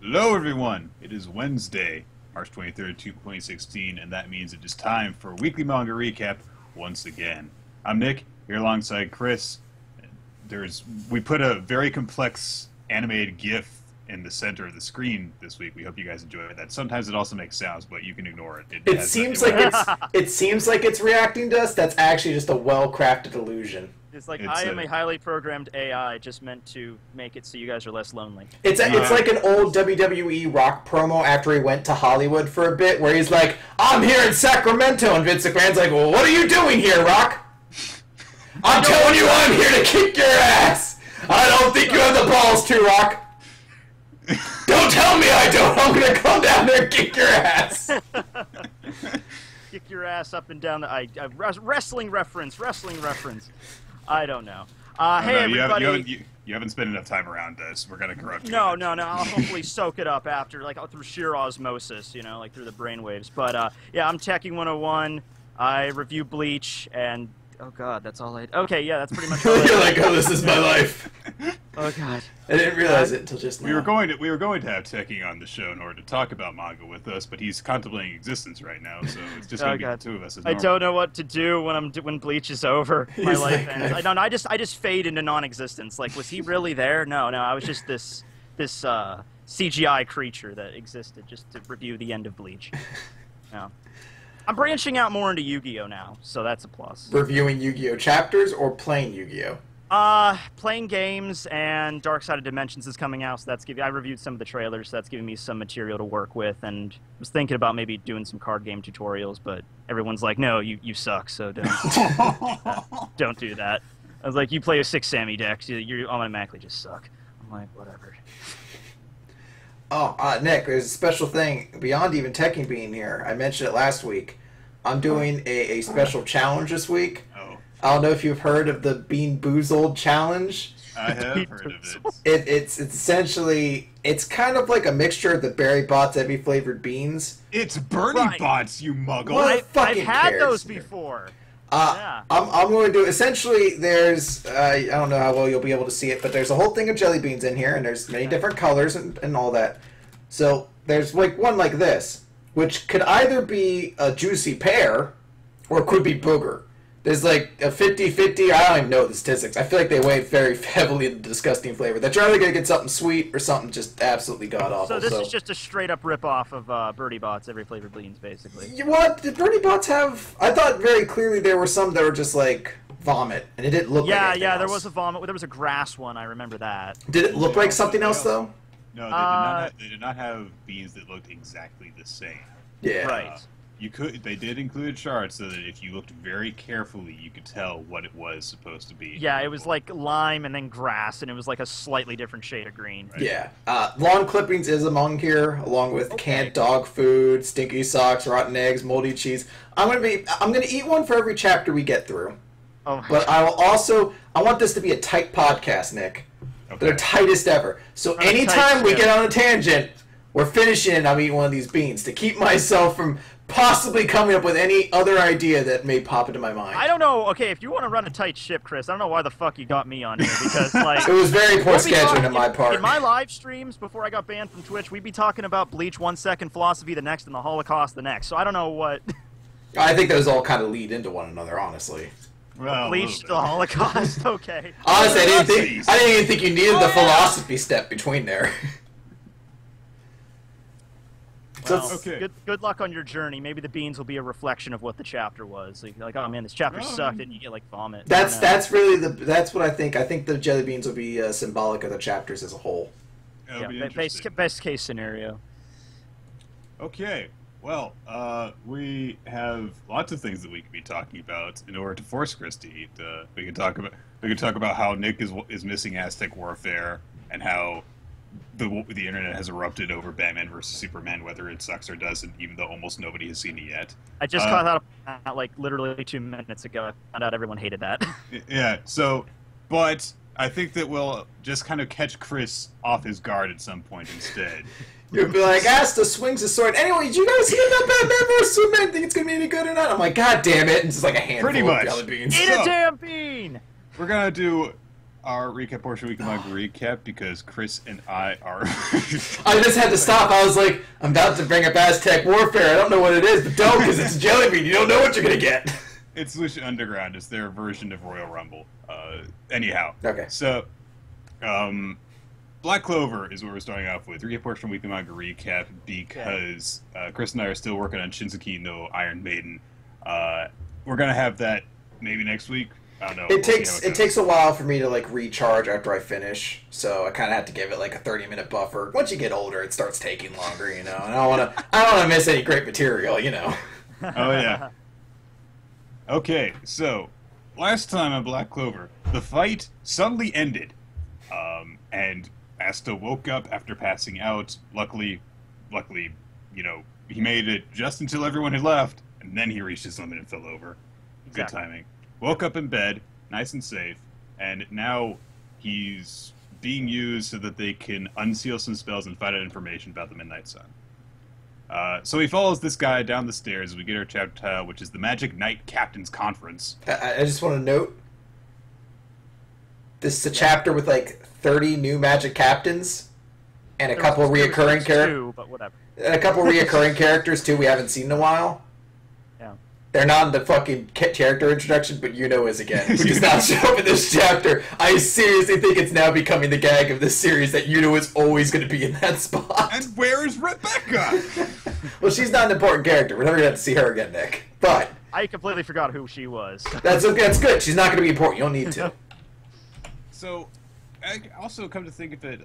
Hello, everyone. It is Wednesday, March 23rd, 2016, and that means it is time for a weekly manga recap once again. I'm Nick, here alongside Chris. We put a very complex animated GIF in the center of the screen this week. We hope you guys enjoy that. Sometimes it also makes sounds, but you can ignore it. It seems like it's reacting to us. That's actually just a well-crafted illusion. It's like I am a highly programmed AI, just meant to make it so you guys are less lonely. It's like an old WWE Rock promo after he went to Hollywood for a bit, where he's like, "I'm here in Sacramento," and Vince McMahon's like, "Well, what are you doing here, Rock?" "I'm telling you, I'm here to kick your ass. I don't think you have the balls to, Rock." "Don't tell me I don't. I'm gonna come down there and kick your ass." Kick your ass up and down the wrestling reference. I don't know. Hey, everybody. You haven't spent enough time around us. We're going to corrupt you. No. I'll hopefully soak it up after, like, through sheer osmosis, you know, like through the brainwaves. But, yeah, I'm Techie 101. I review Bleach, and, oh, God, that's all I... Okay, yeah, that's pretty much all You're like, oh, this is my life. Oh, God. I didn't realize it until just now. We were going to have Techie on the show in order to talk about manga with us, but he's contemplating existence right now, so it's just going to be the two of us. I don't know what to do when Bleach is over. My life ends. I just fade into non-existence. Like, was he really there? No, I was just this CGI creature that existed just to review the end of Bleach. No. I'm branching out more into Yu-Gi-Oh now, so that's a plus. Reviewing Yu-Gi-Oh chapters or playing Yu-Gi-Oh? Playing games, and Dark Side of Dimensions is coming out, so that's I reviewed some of the trailers, so that's giving me some material to work with, and was thinking about maybe doing some card game tutorials, but everyone's like, no, you suck, so don't do that. I was like, you play a 6 Sammy deck, you automatically just suck. I'm like, whatever. Oh, Nick, there's a special thing beyond even Tekken being here. I mentioned it last week. I'm doing a special challenge this week. Oh. I don't know if you've heard of the Bean Boozled challenge. I have heard of it. It's essentially, it's kind of like a mixture of the Berry Bott's Every Flavored Beans. It's Bernie Bots, you muggle. What I've had those before. Yeah. I'm going to do, essentially, there's, I don't know how well you'll be able to see it, but there's a whole thing of jelly beans in here, and there's many different colors and all that. So there's like one like this, which could either be a juicy pear, or it could be booger. There's like a 50-50, I don't even know the statistics. I feel like they weigh very heavily in the disgusting flavor. That you're either going to get something sweet or something just absolutely god-awful. So this is just a straight-up rip-off of Birdie Bots Every Flavored Beans, basically. What? Did Birdie Bots have... I thought very clearly there were some that were just like vomit, and it didn't look like anything else. There was a vomit. There was a grass one, I remember that. Did it look like something else, though? No, they did not have beans that looked exactly the same. Yeah. Right. They did include charts so that if you looked very carefully, you could tell what it was supposed to be. Yeah, it was like lime and then grass, and it was like a slightly different shade of green. Right. Yeah. Lawn clippings is among here, along with canned dog food, stinky socks, rotten eggs, moldy cheese. I'm gonna eat one for every chapter we get through. Oh, but I want this to be a tight podcast, Nick. Okay. The tightest ever. So anytime we get on a tangent, we're finishing and I'm eating one of these beans to keep myself from possibly coming up with any other idea that may pop into my mind. I don't know. Okay, if you want to run a tight ship, Chris, I don't know why the fuck you got me on here, because, like... It was very poor scheduling on my part. In my live streams, before I got banned from Twitch, we'd be talking about Bleach 1 second, philosophy the next, and the Holocaust the next, so I don't know what... I think those all kind of lead into one another, honestly. Well, Bleach to the Holocaust, okay. Honestly, I didn't even think you needed the philosophy step between there. Well, okay. Good luck on your journey. Maybe the beans will be a reflection of what the chapter was. Like, oh man, this chapter sucked, and you get like vomit. That's really that's what I think. I think the jelly beans will be symbolic of the chapters as a whole. Yeah, best case scenario. Okay. Well, we have lots of things that we could be talking about in order to force Chris to eat. We could talk about how Nick is missing Aztec Warfare and how the internet has erupted over Batman versus Superman, whether it sucks or doesn't, even though almost nobody has seen it yet. I just caught that like literally 2 minutes ago. I found out everyone hated that. Yeah. So, but I think that we'll just kind of catch Chris off his guard at some point instead. You'll be like, Asta swings a sword. Anyway, did you guys hear about Batman vs Superman? Think it's gonna be any good or not? I'm like, God damn it! And it's just like a handful of jelly beans. Eat a damn bean! We're gonna do our recap portion. We can like recap because Chris and I are. I just had to stop. I was like, I'm about to bring up Aztec Warfare. I don't know what it is, but don't, because it's Jelly Bean. You don't know what you're going to get. It's Lucha Underground. It's their version of Royal Rumble. Anyhow. Okay. So, Black Clover is what we're starting off with. Recap portion weekly manga recap because Chris and I are still working on Shinsekai no Iron Maiden. We're gonna have that maybe next week. I don't know. It takes a while for me to like recharge after I finish, so I kind of have to give it like a 30-minute buffer. Once you get older, it starts taking longer, you know. And I don't want to miss any great material, you know. Oh yeah. Okay, so last time on Black Clover, the fight suddenly ended, and Asta woke up after passing out. Luckily, you know, he made it just until everyone had left, and then he reached his limit and fell over. Exactly. Good timing. Woke up in bed, nice and safe, and now he's being used so that they can unseal some spells and find out information about the Midnight Sun. So he follows this guy down the stairs as we get our chapter title, which is the Magic Knight Captain's Conference. I just want to note, this is a chapter with like 30 new Magic Captains and a couple reoccurring characters. But whatever. And a couple reoccurring characters too we haven't seen in a while. Yeah. They're not in the fucking character introduction, but Yuno is again, who does not show up in this chapter. I seriously think it's now becoming the gag of this series that Yuno is always going to be in that spot. And where is Rebecca? Well, she's not an important character. We're never going to see her again, Nick. But I completely forgot who she was. that's okay. That's good. She's not going to be important. You don't need to. So, I also come to think of it,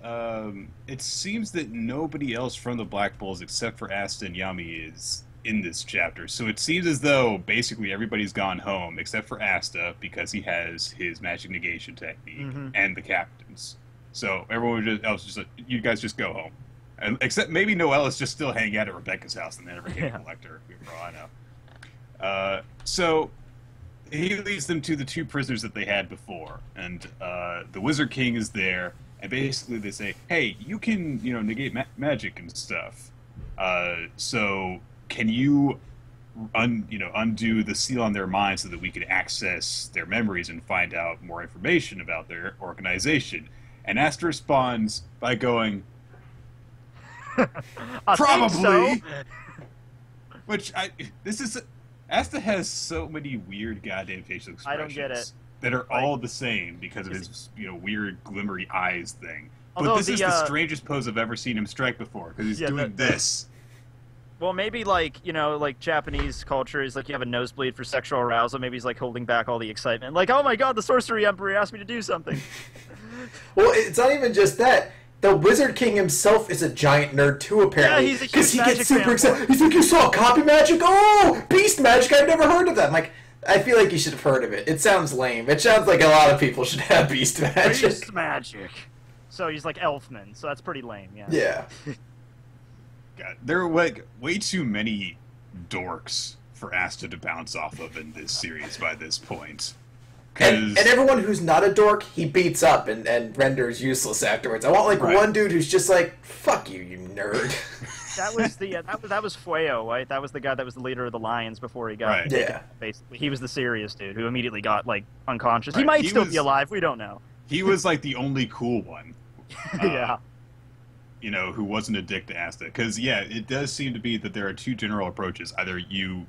it seems that nobody else from the Black Bulls except for Asta and Yami is in this chapter. So it seems as though basically everybody's gone home except for Asta because he has his magic negation technique and the captains. So everyone else just like, you guys just go home. And, except maybe Noelle is just still hanging out at Rebecca's house and they never came to collect her, for all I know. So he leads them to the two prisoners that they had before, and the Wizard King is there, and basically they say, hey, you can, you know, negate magic and stuff. So can you undo the seal on their minds so that we can access their memories and find out more information about their organization? And Asta responds by going, probably. Which Asta has so many weird goddamn facial expressions. I don't get it. That are all the same because of his, weird glimmery eyes thing. But Although this is the strangest pose I've ever seen him strike before because he's doing this. Well, maybe like Japanese culture is like you have a nosebleed for sexual arousal. Maybe he's like holding back all the excitement. Like, oh my god, the Sorcery Emperor asked me to do something. Well, it's not even just that. The Wizard King himself is a giant nerd too, apparently. Yeah, he's a huge he magic gets super fanboy. excited. He's like, you saw copy magic? Oh, beast magic! I've never heard of that. I'm like, I feel like you should have heard of it. It sounds lame. It sounds like a lot of people should have beast magic. Beast magic. So he's like Elfman. So that's pretty lame. Yeah. Yeah. God, there are like way too many dorks for Asta to bounce off of in this series by this point. And everyone who's not a dork, he beats up and renders useless afterwards. I want like one dude who's just like, "Fuck you, you nerd." That was that was Fueo, right? That was the guy that was the leader of the Lions before he got taken. Basically, he was the serious dude who immediately got like unconscious. He might still be alive. We don't know. He was like the only cool one. Yeah. Who wasn't a dick to Asta. Because, it does seem to be that there are two general approaches. Either you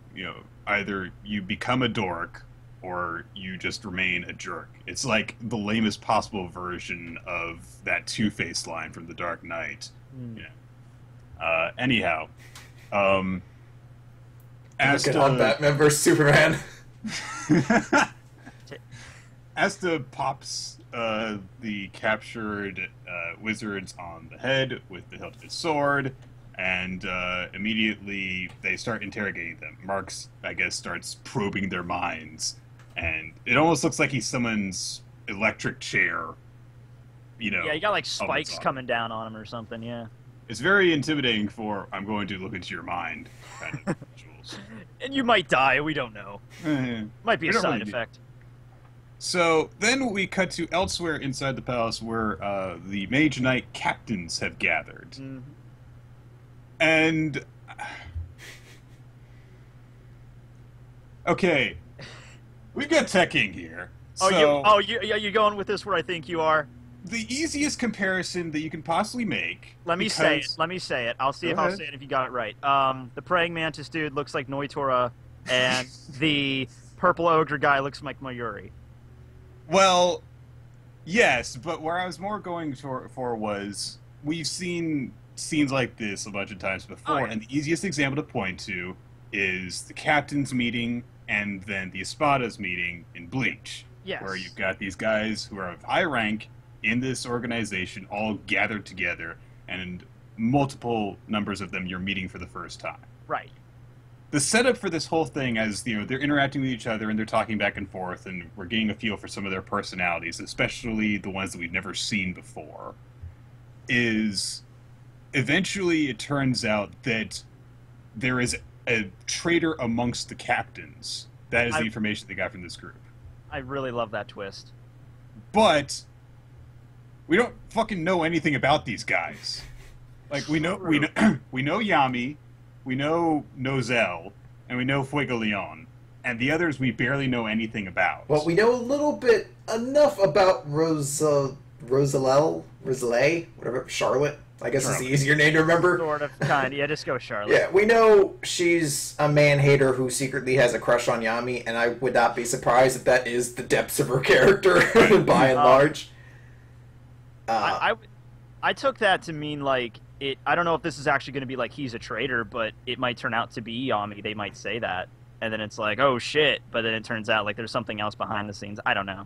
become a dork, or you just remain a jerk. It's like the lamest possible version of that Two-Face line from The Dark Knight. Anyhow, Asta on Batman vs Superman. Asta pops the captured wizards on the head with the hilt of his sword, and immediately they start interrogating them. Marx, I guess, starts probing their minds, and it almost looks like he summons electric chair. Yeah, you got like spikes coming down on him or something. Yeah. It's very intimidating for "I'm going to look into your mind" kind of visuals. And you might die. We don't know. Might be a side effect. So then we cut to elsewhere inside the palace where the Mage Knight captains have gathered. Mm-hmm. And... okay, we've got Tekking here, Oh, So you're going with this where I think you are. the easiest comparison that you can possibly make. Let me say it. because- Let me say it. I'll see Go if I'll ahead. say it if you got it right. The praying mantis dude looks like Noitora, and the purple ogre guy looks like Mayuri. Well, yes, but where I was more going for was we've seen scenes like this a bunch of times before, Oh, yeah. and the easiest example to point to is the captain's meeting and then the Espada's meeting in Bleach, Yes. where you've got these guys who are of high rank in this organization all gathered together, and multiple numbers of them you're meeting for the first time. Right. The setup for this whole thing, as they're interacting with each other and they're talking back and forth, and we're getting a feel for some of their personalities, especially the ones that we've never seen before, is eventually it turns out that there is a traitor amongst the captains. That is the information they got from this group. I really love that twist. But we don't fucking know anything about these guys. Like we know we know Yami, we know Nozel, and we know Fuego Leon, and the others we barely know anything about. Well, we know a little bit enough about Rosalie, whatever, Charlotte. I guess is the Charlotte. easier name to remember. Sort of, kind. Yeah, just go Charlotte. Yeah, we know she's a man-hater who secretly has a crush on Yami, and I would not be surprised if that is the depths of her character, by and large. I took that to mean like it. I don't know if this is actually going to be like he's a traitor, but it might turn out to be Yami. They might say that, and then it's like, oh shit! But then it turns out like there's something else behind the scenes. I don't know.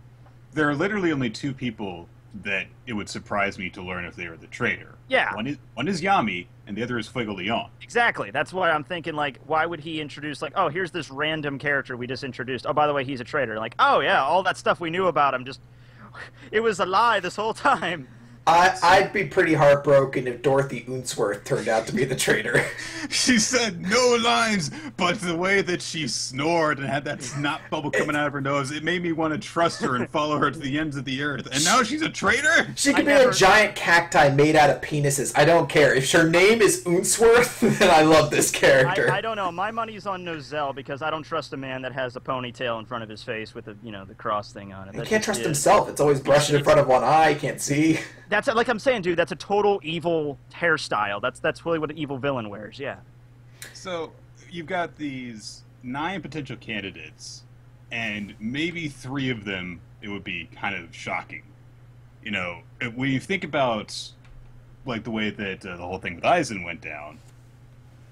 There are literally only two people that it would surprise me to learn if they were the traitor. Yeah. One is Yami, and the other is Fuego Leon. Exactly. That's why I'm thinking like, why would he introduce like, oh, here's this random character we just introduced. Oh, by the way, he's a traitor. Like, oh yeah, all that stuff we knew about him just, it was a lie this whole time. I'd be pretty heartbroken if Dorothy Unsworth turned out to be the traitor. She said no lines, but the way that she snored and had that snot bubble coming out of her nose, it made me want to trust her and follow her to the ends of the earth. And now she's a traitor? She could I be never- a giant cacti made out of penises. I don't care. If her name is Unsworth, then I love this character. I don't know. My money's on Nozel because I don't trust a man that has a ponytail in front of his face with the the cross thing on it. He That can't just trust is- himself. It's always brushed in front of one eye. He can't see. That's like I'm saying, dude. That's a total evil hairstyle. That's really what an evil villain wears. Yeah. So you've got these 9 potential candidates, and maybe 3 of them it would be kind of shocking. When you think about like the way that the whole thing with Aizen went down,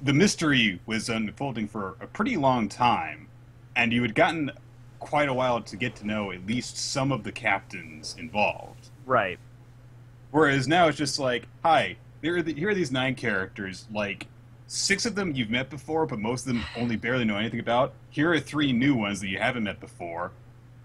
the mystery was unfolding for a pretty long time, and you had gotten quite a while to get to know at least some of the captains involved. Right. Whereas now it's just like, hi, here are these 9 characters, like 6 of them you've met before, but most of them only barely know anything about. Here are 3 new ones that you haven't met before.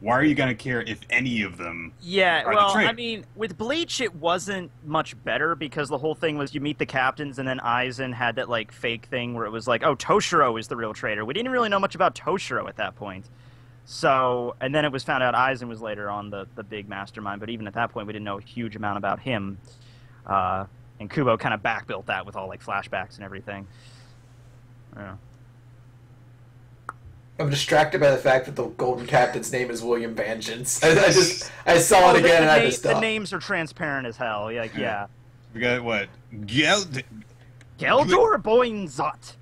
Why are you going to care if any of them Yeah, are the well, traitor? I mean, with Bleach, it wasn't much better because the whole thing was you meet the captains, and then Aizen had that like fake thing where it was like, oh, Toshiro is the real traitor. We didn't really know much about Toshiro at that point. So, and then it was found out Aizen was later on the big mastermind, but even at that point, we didn't know a huge amount about him. And Kubo kind of backbuilt that with all like flashbacks and everything. Yeah. I'm distracted by the fact that the Golden Captain's name is William Vengeance. I saw it again and I just the stopped. names are transparent as hell. Like, yeah. We got what? Geldor Boinzot.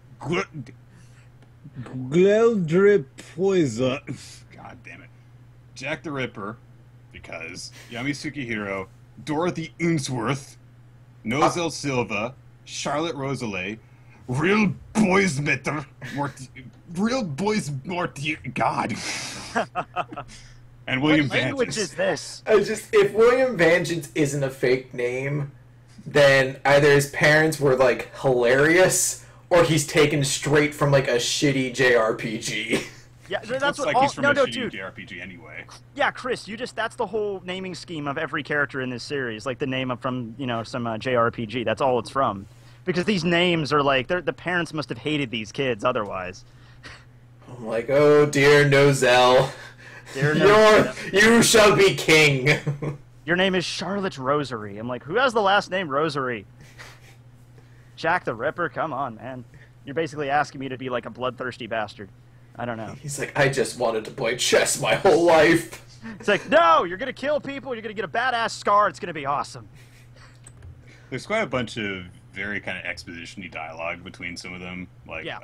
Gleldrip Poison. God damn it. Jack the Ripper, because Yami Tsukihiro, Dorothy Unsworth, Nozel Silva, Charlotte Rosalie, Real Boys Mitter, Real Boys Morty, God. And William What language Vanges. is this? If William Vengeance isn't a fake name, then either his parents were like hilarious, or he's taken straight from like a shitty JRPG. Yeah, that's Looks what like all. he's from No, a no, shitty dude. JRPG anyway. Yeah, Chris, that's the whole naming scheme of every character in this series. Like the name of from some JRPG. That's all it's from. Because these names are like the parents must have hated these kids otherwise. I'm like, oh dear Nozel, Dear Nozel. you shall be king. Your name is Charlotte Rosary. I'm like, who has the last name Rosary? Jack the Ripper? Come on, man. You're basically asking me to be like a bloodthirsty bastard. I don't know. He's like, I just wanted to play chess my whole life. It's like, no, you're gonna kill people. You're gonna get a badass scar. It's gonna be awesome. There's quite a bunch of very kind of exposition-y dialogue between some of them, like Yeah.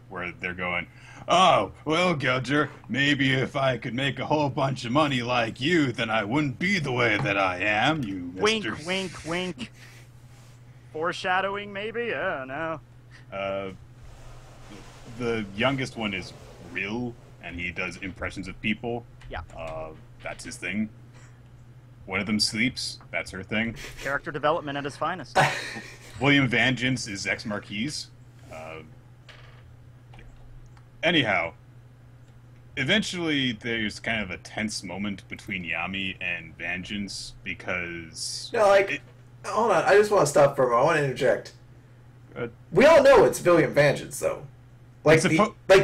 where they're going, "Oh, well, Gudger, maybe if I could make a whole bunch of money like you, then I wouldn't be the way that I am, you Wink, Mr. wink, wink. Foreshadowing, maybe? I don't know. The youngest one is Rill, and he does impressions of people. Yeah. That's his thing. One of them sleeps. That's her thing. Character development at its finest. William Vengeance is ex-Marquise. Anyhow, eventually there's kind of a tense moment between Yami and Vengeance because... No, like, hold on. I just want to stop for a moment. I want to interject. Good. We all know it's Villiam Vengeance, though. Like It's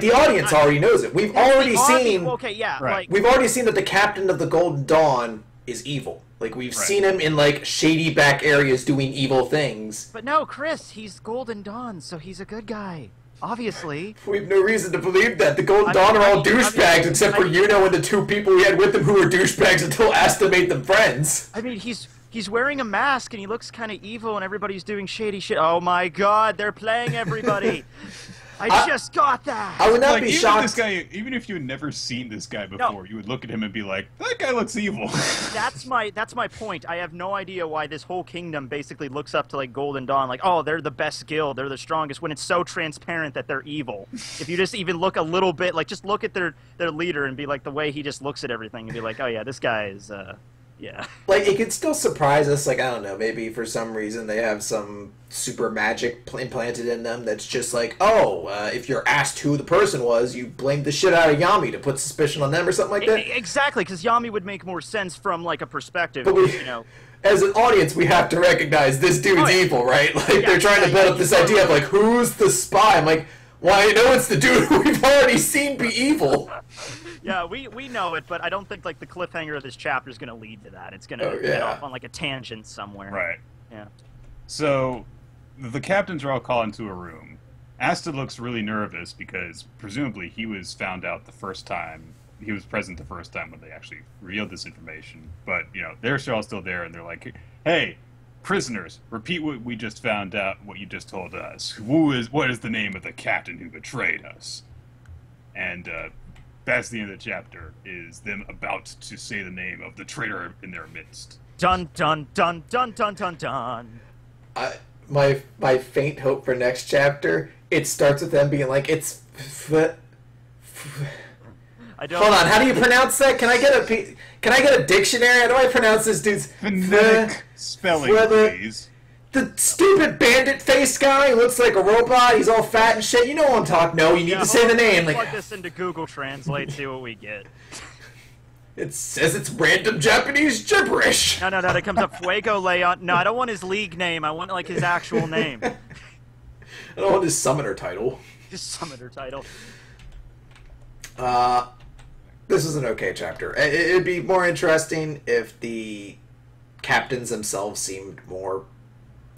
the audience already knows it. We've already seen. Okay, yeah, Right. like We've already seen that the captain of the Golden Dawn is evil. Like we've Right. seen him in like shady back areas doing evil things. but no, Chris, he's Golden Dawn, so he's a good guy. Obviously. We've no reason to believe that. The Golden I Dawn mean- are all I mean- douchebags, except for I mean- Yuno and the two people we had with him who were douchebags until Asta made them friends. I mean, he's wearing a mask and he looks kind of evil and everybody's doing shady shit. Oh my god, they're playing everybody. I just got that. I would not like, be even shocked. This guy, even if you had never seen this guy before, you would look at him and be like, that guy looks evil. That's my point. I have no idea why this whole kingdom basically looks up to like Golden Dawn, like, oh, they're the best guild, they're the strongest, when it's so transparent that they're evil. If you just even look a little bit, like, just look at their leader and be like, the way he just looks at everything and be like, oh yeah, this guy is, yeah. Like, it could still surprise us, like, I don't know, maybe for some reason they have some super magic implanted in them that's just like, oh, if you're asked who the person was, you blame the shit out of Yami to put suspicion on them or something like that. Exactly, because Yami would make more sense from like a perspective, But we, you know. as an audience, we have to recognize this dude's Oh, yeah. evil, right? Like, Yeah, they're trying to build up this idea of, like, who's the spy? I'm like, why, no, it's the dude who we've already seen be evil. Yeah, we know it, but I don't think like the cliffhanger of this chapter is going to lead to that. It's going to Oh, get yeah. off on like a tangent somewhere. Right. Yeah. So, the captains are all called into a room. Asta looks really nervous because presumably he was found out the first time. He was present the first time when they actually revealed this information. But, you know, they're all still there and they're like, hey, prisoners, repeat what we just found out, what you just told us. What is the name of the captain who betrayed us? And, that's the end of the chapter, is them about to say the name of the traitor in their midst. Dun dun dun dun dun dun dun. My faint hope for next chapter, it starts with them being like, it's... I don't. Hold on, how do you pronounce that? Can I get a dictionary? How do I pronounce this dude's... Phonetic spelling, the- please. The stupid bandit face guy who looks like a robot. He's all fat and shit. You know what I'm talking. No, you need to say hold the on, name. let's Like, plug this into Google Translate, see what we get. it says it's random Japanese gibberish. No, that comes up Fuego Leon. No, I don't want his league name. I want like his actual name. I don't want his summoner title. His summoner title. This is an okay chapter. It'd be more interesting if the captains themselves seemed more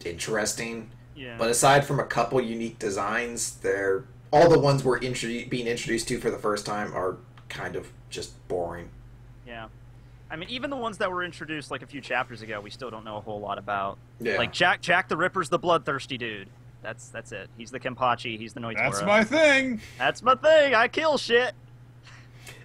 interesting. Yeah. But aside from a couple unique designs, all the ones we're being introduced to for the first time are kind of just boring. Yeah. I mean, even the ones that were introduced like a few chapters ago, we still don't know a whole lot about. Yeah. Like Jack the Ripper's the bloodthirsty dude. That's it. He's the Kenpachi. He's the Noitora. That's my thing. That's my thing. I kill shit.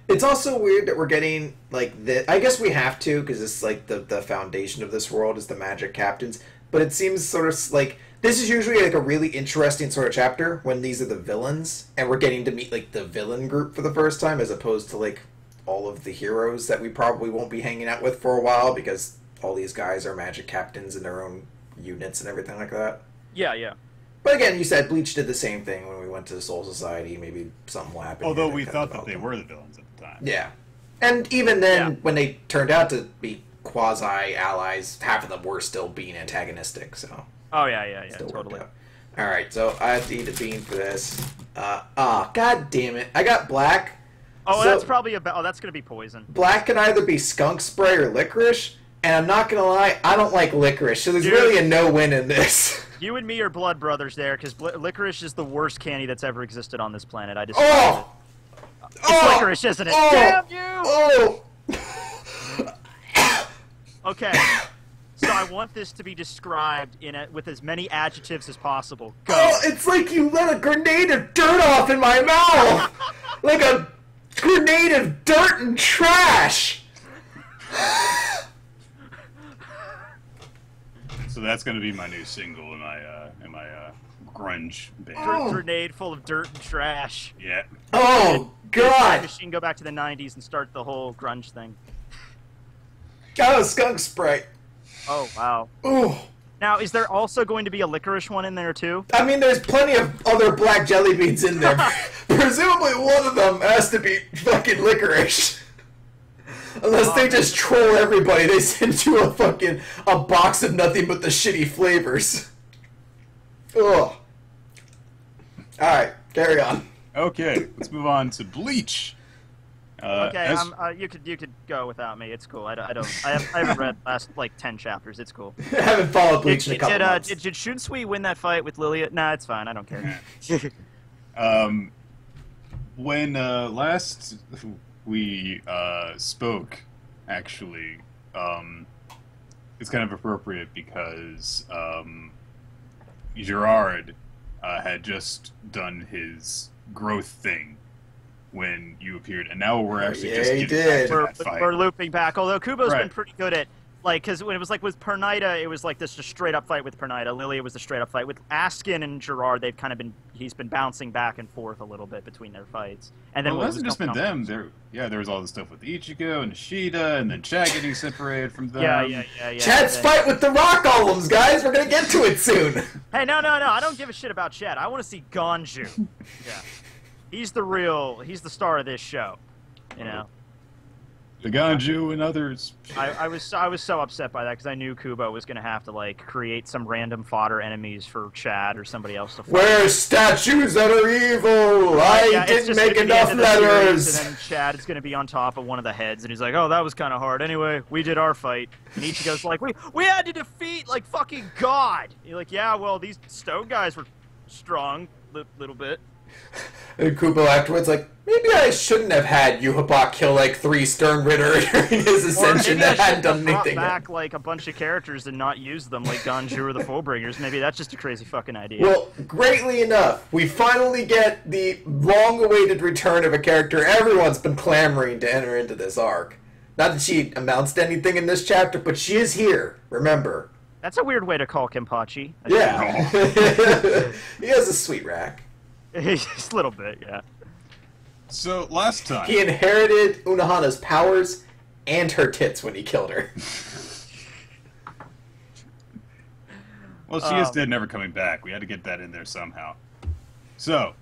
It's also weird that we're getting, like, I guess we have to, because it's, like, the foundation of this world is the magic captains. But it seems sort of like this is usually like a really interesting sort of chapter when these are the villains and we're getting to meet like the villain group for the first time as opposed to like all of the heroes that we probably won't be hanging out with for a while because all these guys are magic captains in their own units and everything like that. Yeah. But again, you said Bleach did the same thing when we went to the Soul Society. Maybe something will happen. Although here we kind thought of that they develop were the villains at the time. them. Yeah. And even then, Yeah. when they turned out to be quasi-allies, half of them were still being antagonistic, so... Oh yeah, Still worked totally. out. All right, so I have to eat a bean for this. God damn it! I got black. Oh, So- that's probably that's gonna be poison. Black can either be skunk spray or licorice, and I'm not gonna lie, I don't like licorice. So there's Dude. really a no-win in this. You and me are blood brothers there, because licorice is the worst candy that's ever existed on this planet. I just Oh! it's licorice, isn't it? Oh! Damn you! Oh! Okay. So I want this to be described with as many adjectives as possible. Go. Oh, it's like you let a grenade of dirt off in my mouth! Like a grenade of dirt and trash! So that's going to be my new single in my grunge band. Oh. Grenade full of dirt and trash. Yeah. Oh, God! Machine go back to the 90s and start the whole grunge thing. Got a skunk sprite. Oh, wow. Ooh. Now, is there also going to be a licorice one in there, too? I mean, there's plenty of other black jelly beans in there. Presumably one of them has to be fucking licorice. Unless they just troll everybody, they send you a box of nothing but the shitty flavors. Ugh. Alright, carry on. Okay, let's move on to Bleach. Okay, you could go without me. It's cool. I haven't read the last like 10 chapters. It's cool. I haven't followed Bleach in a couple months. Did Shunsui win that fight with Lilia? Nah, it's fine. I don't care. When last we spoke, actually, it's kind of appropriate because Gerard had just done his growth thing when you appeared, and now we're actually just getting back to that fight. We're looping back, although Kubo's Right. been pretty good at, like, because when it was like with Pernida, it was like this just straight up fight with Pernida. Lilia was the straight up fight. With Askin and Gerard, they've kind of been, he's been bouncing back and forth a little bit between their fights. And then Well, it what hasn't was just been them. There was all the stuff with Ichigo and Ishida, and then Chad getting separated from them. Yeah. Chad's fight with the rock golems, guys! We're gonna get to it soon! Hey, no, I don't give a shit about Chad. I want to see Gonju. Yeah. He's the star of this show. You know? The Ganju and others. I was so upset by that because I knew Kubo was going to have to, like, create some random fodder enemies for Chad or somebody else to fight. Where's statues that are evil? I It's didn't just make gonna be the enough end of the series, letters! And then Chad is going to be on top of one of the heads, and he's like, oh, that was kind of hard. Anyway, we did our fight. And Ichigo's like, we had to defeat, like, fucking God! You're like, yeah, well, these stone guys were strong, little bit. And Kubo afterwards, like, maybe I shouldn't have had Yuhabak kill, like, 3 Stern Ritter during his ascension that hadn't done anything. Back, like, a bunch of characters and not use them, like Ganju or the Fullbringers. Maybe that's just a crazy fucking idea. Well, greatly enough, we finally get the long-awaited return of a character everyone's been clamoring to enter into this arc. Not that she amounts to anything in this chapter, but she is here, remember. That's a weird way to call Kenpachi. Yeah. He has a sweet rack. Just a little bit, yeah. So, last time... He inherited Unohana's powers and her tits when he killed her. Well, she is dead, never coming back. We had to get that in there somehow. So,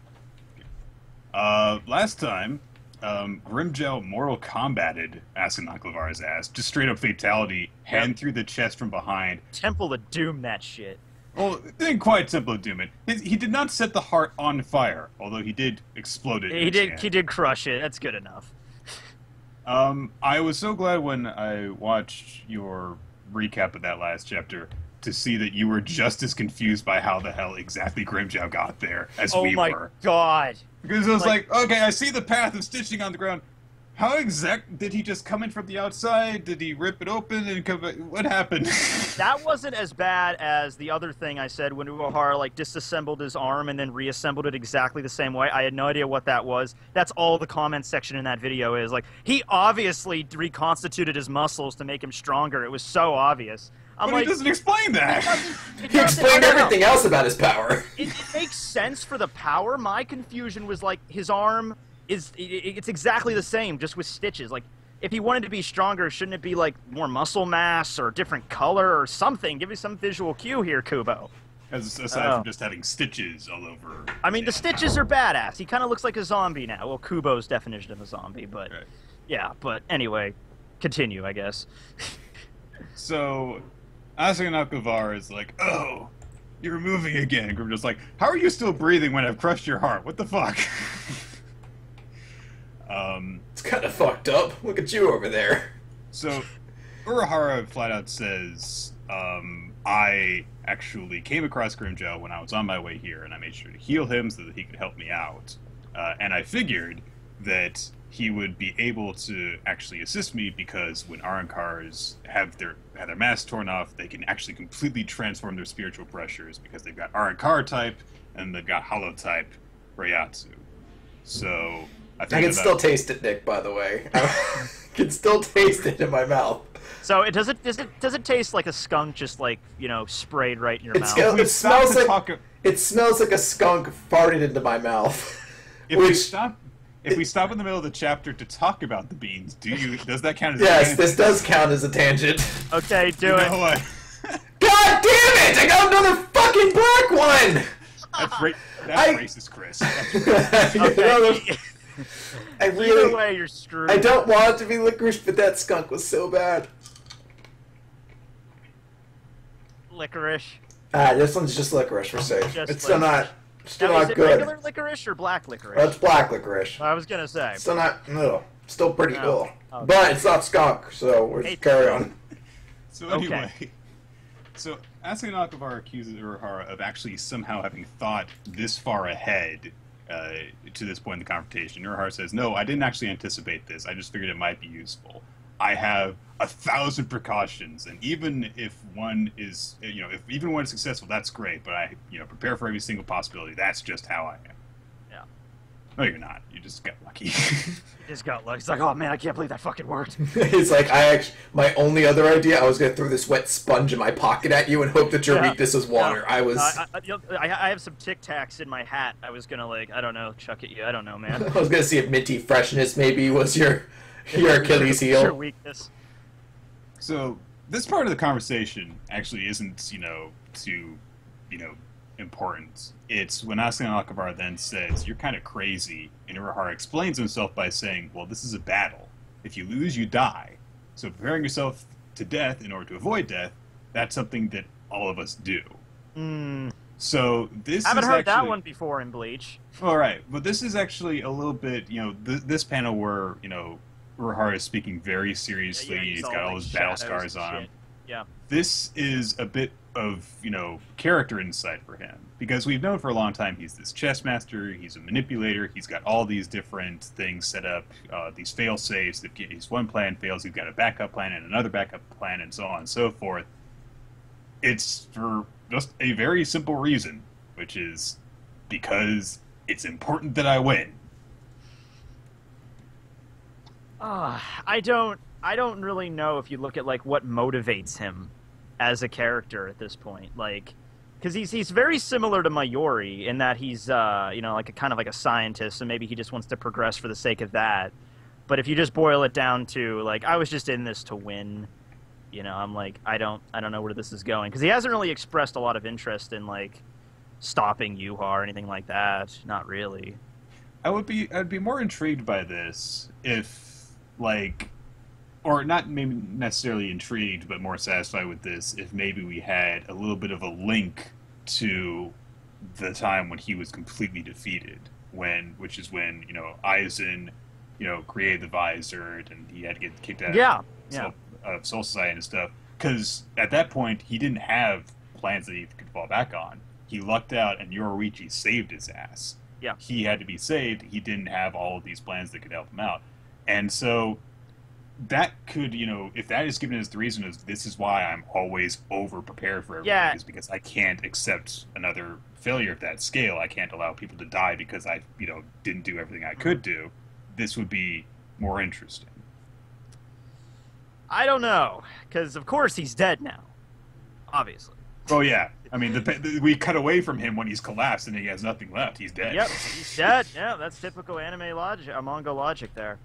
last time, Grimgel Mortal Kombated Asinaklevar's ass. Just straight up fatality, hand through the chest from behind. Temple of Doom, that shit. Well, it didn't quite Temple of Doom it. He did not set the heart on fire, although he did explode it. He did crush it. That's good enough. I was so glad when I watched your recap of that last chapter to see that you were just as confused by how the hell exactly Grimjow got there as we were. Oh my god. Because it was like, okay, I see the path of stitching on the ground. How did he just come in from the outside? Did he rip it open and come back? What happened? That wasn't as bad as the other thing I said when Uehara, like, disassembled his arm and then reassembled it exactly the same way. I had no idea what that was. That's all the comment section in that video is. Like, he obviously reconstituted his muscles to make him stronger. It was so obvious. But he doesn't explain that. He explained everything else about his power. It makes sense for the power. My confusion was, like, his arm... it's exactly the same, just with stitches. Like, if he wanted to be stronger, shouldn't it be, like, more muscle mass or different color or something? Give me some visual cue here, Kubo. Aside from just having stitches all over. I mean, the stitches are badass. He kind of looks like a zombie now. Well, Kubo's definition of a zombie, but... Right. Yeah, but anyway, continue, I guess. So, Asinaklevar is like, oh, you're moving again. Grimjow's like, how are you still breathing when I've crushed your heart? What the fuck? It's kind of fucked up. Look at you over there. So, Urahara flat out says, I actually came across Grimjow when I was on my way here, and I made sure to heal him so that he could help me out. And I figured that he would be able to actually assist me because when Arankars have their masks torn off, they can actually completely transform their spiritual pressures because they've got Arankar type and they've got Hollow type Reiatsu. So I can still taste it, Nick. By the way, I can still taste it in my mouth. So does it taste like a skunk, just like sprayed right in your mouth? It smells like a skunk farted into my mouth. If we stop in the middle of the chapter to talk about the beans, does that count as yes, this does count as a tangent. Okay, do it. What? God damn it! I got another fucking black one! That's racist, Chris. That's racist. Okay. Either way, you're screwed. I don't want it to be licorice, but that skunk was so bad. Licorice. This one's just licorice, we're safe. It's still not Is it good. regular licorice or black licorice? Well, it's black licorice. I was gonna say. Still not, still pretty No. ill. Okay. But it's not skunk, so we're just carry on. So anyway, so Asuka Nakavar accuses Urahara of actually somehow having thought this far ahead to this point in the confrontation. Urahara says, "No, I didn't actually anticipate this. I just figured it might be useful. I have 1,000 precautions, and even if one is, if even one is successful, that's great. But I, prepare for every single possibility. That's just how I am." Yeah. No, you're not. You just got lucky. He just got lucky. He's like, oh man, I can't believe that fucking worked. It's like, my only other idea, I was going to throw this wet sponge in my pocket at you and hope that your weakness is water. Yeah. I I have some Tic Tacs in my hat. I was gonna I don't know, chuck at you. I don't know, man. was going to see if minty freshness maybe was your Achilles heel. Your weakness. So this part of the conversation actually isn't, too, important. It's when Asuka Nakavar then says, "You're kind of crazy," and Urahara explains himself by saying, "Well, this is a battle. If you lose, you die. So preparing yourself to death in order to avoid death, that's something that all of us do." So this I haven't heard that actually, one before in Bleach. all right, but this is actually a little bit, this panel where, Urahara is speaking very seriously. Yeah, he's all, got all like, his battle shadows scars and on him. shit. Yeah. This is a bit of, character insight for him. Because we've known for a long time he's this chess master, he's a manipulator, he's got all these different things set up, these fail-safes. If his one plan fails, he's got a backup plan and another backup plan and so on and so forth. It's for just a very simple reason, which is because it's important that I win. I don't really know if you look at what motivates him as a character at this point, because he's very similar to Mayuri in that he's kind of like a scientist, and maybe he just wants to progress for the sake of that. But if you just boil it down to I was just in this to win, I'm I don't know where this is going, because he hasn't really expressed a lot of interest in stopping Yuha or anything like that. Not really. I'd be more intrigued by this if or not maybe necessarily intrigued, but more satisfied with this if maybe we had a little bit of a link to the time when he was completely defeated, which is when Aizen created the visor and he had to get kicked out of Soul Society and stuff, because at that point he didn't have plans that he could fall back on. He lucked out and Yoruichi saved his ass. Yeah. He had to be saved. He didn't have all of these plans that could help him out. And so that could, if that is given as the reason is this is why I'm always over prepared for everything, is because I can't accept another failure of that scale. I can't allow people to die because I, didn't do everything I could do. This would be more interesting. I don't know, because of course he's dead now, obviously. Oh yeah, I mean, we cut away from him when he's collapsed and he has nothing left. He's dead. Yep, he's dead. Yeah, that's typical anime logic, manga logic there.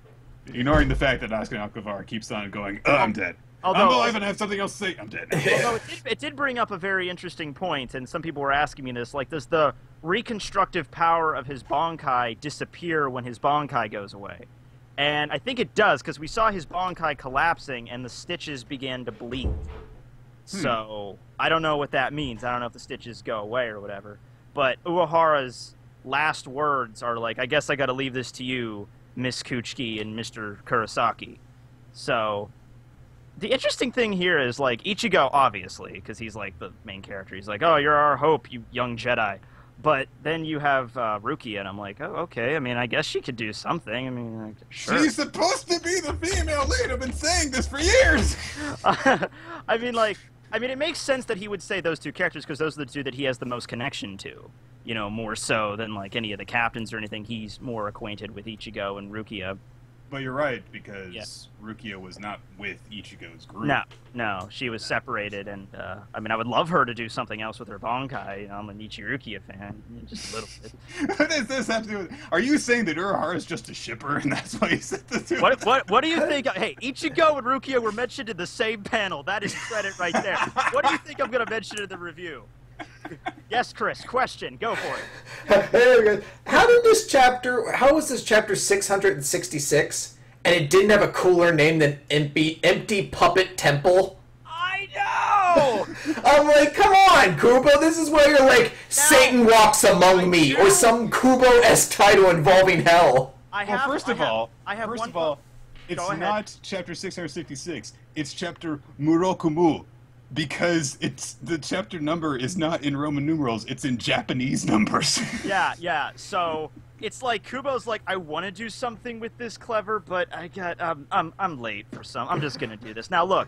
Ignoring the fact that Asuka Nakavar keeps on going, I'm dead. I'm alive and I have something else to say. I'm dead. Although it did bring up a very interesting point, and some people were asking me this, does the reconstructive power of his Bankai disappear when his Bankai goes away? And I think it does, because we saw his Bankai collapsing and the stitches began to bleed. So, I don't know what that means. I don't know if the stitches go away or whatever. But Uehara's last words are I guess I gotta leave this to you, Miss Kuchiki and Mr. Kurosaki. So, the interesting thing here is, Ichigo, obviously, because he's, the main character, he's oh, you're our hope, you young Jedi. But then you have Rukia, and I'm like, oh, okay. I mean, I guess she could do something. I mean, like, sure. She's supposed to be the female lead. I've been saying this for years. I mean, it makes sense that he would say those two characters because those are the two that he has the most connection to. You know, more so than like any of the captains or anything. He's more acquainted with Ichigo and Rukia. But you're right, because Rukia was not with Ichigo's group. No, she was separated, and I mean, I would love her to do something else with her Bankai. You know, I'm an Ichirukia fan, just a little bit. What does this have to do with? Are you saying that Urahara is just a shipper, and that's why you said the two? What do you think? Hey, Ichigo and Rukia were mentioned in the same panel. That is credit right there. What do you think I'm going to mention in the review? Yes, Chris. Question. Go for it. How was this chapter 666, and it didn't have a cooler name than Empty Puppet Temple? I know! I'm like, come on, Kubo, this is where you're like, Satan walks among me, or some Kubo-esque title involving hell. First of all, it's not chapter 666. It's chapter Murokumu. Because the chapter number is not in Roman numerals, it's in Japanese numbers. Yeah. So it's like Kubo's like, I want to do something with this clever, but I'm late for some. I'm just gonna do this. Now look,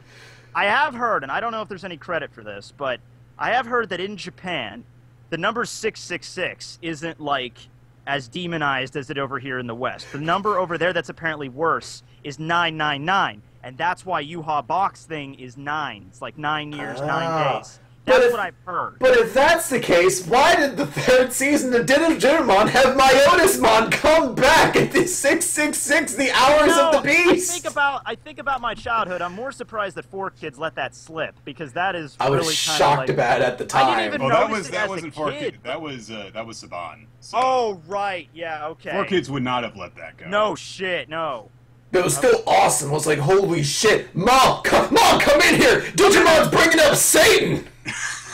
I have heard, and I don't know if there's any credit for this, but I have heard that in Japan, the number 666 isn't like as demonized as it over here in the West. The number over there that's apparently worse is 999. And that's why Yuha Box thing is 9. It's like 9 years, 9 days. That's what I've heard. But if that's the case, why did the third season of Digimon have Myotismon come back at the 666, the Hours of the Beast? I think about my childhood. I'm more surprised that 4Kids let that slip, because that is I was really shocked about it at the time. I didn't even notice that wasn't 4Kids. That was Saban. So oh, right. Yeah, okay. 4Kids would not have let that go. No shit, no. But it was still awesome. I was like, holy shit. Mom, come in here. Digimon's bringing up Satan.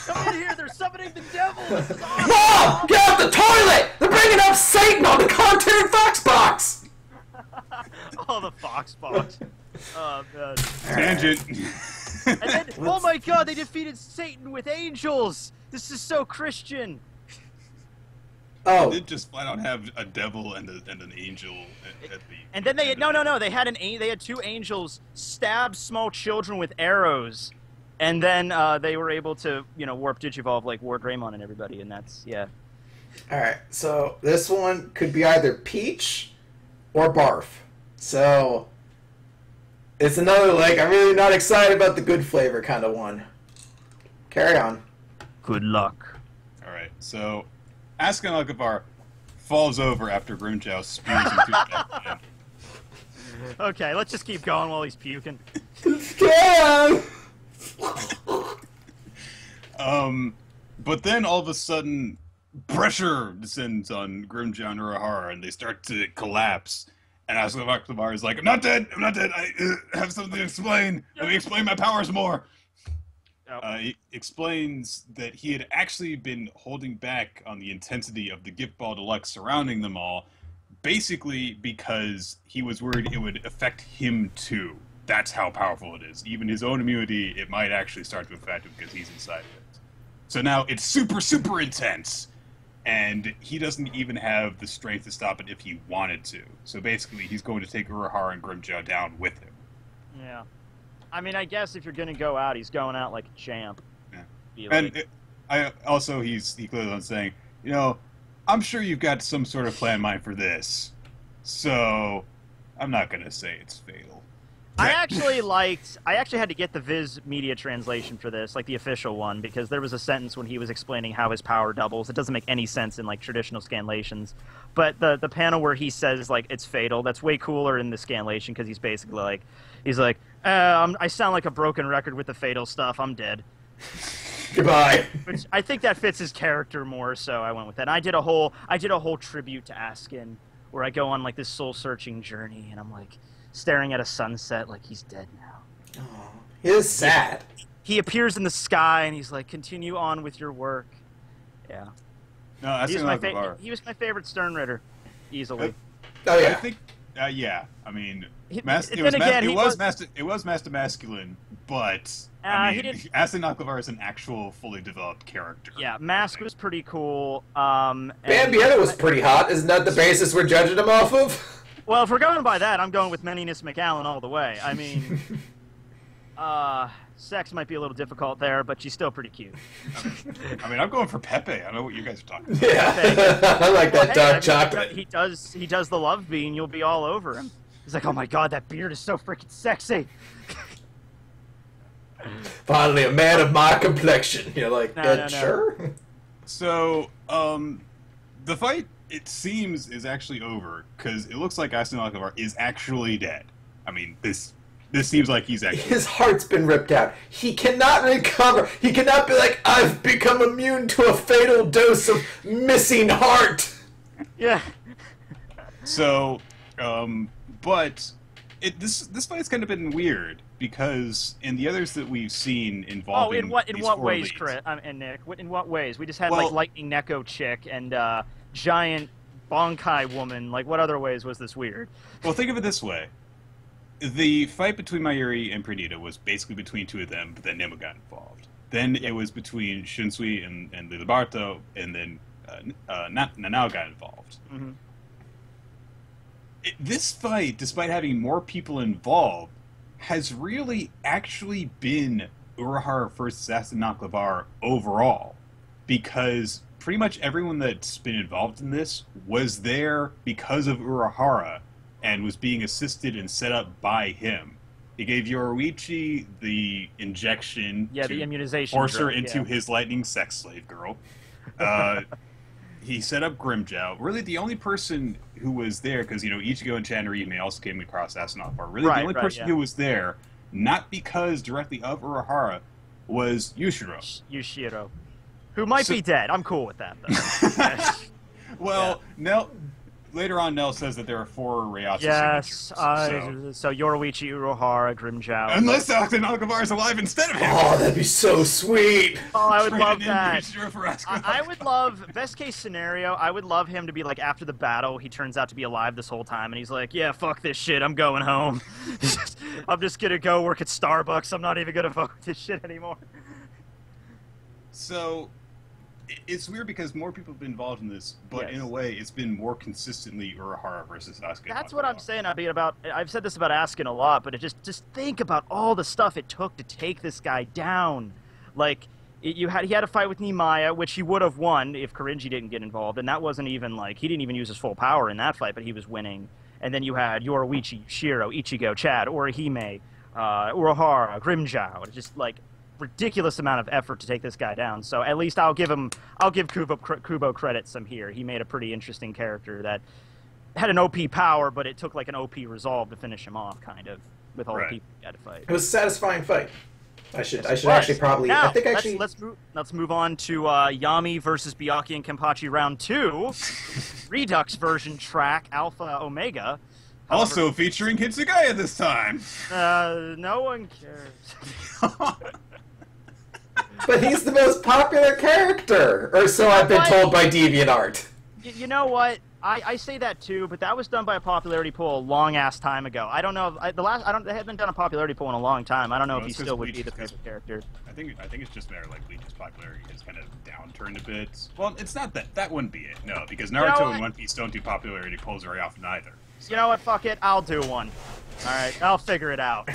Come in here. They're summoning the devil. This is awesome. Mom, get out the toilet. They're bringing up Satan on the Content Fox box. Oh, the Fox box. Oh, God. Tangent. And then, oh my God, they defeated Satan with angels. This is so Christian. Oh. They did just flat out have a devil and an angel at the. And then they had they had two angels stab small children with arrows, and then they were able to warp Digivolve like War Greymon and everybody, and that's All right, so this one could be either peach or barf. So it's another like I'm really not excited about the good flavor kind of one. Carry on. Good luck. All right, so. Askin Alkavar falls over after Grimjow spews into death. Okay, let's just keep going while he's puking. But then all of a sudden, pressure descends on Grimjow and Urahara, and they start to collapse. And Askin Alkavar is like, I'm not dead. I have something to explain. Let me explain my powers more. He explains that he had actually been holding back on the intensity of the Gift Ball Deluxe surrounding them all, basically because he was worried it would affect him too. That's how powerful it is. Even his own immunity, it might actually start to affect him because he's inside of it. So now it's super, super intense, and he doesn't even have the strength to stop it if he wanted to. So basically, he's going to take Urahara and Grimjow down with him. Yeah. I mean, I guess if you're going to go out, he's going out like a champ. Yeah. And he clearly on saying, I'm sure you've got some sort of plan in mind for this. So, I'm not going to say it's fatal. I actually had to get the Viz media translation for this, like the official one, because there was a sentence when he was explaining how his power doubles. It doesn't make any sense in like traditional scanlations. But the panel where he says like it's fatal, that's way cooler in the scanlation because he's basically like, I sound like a broken record with the fatal stuff. I'm dead. Goodbye. Which I think that fits his character more, so I went with that. And I did a whole tribute to Askin, where I go on like this soul-searching journey, and I'm like staring at a sunset, like he's dead now. Oh, he is sad. He appears in the sky, and he's like, "Continue on with your work." Yeah. No, that's he was my favorite Stern Ritter, easily. Oh yeah. Yeah, I mean, Then again, it was Master Masculine, but He I mean, didn't- Aston Naklevar is an actual fully developed character. Yeah, Mask was pretty cool. Bambietta was pretty hot. Isn't that the basis we're judging him off of? Well, if we're going by that, I'm going with Meninus McAllen all the way. I mean, sex might be a little difficult there, but she's still pretty cute. I mean, I'm going for Pepe. I know what you guys are talking about. Yeah, I like that dark chocolate. He does the love bean. You'll be all over him. He's like, oh my god, that beard is so freaking sexy. Finally, a man of my complexion. You're like, No. sure. So, the fight, it seems, is actually over, because it looks like Aston Naklevar is actually dead. I mean, this seems like he's actually... His heart's been ripped out. He cannot recover. He cannot be like, I've become immune to a fatal dose of missing heart. Yeah. So, but this fight's kind of been weird, because in the others that we've seen involving in what these ways, four leads- Chris and Nick? In what ways? We just had Well- like Lightning Neko chick and giant Bonkai woman. Like, what other ways was this weird? Well, think of it this way. The fight between Mayuri and Perdita was basically between two of them, but then Nemo got involved. Then it was between Shunsui and Lilibarto, and then Nanao got involved. Mm-hmm. This fight, despite having more people involved, has really actually been Urahara versus Aston Naklevar overall, because pretty much everyone that's been involved in this was there because of Urahara and was being assisted and set up by him. He gave Yoruichi the injection Yeah, to the immunization. force her drug, into yeah. his lightning sex slave girl. He set up Grimjow. Really, the only person who was there, because, Ichigo and Chanrime also came across Aston Naklevar. Really, the only person who was there, not because directly of Urahara, was Yushiro. Yushiro, who might be dead. I'm cool with that, though. Well, later on, Nell says that there are 4 Reiatsu Yes, signatures. so Yoruichi, Urohara, Grimjow. Unless Aston Naklevar is alive instead of him. Oh, that'd be so sweet. Oh, I would Traded love in that. Yushiro for Aston I would love, best case scenario, I would love him to be like, after the battle, he turns out to be alive this whole time, and he's like, yeah, fuck this shit, I'm going home. I'm just gonna go work at Starbucks, I'm not even gonna vote this shit anymore. So, it's weird because more people have been involved in this, but Yes. in a way, it's been more consistently Urahara versus Asuka. That's what I'm saying. I've said this about Askin a lot, but just think about all the stuff it took to take this guy down. Like, he had a fight with Nimaya, which he would have won if Korinji didn't get involved, and that wasn't even like, he didn't even use his full power in that fight, but he was winning. And then you had Yoruichi, Shiro, Ichigo, Chad, Orihime, Urahara, Grimjow. Just like ridiculous amount of effort to take this guy down. So at least I'll give Kubo credit some here. He made a pretty interesting character that had an OP power, but it took like an OP resolve to finish him off, kind of, with all the people he had to fight. It was a satisfying fight. I should Yes, actually probably. Now, I think actually. let's move on to Yami versus Byakuya and Kenpachi round 2, Redux version track Alpha Omega. Also featuring Hitsugaya this time. No one cares. But he's the most popular character, or so I've been told by DeviantArt. You know what? I say that too, but that was done by a popularity poll a long ass time ago. I don't know. They haven't done a popularity poll in a long time. I don't know Well, if he it's still 'cause would Bleach be the is- favorite character. I think it's just matter like Bleach's popularity has kind of downturned a bit. Well, it's not that. That wouldn't be it. No, because Naruto what? and One Piece don't do popularity polls very often either. You know what? Fuck it. I'll do one. All right, I'll figure it out.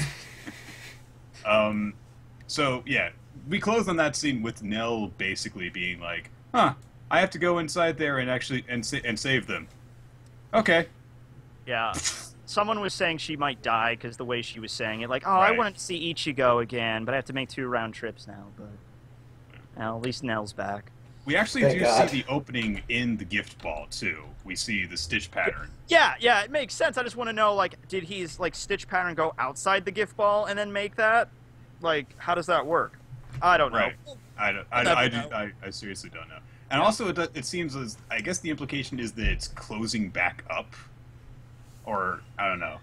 So yeah, we closed on that scene with Nell basically being like, "Huh, I have to go inside there and actually and save them." Okay. Yeah. Someone was saying she might die because the way she was saying it, like, "Oh, I Right. wanted to see Ichigo again, but I have to make 2 round trips now." But well, at least Nell's back. We actually Thank do God. see the opening in the gift ball too. We see the stitch pattern. Yeah, it makes sense. I just want to know, like, did his like stitch pattern go outside the gift ball and then make that? Like, how does that work? I don't know. Right. Never I seriously don't know. And also, it seems as I guess the implication is that it's closing back up, or I don't know.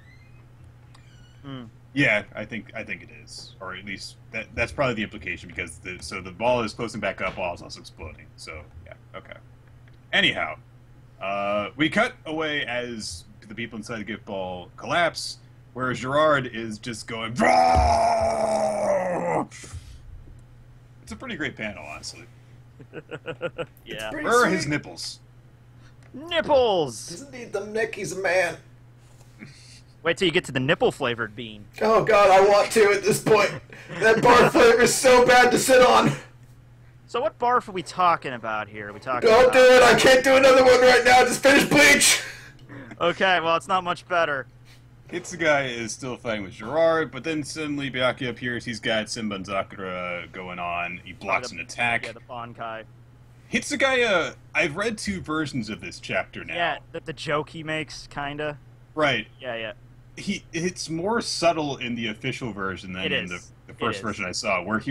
Hmm. Yeah, I think it is, or at least that's probably the implication because the ball is closing back up while it's also exploding. So yeah, okay. Anyhow, we cut away as the people inside the gift ball collapse, whereas Gerard is just going. It's a pretty great panel, honestly. Yeah. Pretty Where are sweet. his nipples? Nipples! Doesn't need them, Nick. He's a man. Wait till you get to the nipple-flavored bean. Oh God, I want to at this point. That bar flavor is so bad to sit on. So what barf are we talking about here? Are we talking Don't about... do it. I can't do another one right now. Just finish Bleach. Okay, well, it's not much better. Hitsugai is still fighting with Gerard, but then suddenly Byakuya appears. He's got Simba and Sakura going on. He blocks an attack. Yeah, the Bankai. Hitsugaya, I've read 2 versions of this chapter now. Yeah, the joke he makes, kinda. Right. Yeah. It's more subtle in the official version than It in is. the It first is. version I saw, where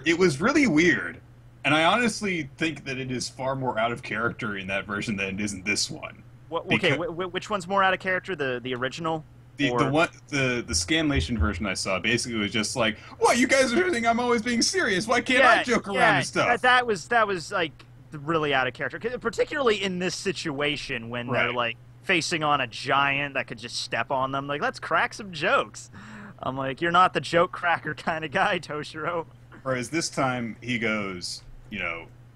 it was really weird. And I honestly think that it is far more out of character in that version than it is in this one. Okay, which one's more out of character? The original? The Scanlation version I saw basically was just like, "What, you guys are think I'm always being serious? Why can't I joke around and stuff?" That was like really out of character, particularly in this situation when they're Right. like facing on a giant that could just step on them. Like, let's crack some jokes. I'm like, you're not the joke cracker kind of guy, Toshiro. Whereas this time he goes,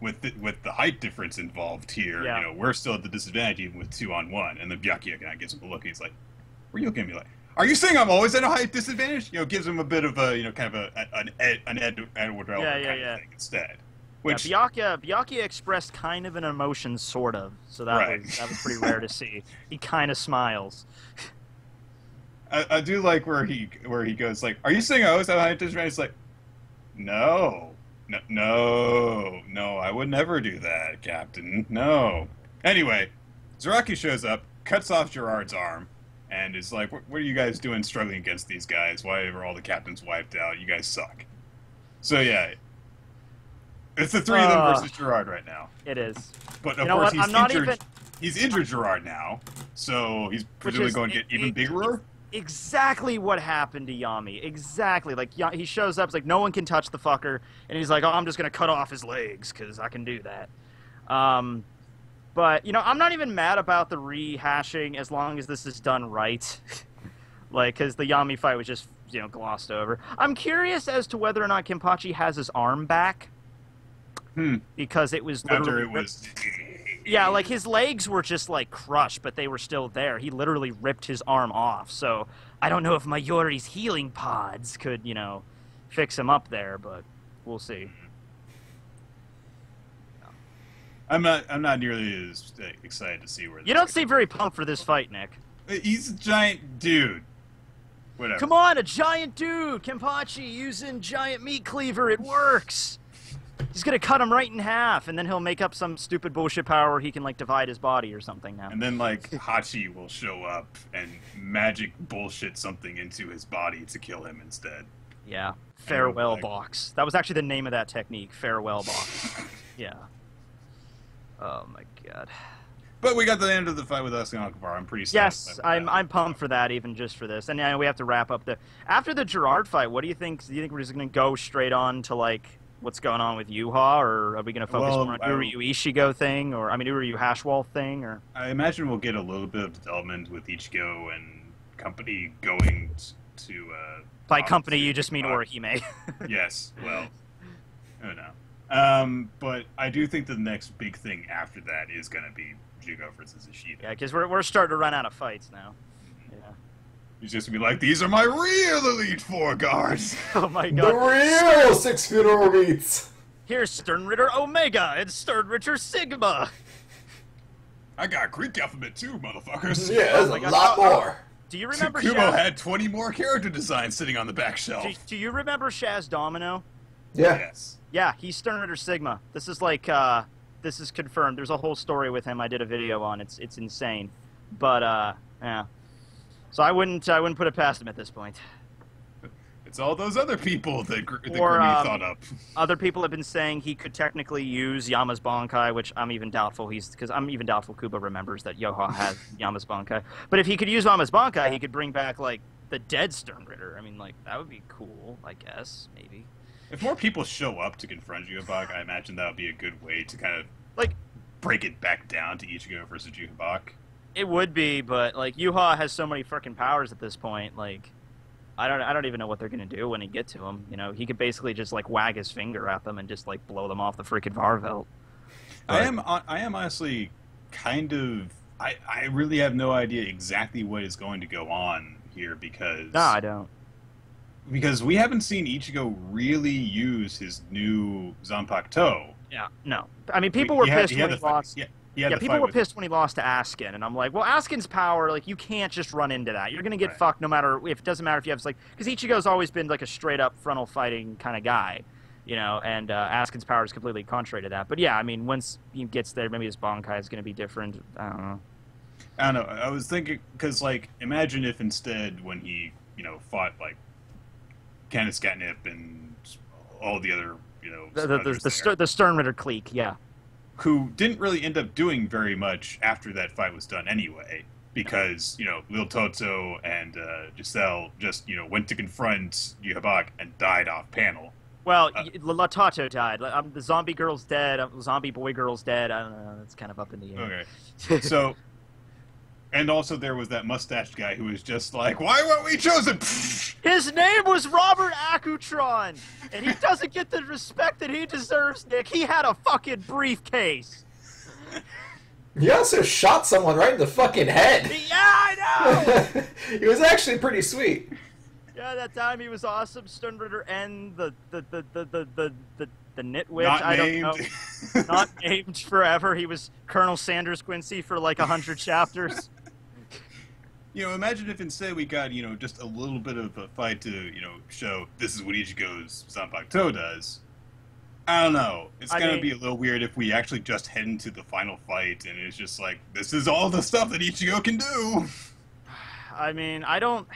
with the height difference involved here, Yeah. we're still at the disadvantage even with 2-on-1. And then Byakuya kind of gives him a look. And he's like, "Were you looking at me like? Are you saying I'm always at a height disadvantage?" Gives him a bit of a kind of an Edward Elric kind of thing instead. Which Byakuya expressed kind of an emotion, sort of. So that was pretty rare to see. He kind of smiles. I do like where he goes like, "Are you saying I always have a height disadvantage?" It's like, No, I would never do that, Captain. No. Anyway, Zaraki shows up, cuts off Gerard's arm, and is like, "What are you guys doing struggling against these guys? Why are all the captains wiped out? You guys suck." So yeah, it's the 3 of them versus Gerard right now. It is. But You of know course what? he's injured Gerard now, so he's presumably going to get even bigger. Exactly what happened to Yami. Exactly. Like, he shows up, it's like, no one can touch the fucker, and he's like, "Oh, I'm just going to cut off his legs, because I can do that." But, I'm not even mad about the rehashing as long as this is done right. Like, because the Yami fight was just, glossed over. I'm curious as to whether or not Kenpachi has his arm back. Because it was literally... After it was... Yeah, like, his legs were just, like, crushed, but they were still there. He literally ripped his arm off, so I don't know if Mayori's healing pods could, fix him up there, but we'll see. I'm not nearly as excited to see where You don't seem very pumped for this fight, Nick. He's a giant dude. Whatever. Come on, a giant dude! Kenpachi using giant meat cleaver, it works! He's gonna cut him right in half, and then he'll make up some stupid bullshit power where he can, like, divide his body or something now. And then, like, Hachi will show up and magic bullshit something into his body to kill him instead. Yeah. Farewell like- box. That was actually the name of that technique, farewell box. Yeah. Oh my god. But we got the end of the fight with Asuka and Alcavar. I'm pretty satisfied Yes, with I'm that. pumped for that, even just for this. And yeah, we have to wrap up after the Gerard fight. What do you think? Do you think we're just gonna go straight on to like what's going on with Yuha, or are we gonna focus more on Uryu Ishigo thing, or Uryu Hashwall thing, or? I imagine we'll get a little bit of development with Ichigo and company going to. By company, to- you just mean Orihime. Yes. Well, I don't know. But I do think the next big thing after that is going to be Jugo versus Ishida. Yeah, because we're starting to run out of fights now. Yeah. He's just going to be like, "These are my real Elite Four guards." Oh my The god. real 6 funeral meats. Here's Sternritter Omega and Sternritter Sigma. I got Greek alphabet too, motherfuckers. Yeah, there's my a God. lot more. Do you remember Kumo Shaz? had 20 more character designs sitting on the back shelf. Do you remember Shaz Domino? Yeah. Yes. Yeah, he's Sternritter Sigma. This is like, this is confirmed. There's a whole story with him I did a video on. It's insane. But, yeah. So I wouldn't put it past him at this point. It's all those other people that Grimmy Or, thought up. Other people have been saying he could technically use Yama's Bankai, which I'm even doubtful because I'm even doubtful Kuba remembers that Yoha has Yama's Bankai. But if he could use Yama's Bankai, he could bring back, like, the dead Sternritter. I mean, like, that would be cool, I guess, maybe. If more people show up to confront Jugabak, I imagine that would be a good way to kind of Like, break it back down to Ichigo versus Jugabak. It would be, but like Yuha has so many freaking powers at this point. Like, I don't even know what they're gonna do when he get to him. You know, he could basically just like wag his finger at them and just like blow them off the freaking Varvelt. I am honestly kind of. I really have no idea exactly what is going to go on here because. No, I don't. Because we haven't seen Ichigo really use his new Zanpakuto. Yeah, no. I mean, people were pissed when he lost. Yeah, people were pissed when he lost to Askin, and I'm like, well, Askin's power, like, you can't just run into that. You're gonna get fucked no matter if it doesn't matter if you have like, because Ichigo's always been like a straight up frontal fighting kind of guy, you know, and Askin's power is completely contrary to that. But yeah, I mean, once he gets there, maybe his Bankai is gonna be different. I don't know. I don't know. I was thinking because like, imagine if instead when he fought like Canis Catnip and all the other the Sternritter clique, yeah. Who didn't really end up doing very much after that fight was done anyway, because, Lil Toto and Giselle just, went to confront Yhabak and died off panel. Well, Latato died. The zombie girl's dead. Zombie boy girl's dead. I don't know. It's kind of up in the air. Okay. So, and also there was that mustached guy who was just like, why weren't we chosen? His name was Robert Akutron, and he doesn't get the respect that he deserves, Nick. He had a fucking briefcase. He also shot someone right in the fucking head. Yeah, I know! He was actually pretty sweet. Yeah, that time he was awesome. Sternritter and the nitwitch, Not I named. don't know. Not named forever. He was Colonel Sanders Quincy for like 100 chapters. Imagine if instead we got, just a little bit of a fight to, show this is what Ichigo's Zanpakuto does. I don't know. It's going to be a little weird if we actually just head into the final fight and it's just like, this is all the stuff that Ichigo can do. I mean, I don't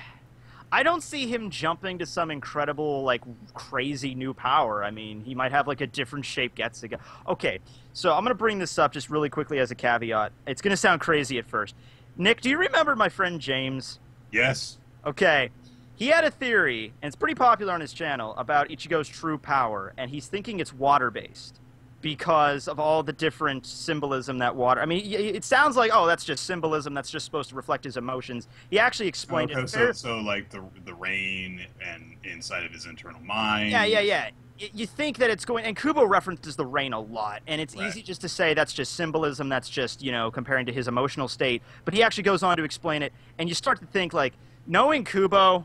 see him jumping to some incredible, like, crazy new power. I mean, he might have, like, a different shape Getsuga. Okay, so I'm going to bring this up just really quickly as a caveat. It's going to sound crazy at first. Nick, do you remember my friend James? Yes. Okay. He had a theory, and it's pretty popular on his channel, about Ichigo's true power, and he's thinking it's water-based because of all the different symbolism that water... I mean, it sounds like, oh, that's just symbolism, that's just supposed to reflect his emotions. He actually explained it. So like the rain and inside of his internal mind. Yeah. You think that it's going... And Kubo references the rain a lot, and it's easy just to say that's just symbolism, that's just, comparing to his emotional state. But he actually goes on to explain it, and you start to think, like, knowing Kubo,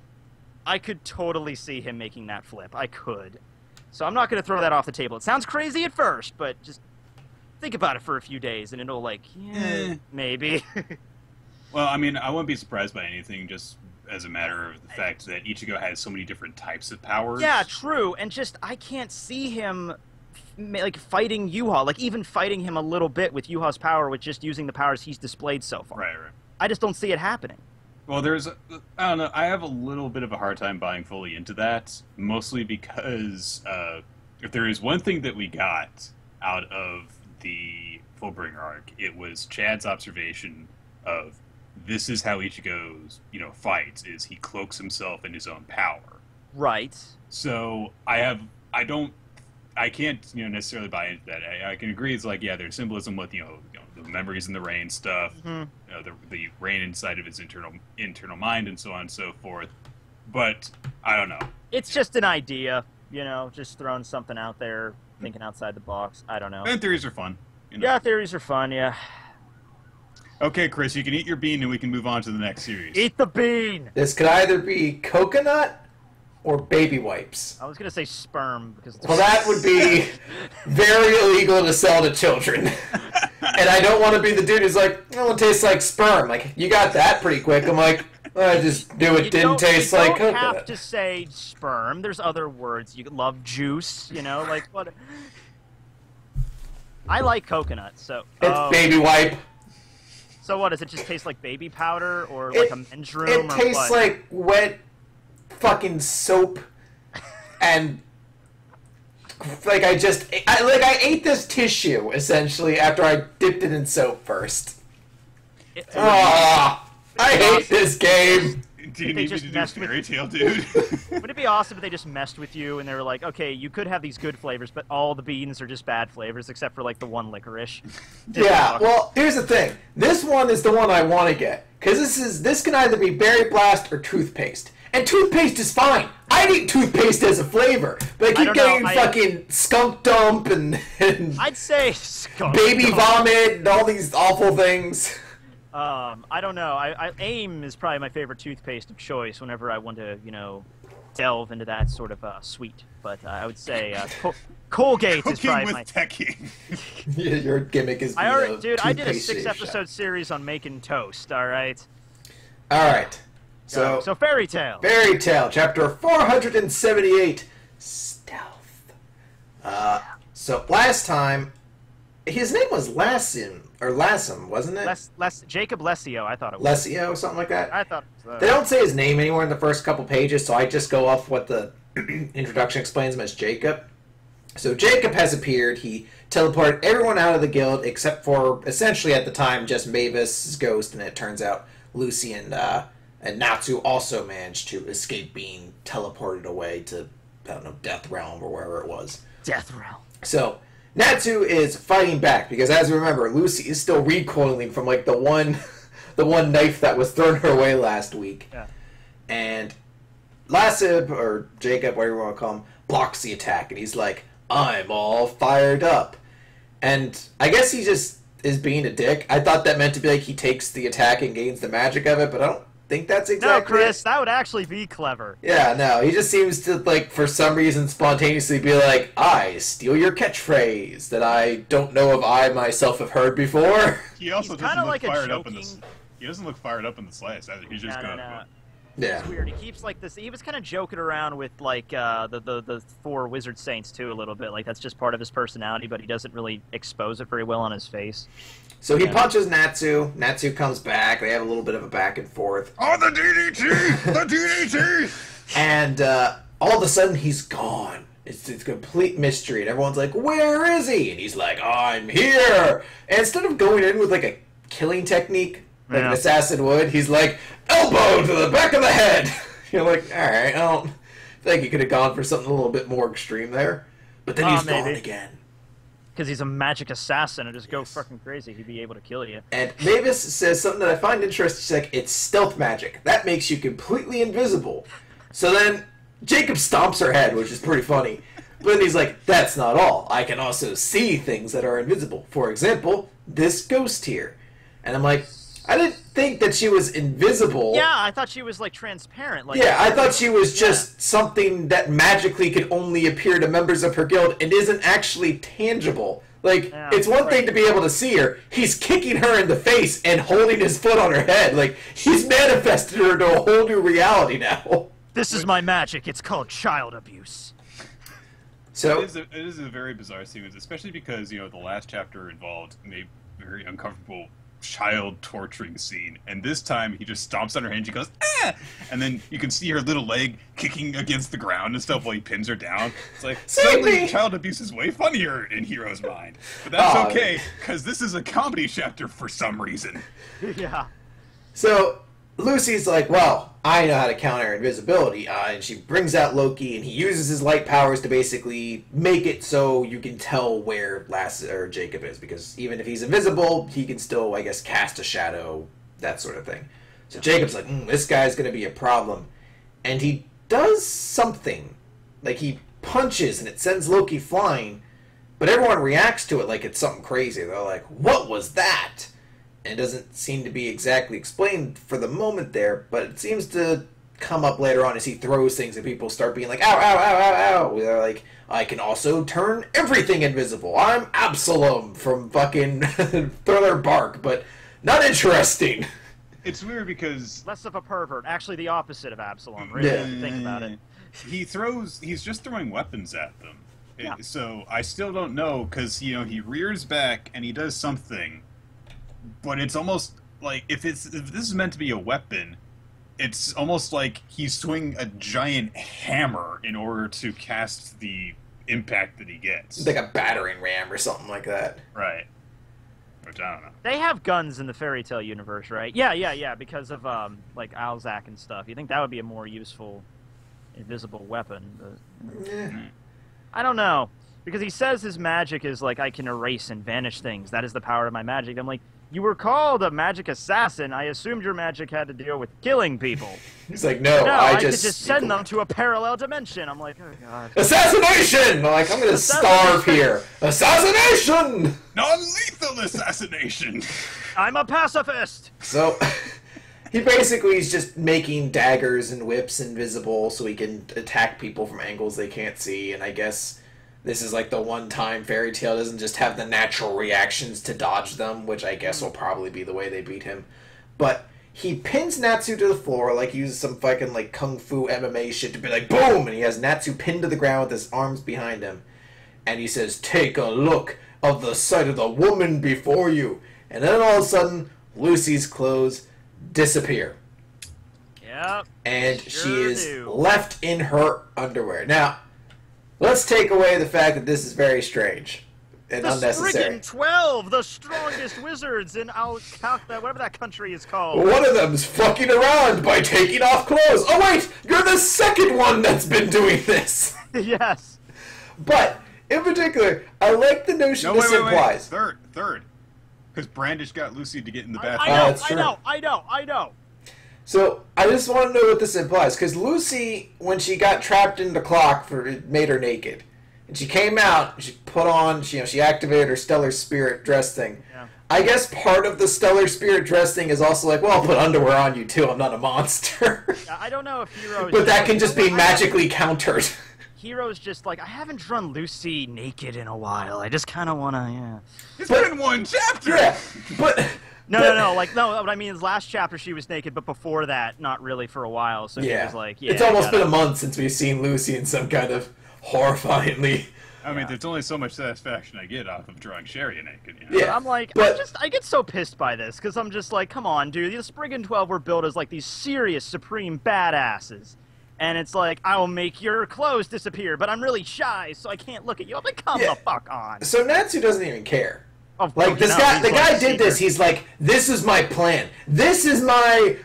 I could totally see him making that flip. I could. So I'm not going to throw that off the table. It sounds crazy at first, but just think about it for a few days, and it'll, like, maybe. Well, I mean, I wouldn't be surprised by anything, just as a matter of the fact that Ichigo has so many different types of powers. Yeah, true. And just, I can't see him, like, fighting Yuha. Like, even fighting him a little bit with Yuha's power with just using the powers he's displayed so far. Right. I just don't see it happening. Well, I don't know, I have a little bit of a hard time buying fully into that, mostly because if there is one thing that we got out of the Fullbringer arc, it was Chad's observation of this is how Ichigo's, fights, is he cloaks himself in his own power. Right. So I can't, necessarily buy into that. I can agree, it's like, yeah, there's symbolism with, the memories in the rain stuff, the rain inside of his internal mind and so on and so forth. But I don't know. It's just an idea, just throwing something out there, thinking outside the box. I don't know. And theories are fun. Yeah, theories are fun, yeah. Okay, Chris, you can eat your bean and we can move on to the next series. Eat the bean! This could either be coconut or baby wipes. I was going to say sperm. Because well, that would be very illegal to sell to children. And I don't want to be the dude who's like, oh, it tastes like sperm. Like, you got that pretty quick. I'm like, I just knew it didn't taste like coconut. You don't have to say sperm. There's other words. You love juice, like what? I like coconut, so... It's baby wipe. So what, does it just taste like baby powder or like a men's room? It tastes like wet fucking soap and... Like, I ate this tissue, essentially, after I dipped it in soap first. I hate this game. Do you they need me just to do messed with- Fairy Tale, dude? Would it be awesome if they just messed with you and they were like, okay, you could have these good flavors, but all the beans are just bad flavors except for like the one licorice? Yeah, well, here's the thing. This one is the one I want to get. Because this can either be Berry Blast or toothpaste. And toothpaste is fine. I'd eat toothpaste as a flavor. But I keep don't know, getting fucking skunk dump and I'd say skunk baby dump. vomit and all these awful things. I don't know. AIM is probably my favorite toothpaste of choice whenever I want to, delve into that sort of sweet. But I would say Colgate is Cooking probably with my. teching. Your gimmick is I already, dude, I did a toothpaste 6-episode series on making toast. All right. All right. So Fairy Tale. Fairy Tale, chapter 478, Stealth. So last time, his name was Lassum, wasn't it? Jacob Lessio, I thought it was. Lessio, something like that. I thought. They don't say his name anywhere in the first couple pages, so I just go off what the introduction explains him as Jacob. So Jacob has appeared. He teleported everyone out of the guild except for, essentially at the time, just Mavis's ghost, and it turns out Lucy and Natsu also managed to escape being teleported away to, I don't know, Death Realm or wherever it was. Death Realm. So Natsu is fighting back because, as we remember, Lucy is still recoiling from like the one knife that was thrown her way last week. Yeah. And Lassib, or Jacob, whatever you want to call him, blocks the attack, and he's like, "I'm all fired up." And I guess he just is being a dick. I thought that meant to be like he takes the attack and gains the magic of it, but I don't think that's No, exactly Chris, it. that would actually be clever. Yeah, no, he just seems to, like, for some reason spontaneously be like, "I steal your catchphrase that I don't know if I myself have heard before." He also He's doesn't kinda look like a fired up in joking- this. He doesn't look fired up in the slice either. He's just going. Yeah. It's weird. He keeps like this. He was kind of joking around with like the 4 wizard saints too a little bit. Like that's just part of his personality, but he doesn't really expose it very well on his face. So he Yeah. punches Natsu. Natsu comes back. They have a little bit of a back and forth. Oh, the DDT! The DDT! And all of a sudden, he's gone. It's a complete mystery. And everyone's like, "Where is he?" And he's like, "I'm here." And instead of going in with like a killing technique, like an Yeah. assassin would, he's like, "Elbow to the back of the head." You're like, all right, I don't think he could have gone for something a little bit more extreme there. But then he's gone maybe. again. Because he's a magic assassin and just go fucking crazy. He'd be able to kill you. And Mavis says something that I find interesting. She's like, "It's stealth magic. That makes you completely invisible." So then Jacob stomps her head, which is pretty funny. But then he's like, "That's not all. I can also see things that are invisible. For example, this ghost here." And I'm like, I didn't think that she was invisible. Yeah, I thought she was like transparent. Like Yeah, I thought she was just something that magically could only appear to members of her guild and isn't actually tangible. Like, Yeah, it's one thing to be able to see her. He's kicking her in the face and holding his foot on her head. Like, he's manifested her to a whole new reality now. This is my magic. It's called child abuse. So, It is a very bizarre sequence, especially because, the last chapter involved a very uncomfortable child torturing scene, and this time he just stomps on her hand and she goes, "Ah!" And then you can see her little leg kicking against the ground and stuff while he pins her down. It's like, Save suddenly me! child abuse is way funnier in Hero's mind. But that's Oh. okay, because this is a comedy chapter for some reason. Yeah. So Lucy's like, "Well, I know how to counter invisibility," and she brings out Loki, and he uses his light powers to basically make it so you can tell where Jacob is, because even if he's invisible, he can still, I guess, cast a shadow, that sort of thing. So Jacob's like, "This guy's going to be a problem," and he does something, like he punches, and it sends Loki flying, but everyone reacts to it like it's something crazy. They're like, "What was that?" And it doesn't seem to be exactly explained for the moment there, but it seems to come up later on as he throws things and people start being like, "Ow, ow, ow, ow, ow." They're like, "I can also turn everything invisible. I'm Absalom from fucking Thriller Bark, but not interesting." It's weird because Less of a pervert. Actually, the opposite of Absalom. Really, Yeah. if you think about it. he's just throwing weapons at them. Yeah. So I still don't know, because, he rears back and he does something. But it's almost like if this is meant to be a weapon, it's almost like he's swinging a giant hammer in order to cast the impact that he gets. Like a battering ram or something like that. Right. which I don't know. They have guns in the fairy tale universe, right? Yeah, because of like Alzak and stuff. You think that would be a more useful invisible weapon? But, Yeah. I don't know. Because he says his magic is like, I can erase and vanish things. That is the power of my magic. I'm like, you were called a magic assassin. I assumed your magic had to deal with killing people. He's like, no, No, I could just send them to a parallel dimension. I'm like, oh god. Assassination! Like, I'm gonna starve here. Assassination! Non-lethal assassination! I'm a pacifist! So, he basically is just making daggers and whips invisible so he can attack people from angles they can't see, and I guess this is like the one time Fairy Tail doesn't just have the natural reactions to dodge them, which I guess will probably be the way they beat him. But he pins Natsu to the floor, like he uses some fucking like kung fu MMA shit to be like, boom! And he has Natsu pinned to the ground with his arms behind him. And he says, take a look of the sight of the woman before you. And then all of a sudden, Lucy's clothes disappear. Yep. And Sure she is do. left in her underwear. Now, let's take away the fact that this is very strange and The unnecessary. Spriggan 12, the strongest wizards in whatever that country is called. One of them's fucking around by taking off clothes. Oh wait, you're the second one that's been doing this. Yes. But in particular, I like the notion No, this wait. implies. Third. Because Brandish got Lucy to get in the I bathroom. know, that's true. I know. So I just want to know what this implies, because Lucy, when she got trapped in the clock, it made her naked, and she came out. She put on, she activated her stellar spirit dress thing. Yeah. I guess part of the stellar spirit dress thing is also like, well, I'll put underwear on you too. I'm not a monster. I don't know if Hero's... But that can just be magically countered. Hero's just like, I haven't drawn Lucy naked in a while. I just kind of want to, yeah. It's been in one chapter! Yeah, but No, what I mean is last chapter she was naked, but before that, not really for a while. So he was like, yeah. it's almost I been gotta- a month since we've seen Lucy in some kind of horrifyingly. I mean, there's only so much satisfaction I get off of drawing Sherry naked, you know? Yeah. I'm like, but- I get so pissed by this, because I'm just like, come on, dude. The Spriggan 12 were built as like these serious, supreme badasses. And it's like, I will make your clothes disappear, but I'm really shy, so I can't look at you. I'm like, come Yeah. the fuck on. So Natsu doesn't even care. Of Like course this not. guy, He's the like, guy did this. secret. He's like, "This is my plan. This is my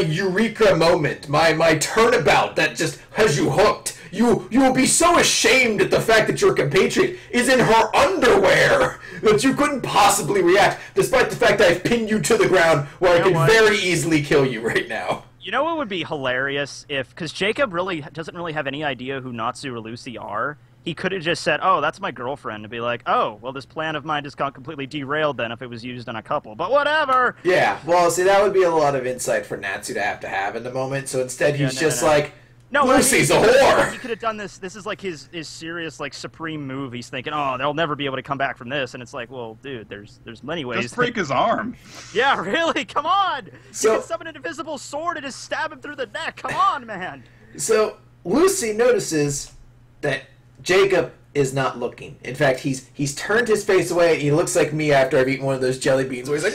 eureka moment. My turnabout that just has you hooked. You will be so ashamed at the fact that your compatriot is in her underwear that you couldn't possibly react, despite the fact that I've pinned you to the ground where I know could what? very easily kill you right now." You know what would be hilarious if, because Jacob really doesn't really have any idea who Natsu or Lucy are. He could have just said, "Oh, that's my girlfriend," and be like, "Oh, well, this plan of mine just got completely derailed then if it was used on a couple." But whatever. Yeah, well, see, that would be a lot of insight for Natsu to have in the moment. So instead, he's no, just no. like, No, what I mean Lucy's is a he whore. could have done this. This is like his serious, like, supreme move. He's thinking, "Oh, they'll never be able to come back from this," and it's like, well, dude, there's many ways. Just break his arm. Yeah, really? Come on! So- You can summon an invisible sword and just stab him through the neck. Come on, man. So Lucy notices that Jacob is not looking. In fact, he's turned his face away. And he looks like me after I've eaten one of those jelly beans, where he's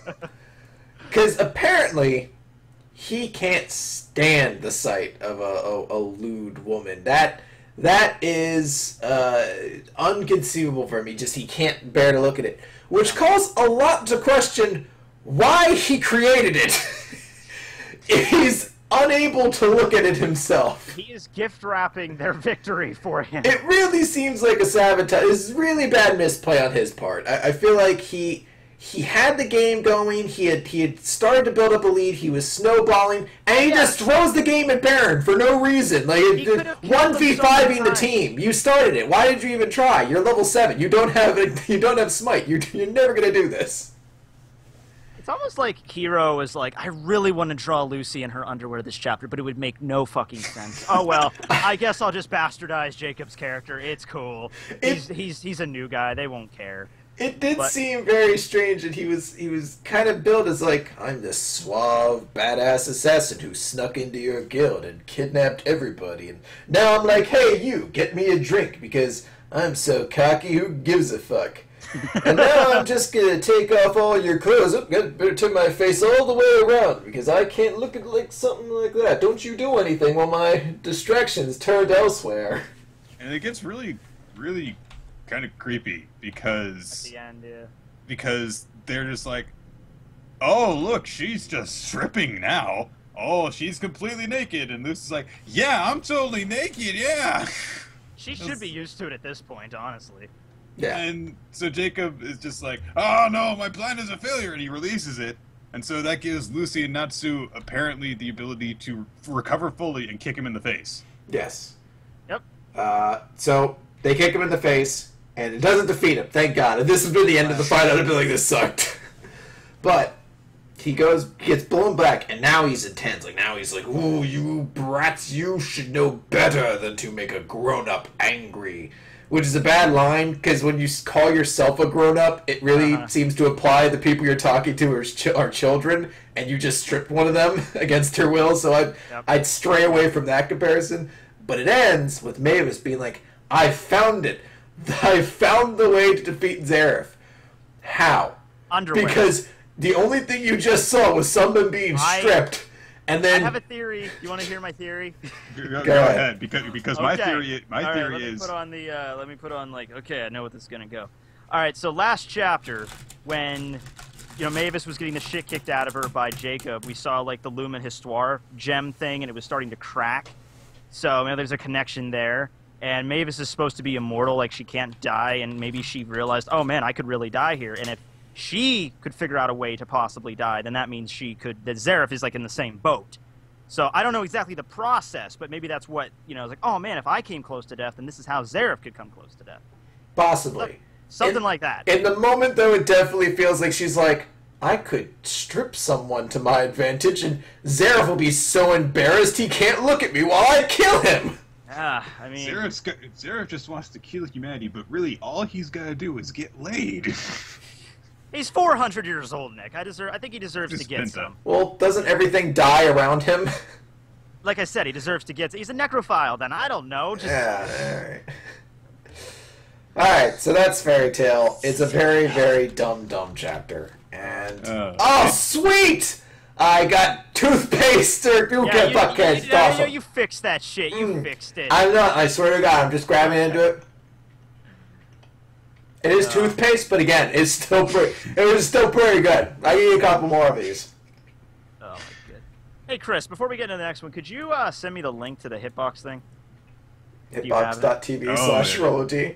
like, because apparently he can't stand the sight of a lewd woman. That is unconceivable for him. He can't bear to look at it, which calls a lot to question why he created it. He's unable to look at it himself. He is gift wrapping their victory for him. It really seems like a sabotage. It's really bad misplay on his part. I feel like he had the game going. He had started to build up a lead. He was snowballing, and he just throws the game at Baron for no reason. Like He could have killed him so 1v5ing many the times. team. You started it. Why did you even try? You're level 7. You don't have smite. You're never gonna do this. It's almost like Hero is like, I really want to draw Lucy in her underwear this chapter, but it would make no fucking sense. Oh well, I guess I'll just bastardize Jacob's character. It's cool. He's a new guy. They won't care. It did But- seem very strange that he was kind of billed as like, I'm this suave, badass assassin who snuck into your guild and kidnapped everybody, and now I'm like, hey, you, get me a drink because I'm so cocky, who gives a fuck? And now I'm just gonna take off all your clothes. Oh, better turn my face all the way around because I can't look at like something like that. Don't you do anything while my distraction's turned elsewhere. And it gets really, really kind of creepy At because the end, yeah. because they're just like, oh, look, she's just stripping now. Oh, she's completely naked. And Lucy's like, yeah, I'm totally naked, yeah. She should be used to it at this point, honestly. Yeah. And so Jacob is just like, oh no, my plan is a failure, and he releases it. And so that gives Lucy and Natsu apparently the ability to recover fully and kick him in the face. Yes. Yep. So they kick him in the face, and it doesn't defeat him, thank God. And this has been the end of the fight. I'd be like, this sucked. But he gets blown back, and now he's intense. Like, now he's like, ooh, you brats, you should know better than to make a grown-up angry. Which is a bad line, because when you call yourself a grown-up, it really seems to imply the people you're talking to are children, and you just stripped one of them against her will, so I'd stray away from that comparison. But it ends with Mavis being like, I found it. I found the way to defeat Zareth. How? Underwear. Because the only thing you just saw was someone being stripped, and then... I have a theory. You want to hear my theory? Go ahead, because my Okay. theory is let me put on the let me put on, like, okay, I know what this is gonna go. All right, so last chapter, when Mavis was getting the shit kicked out of her by Jacob, we saw like the Lumen Histoire gem thing, and it was starting to crack. So there's a connection there. And Mavis is supposed to be immortal, like she can't die, and maybe she realized, oh man, I could really die here. And if she could figure out a way to possibly die, then that means that Zareth is like in the same boat. So I don't know exactly the process, but maybe that's what, it's like, oh man, if I came close to death, then this is how Zareth could come close to death. Possibly. Something like that. In the moment, though, it definitely feels like she's like, I could strip someone to my advantage, and Zareth will be so embarrassed he can't look at me while I kill him. I mean... Zareth just wants to kill humanity, but really all he's got to do is get laid. He's 400 years old, Nick. I think he deserves to get some. Well, doesn't everything die around him? Like I said, he deserves to get some. He's a necrophile, then. I don't know. Yeah, alright. Alright, so that's Fairy Tail. It's a very, very dumb chapter. And... oh, sweet! I got toothpaste or buckheads. You fixed that shit. You fixed it. I'm not. I swear to God, I'm just grabbing into it. It is toothpaste, but again, it was still pretty good. I give you a couple more of these. Oh my god. Hey Chris, before we get into the next one, could you send me the link to the Hitbox thing? Hitbox.tv/RolloT.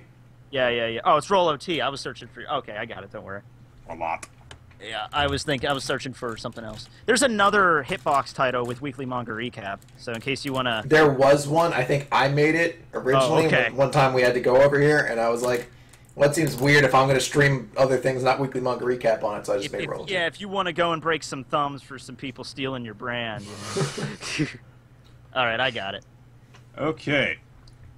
Yeah. Oh, it's RolloT. I was searching for. Okay, I got it. Don't worry. A lot. Yeah, I was searching for something else. There's another Hitbox title with Weekly Manga Recap, so in case you want to... There was one. I think I made it originally. Oh, okay. One time we had to go over here, and I was like, well, that seems weird if I'm going to stream other things, not Weekly Manga Recap on it, so I just made Roll. Yeah, if you want to go and break some thumbs for some people stealing your brand. All right, I got it. Okay.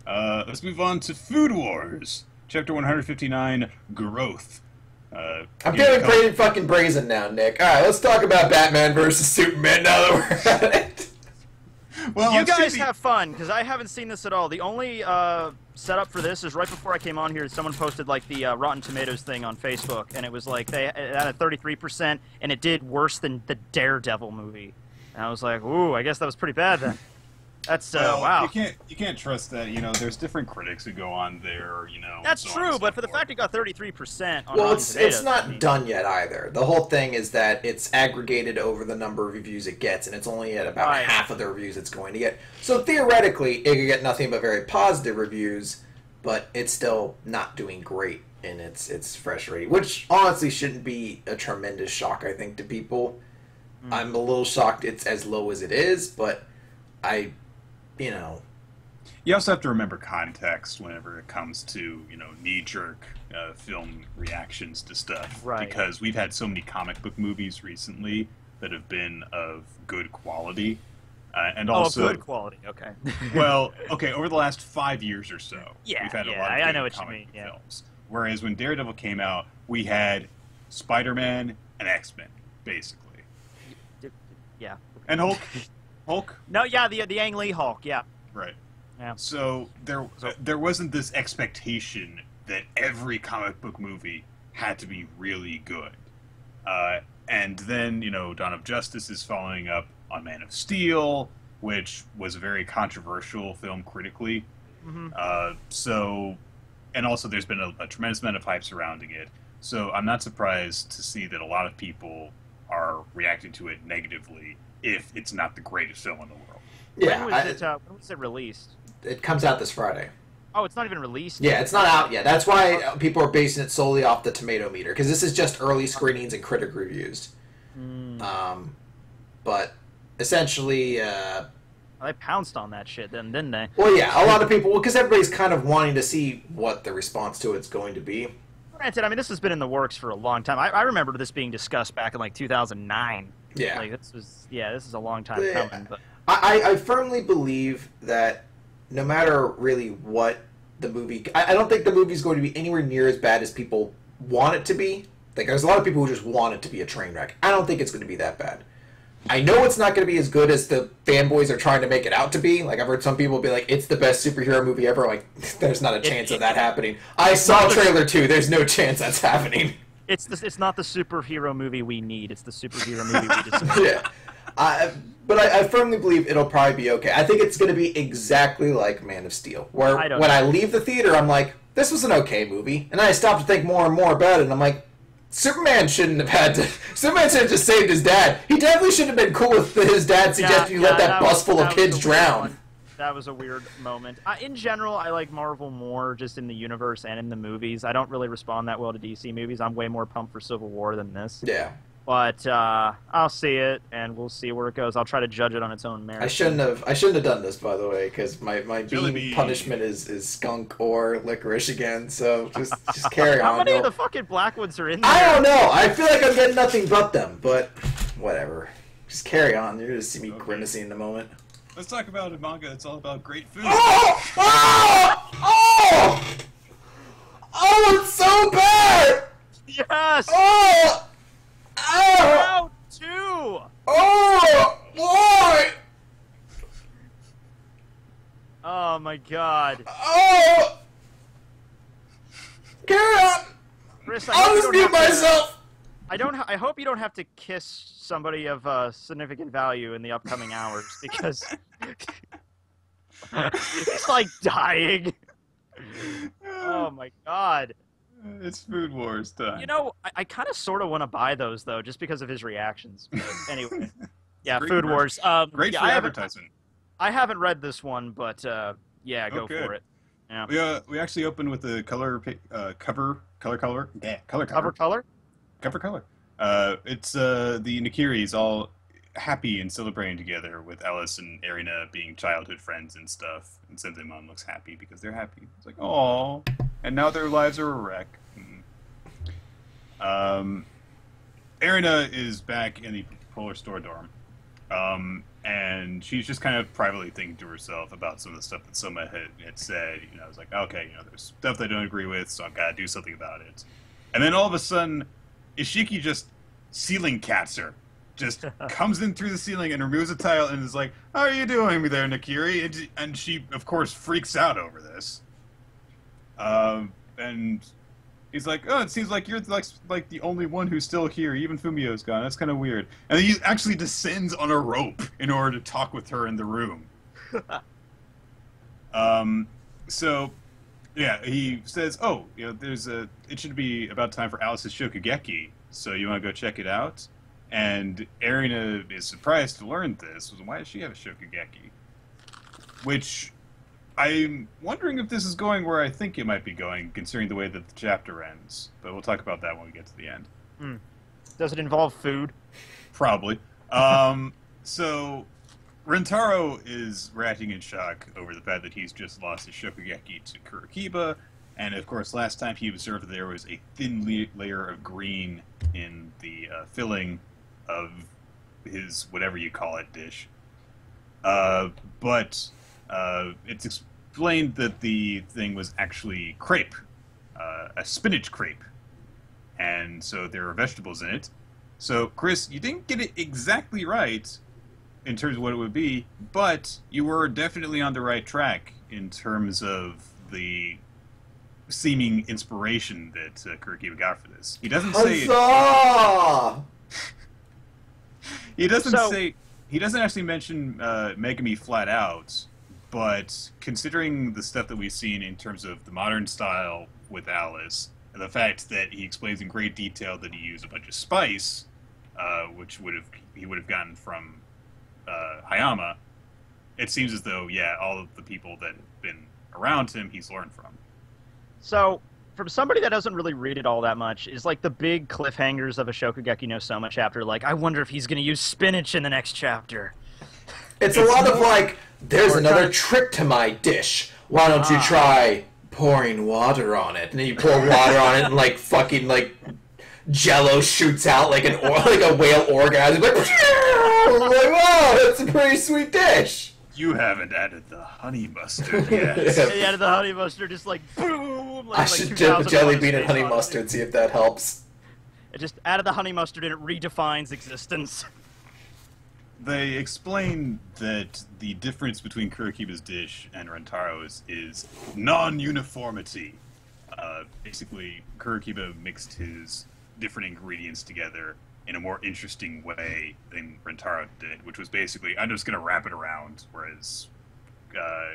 Let's move on to Food Wars. Chapter 159, Growth. I'm feeling pretty fucking brazen now, Nick. All right, let's talk about Batman versus Superman now that we're at it. Well, you guys have fun, because I haven't seen this at all. The only setup for this is right before I came on here, someone posted like the Rotten Tomatoes thing on Facebook, and it was like it had a 33%, and it did worse than the Daredevil movie. And I was like, ooh, I guess that was pretty bad then. That's wow. You can't trust that. There's different critics who go on there. That's so true, so but for the forth. fact it got 33% on Well, Rotten it's Tomatoes, not done yet either. The whole thing is that it's aggregated over the number of reviews it gets, and it's only at about half of the reviews it's going to get. So theoretically, it could get nothing but very positive reviews, but it's still not doing great in its fresh rating, which honestly shouldn't be a tremendous shock, I think, to people. I'm a little shocked it's as low as it is, but You also have to remember context whenever it comes to, knee-jerk film reactions to stuff. Right. Because we've had so many comic book movies recently that have been of good quality. And also... good quality, okay. Well, okay, over the last 5 years or so, Yeah, we've had a lot of I know good what you comic mean, book yeah. films. Whereas when Daredevil came out, we had Spider-Man and X-Men, basically. Yeah. And Hulk? No, yeah, the Ang Lee Hulk, yeah. Right. Yeah. So there wasn't this expectation that every comic book movie had to be really good. And then, Dawn of Justice is following up on Man of Steel, which was a very controversial film critically. Mm-hmm. And also there's been a tremendous amount of hype surrounding it. So I'm not surprised to see that a lot of people are reacting to it negatively if it's not the greatest film in the world. Yeah, When was it released? it comes out this Friday. Oh, it's not even released. Yeah, it's not out yet. That's why people are basing it solely off the tomato meter, because this is just early screenings and critic reviews. But essentially, They pounced on that shit then, didn't they? well, yeah, a lot of people, because everybody's kind of wanting to see what the response to it's going to be. Granted, I mean, this has been in the works for a long time. I remember this being discussed back in like 2009. Yeah. Like this is a long time Yeah. coming. But I firmly believe that no matter really what the movie, I don't think the movie's going to be anywhere near as bad as people want it to be. Like, there's a lot of people who just want it to be a train wreck. I don't think it's going to be that bad. I know it's not going to be as good as the fanboys are trying to make it out to be. Like, I've heard some people be like, it's the best superhero movie ever. Like, there's not a chance of that happening. I saw trailer 2. There's no chance that's happening. it's not the superhero movie we need. It's the superhero movie we deserve. Yeah. But I firmly believe it'll probably be okay. I think it's going to be exactly like Man of Steel, where when I leave the theater, I'm like, this was an okay movie. And then I stop to think more and more about it, and I'm like, Superman shouldn't have had to... Superman should have just saved his dad. He definitely shouldn't have been cool with his dad suggesting you let that bus full of kids drown. That was a weird moment. In general, I like Marvel more just in the universe and in the movies. I don't really respond that well to DC movies. I'm way more pumped for Civil War than this. Yeah. But I'll see it, and we'll see where it goes. I'll try to judge it on its own merit. I shouldn't have done this, by the way, because my bean punishment is skunk or licorice again. So just carry on. How many of the fucking Blackwoods are in there? I don't know. I feel like I'm getting nothing but them, but whatever. Just carry on. You're gonna see me grimacing in a moment. Let's talk about a manga that's all about great food. Oh! Oh! Oh! Oh! It's so bad! Yes! Oh! Oh! Round 2! Oh! Why? Oh my god. Oh! Carry on! Chris, I'll just mute myself! I hope you don't have to kiss somebody of significant value in the upcoming hours, because he's like dying. Oh my god. It's Food Wars time. You know, I kind of sort of want to buy those, though, just because of his reactions. But anyway. Yeah, Great Food commercial. Wars. Great yeah, for advertisement. I haven't read this one, but yeah, go good. for it. Yeah. We actually opened with the color cover. It's the Nikiris all happy and celebrating together with Alice and Erina being childhood friends and stuff. And Senseiman looks happy because they're happy. It's like, oh, and now their lives are a wreck. Erina is back in the Polar Store dorm. And she's just kind of privately thinking to herself about some of the stuff that Soma had said. You know, I was like, okay, you know, there's stuff I don't agree with, so I've got to do something about it. And then all of a sudden, Ishiki just ceiling cats her. Just comes in through the ceiling and removes a tile and is like, how are you doing there, Nikiri? And she, of course, freaks out over this. And he's like, oh, it seems like you're like the only one who's still here. Even Fumio's gone. That's kind of weird. And he actually descends on a rope in order to talk with her in the room. So, yeah, he says, oh, you know, it should be about time for Alice's Shokugeki. So you want to go check it out? And Erina is surprised to learn this. Why does she have a Shokugeki? Which I'm wondering if this is going where I think it might be going, considering the way that the chapter ends. But we'll talk about that when we get to the end. Does it involve food? Probably. So Rentaro is reacting in shock over the fact that he's just lost his Shokugeki to Kurikiba. And, of course, last time he observed there was a thin layer of green in the filling of his whatever you call it dish. But it's explained that the thing was actually crepe, a spinach crepe. And so there are vegetables in it. So, Chris, you didn't get it exactly right in terms of what it would be, but you were definitely on the right track in terms of the seeming inspiration that Kurikiba got for this. He doesn't say Huzzah! He doesn't say. He doesn't actually mention Megami flat out, but considering the stuff that we've seen in terms of the modern style with Alice, And the fact that he explains in great detail that he used a bunch of spice, which he would have gotten from Hayama, it seems as though, yeah, all of the people that have been around him, he's learned from. So, from somebody that doesn't really read it all that much, is like the big cliffhangers of a Shokugeki no Soma chapter, like, I wonder if he's going to use spinach in the next chapter. It's a lot of like, there's another trick to my dish. Why don't you try pouring water on it? And then you pour water on it, and like fucking like Jello shoots out like like a whale orgasm. Like, I'm like, wow, that's a pretty sweet dish. You haven't added the honey mustard yet. He added the honey mustard, just like boom. Like, I should dip a jelly bean and honey mustard, see if that helps. It just added the honey mustard and it redefines existence. They explain that the difference between Kurikiba's dish and Rentaro's is non-uniformity. Basically, Kurikiba mixed his different ingredients together in a more interesting way than Rentaro did, which was basically, I'm just going to wrap it around, whereas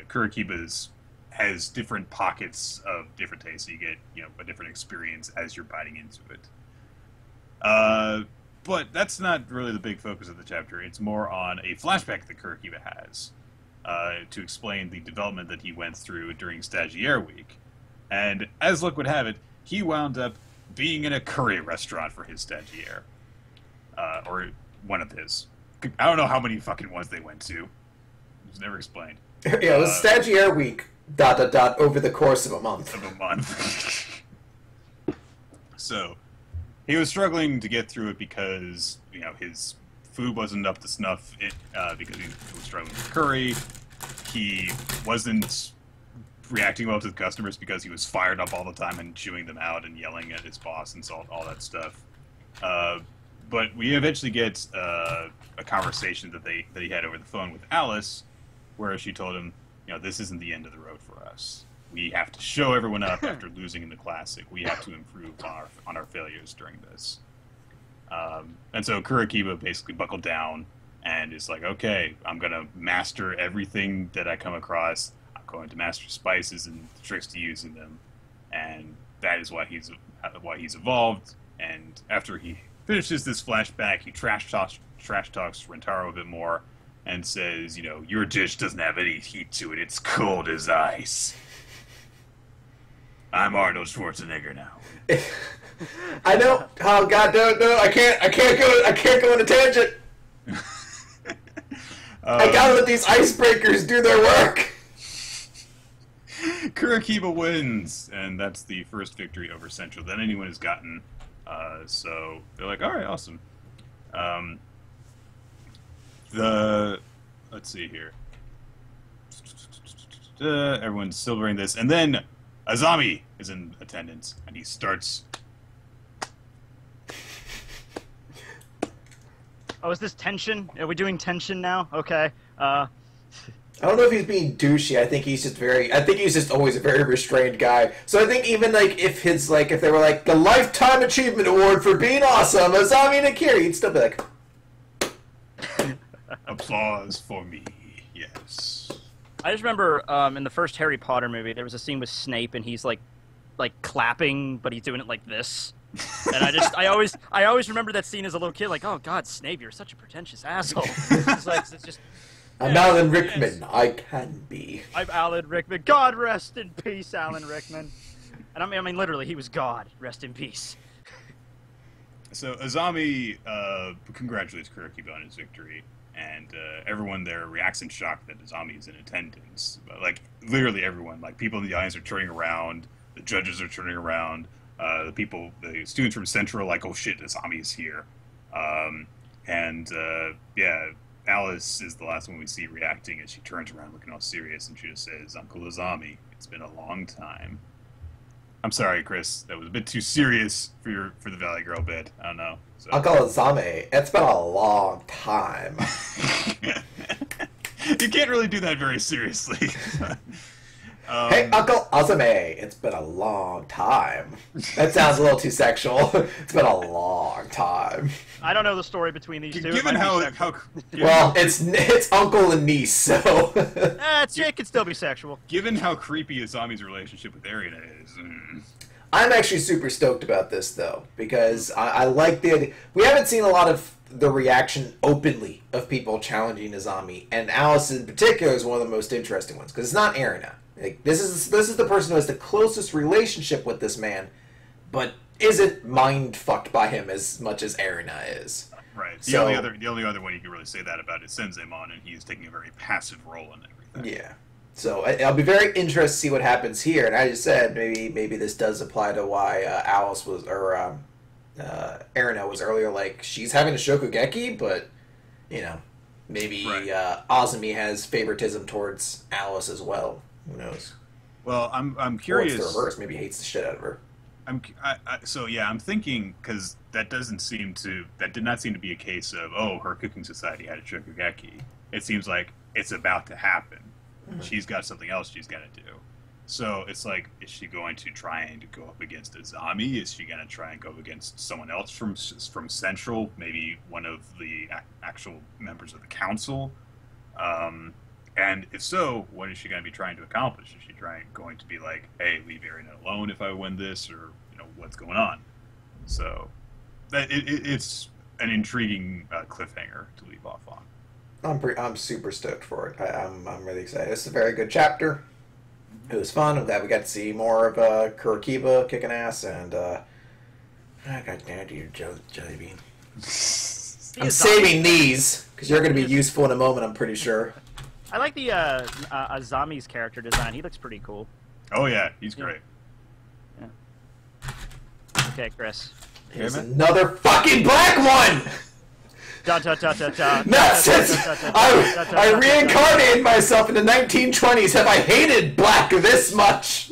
Kurikiba's has different pockets of different tastes, so you get a different experience as you're biting into it. But that's not really the big focus of the chapter. It's more on a flashback that Kurikiba has to explain the development that he went through during Stagiaire Week. And as luck would have it, he wound up being in a curry restaurant for his Stagiaire. Or one of his. I don't know how many fucking ones they went to. It was never explained. Yeah, it was Stagiaire Week, ... over the course of a month. So, he was struggling to get through it because, his food wasn't up to snuff because he was struggling with curry. He wasn't reacting well to the customers because he was fired up all the time and chewing them out and yelling at his boss and all that stuff. But we eventually get a conversation that he had over the phone with Alice, where she told him, this isn't the end of the road for us. We have to show everyone up after losing in the Classic. We have to improve on our failures during this. And so Kurikiba basically buckled down and is like, okay, I'm going to master everything that I come across. I'm going to master spices and the tricks to using them. And that is why he's evolved. And after he finishes this flashback, he trash talks Rentaro a bit more and says, your dish doesn't have any heat to it. It's cold as ice. I'm Arnold Schwarzenegger now. I know. Oh God, no! I can't go on a tangent. I gotta let these icebreakers do their work. Kurikiba wins, and that's the first victory over Central that anyone has gotten. So they're like, all right, awesome. Let's see here. Everyone's celebrating this, and then Azami is in attendance, and he starts. Oh, is this tension? Are we doing tension now? Okay. I don't know if he's being douchey. I think he's just always a very restrained guy. So I think even if they were like the Lifetime Achievement Award for being awesome, Azami Nakiri, he'd still be like, applause for me. Yes. I just remember in the first Harry Potter movie, there was a scene with Snape, and he's like clapping, but he's doing it like this. And I always remember that scene as a little kid, like, oh God, Snape, you're such a pretentious asshole. It's just. I'm Alan Rickman. Yes. I can be. I'm Alan Rickman. God rest in peace, Alan Rickman. And I mean, literally, he was God. Rest in peace. So Azami congratulates Kurikiba on his victory, and everyone there reacts in shock that Azami is in attendance. Like, literally everyone. Like, people in the audience are turning around. The judges are turning around. The students from Central are like, oh shit, Azami is here. Alice is the last one we see reacting, and she turns around looking all serious, and she just says, Uncle Azami, it's been a long time. I'm sorry, Chris. That was a bit too serious for the Valley Girl bit. I don't know. So. Uncle Azami, it's been a long time. You can't really do that very seriously. Hey, Uncle Azami, it's been a long time. That sounds a little too sexual. It's been a long time. I don't know the story between these two. Given how well, it's uncle and niece, so it could still be sexual. Given how creepy Azami's relationship with Ariana is. I'm actually super stoked about this though, because I like the idea. We haven't seen a lot of the reaction openly of people challenging Azami, and Alice in particular is one of the most interesting ones because it's not Erina. Like, this is the person who has the closest relationship with this man, but isn't mind fucked by him as much as Erina is. Right. So- The only other one you can really say that about is Senzemon, and he's taking a very passive role in everything. Yeah. So I'll be very interested to see what happens here. And I just said maybe this does apply to why Alice was or Erina was earlier like she's having a Shokugeki, but you know maybe Right. Azumi has favoritism towards Alice as well. Who knows? Well, I'm Or it's curious. the reverse. Maybe hates the shit out of her. I'm thinking because that did not seem to be a case of her cooking society had a shokugeki. It seems like it's about to happen. Mm-hmm. She's got something else she's got to do. So it's like, is she going to try and go up against Azami? Is she going to try and go against someone else from Central? Maybe one of the actual members of the council. And if so, what is she going to be trying to accomplish? Is she going to be like, hey, leave Erina alone if I win this, or what's going on? So it's an intriguing cliffhanger to leave off on. I'm super stoked for it. I'm really excited. It's a very good chapter. It was fun. I'm glad we got to see more of Kurokiba kicking ass, and I got down to your jelly bean. I'm saving these because you're going to be useful in a moment. I'm pretty sure. I like the Azami's character design. He looks pretty cool. Oh yeah, he's great. Okay, Chris. Here's another fucking black one. Not since I reincarnated myself in the 1920s have I hated black this much.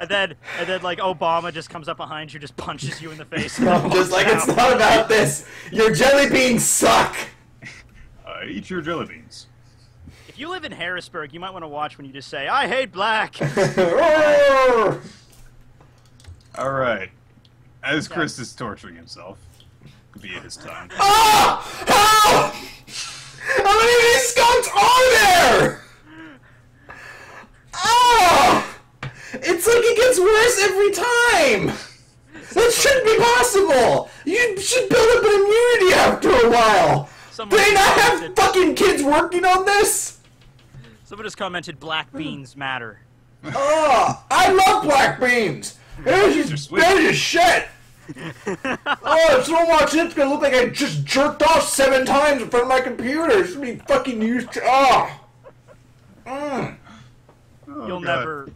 And then like Obama just comes up behind you, just punches you in the face. I'm just like, it's not about this. Your jelly beans suck. Eat your jelly beans. If you live in Harrisburg, you might want to watch when you just say, "I hate black." All right. As Chris is torturing himself via his tongue. Ah! Help! How many of these skunks are there? Ah! It's like it gets worse every time. That shouldn't be possible. You should build up an immunity after a while. Do they not have fucking kids working on this? Someone just commented, "Black beans matter." Oh, I love black beans. They're just shit. Oh, if someone walks in, it's gonna look like I just jerked off 7 times in front of my computer. It's gonna be fucking used to. Oh. Mm. You'll God.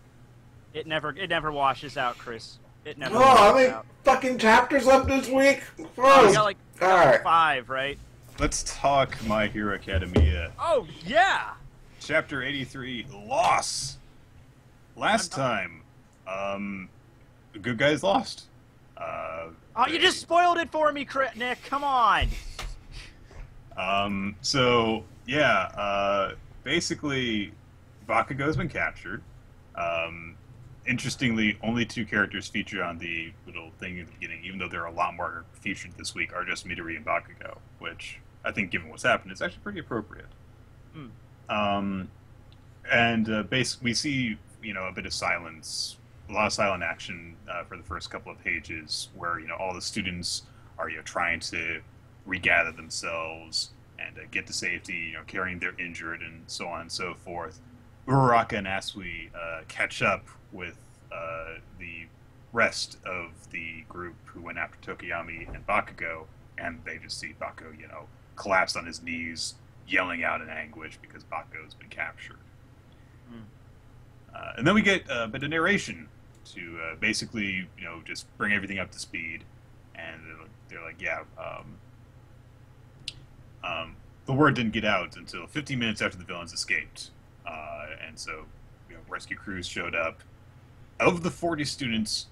It never washes out, Chris. It never Oh, how washes many out. fucking chapters left this week? Oh, you got like all right. 5, right? Let's talk My Hero Academia. Oh yeah. Chapter 83, Loss. Last time, the good guys lost. Oh, you just spoiled it for me, Nick. Come on. Basically, Bakugo's been captured. Interestingly, only 2 characters featured on the little thing at the beginning, even though there are a lot more featured this week, are just Midori and Bakugo, which I think, given what's happened, is actually pretty appropriate. Basically, we see a bit of silence, a lot of silent action for the first couple of pages, where all the students are trying to regather themselves and get to safety, carrying their injured and so on and so forth. Uraraka and Asui catch up with the rest of the group who went after Tokiyami and Bakugo, and they just see Bakugo, collapsed on his knees, yelling out in anguish because Bakugo's been captured. And then we get a bit of narration to basically, just bring everything up to speed. And they're like, the word didn't get out until 15 minutes after the villains escaped. And so, rescue crews showed up. Of the 40 students,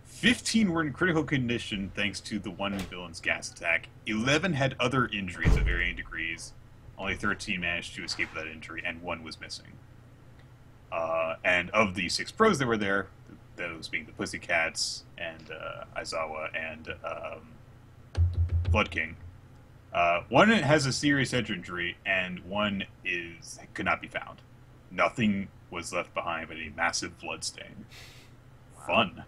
15 were in critical condition thanks to the one villain's gas attack. 11 had other injuries of varying degrees. Only 13 managed to escape without injury, and 1 was missing. And of the 6 pros that were there, those being the Pussycats and Aizawa and Blood King, 1 has a serious head injury, and 1 could not be found. Nothing was left behind but a massive blood stain. fun.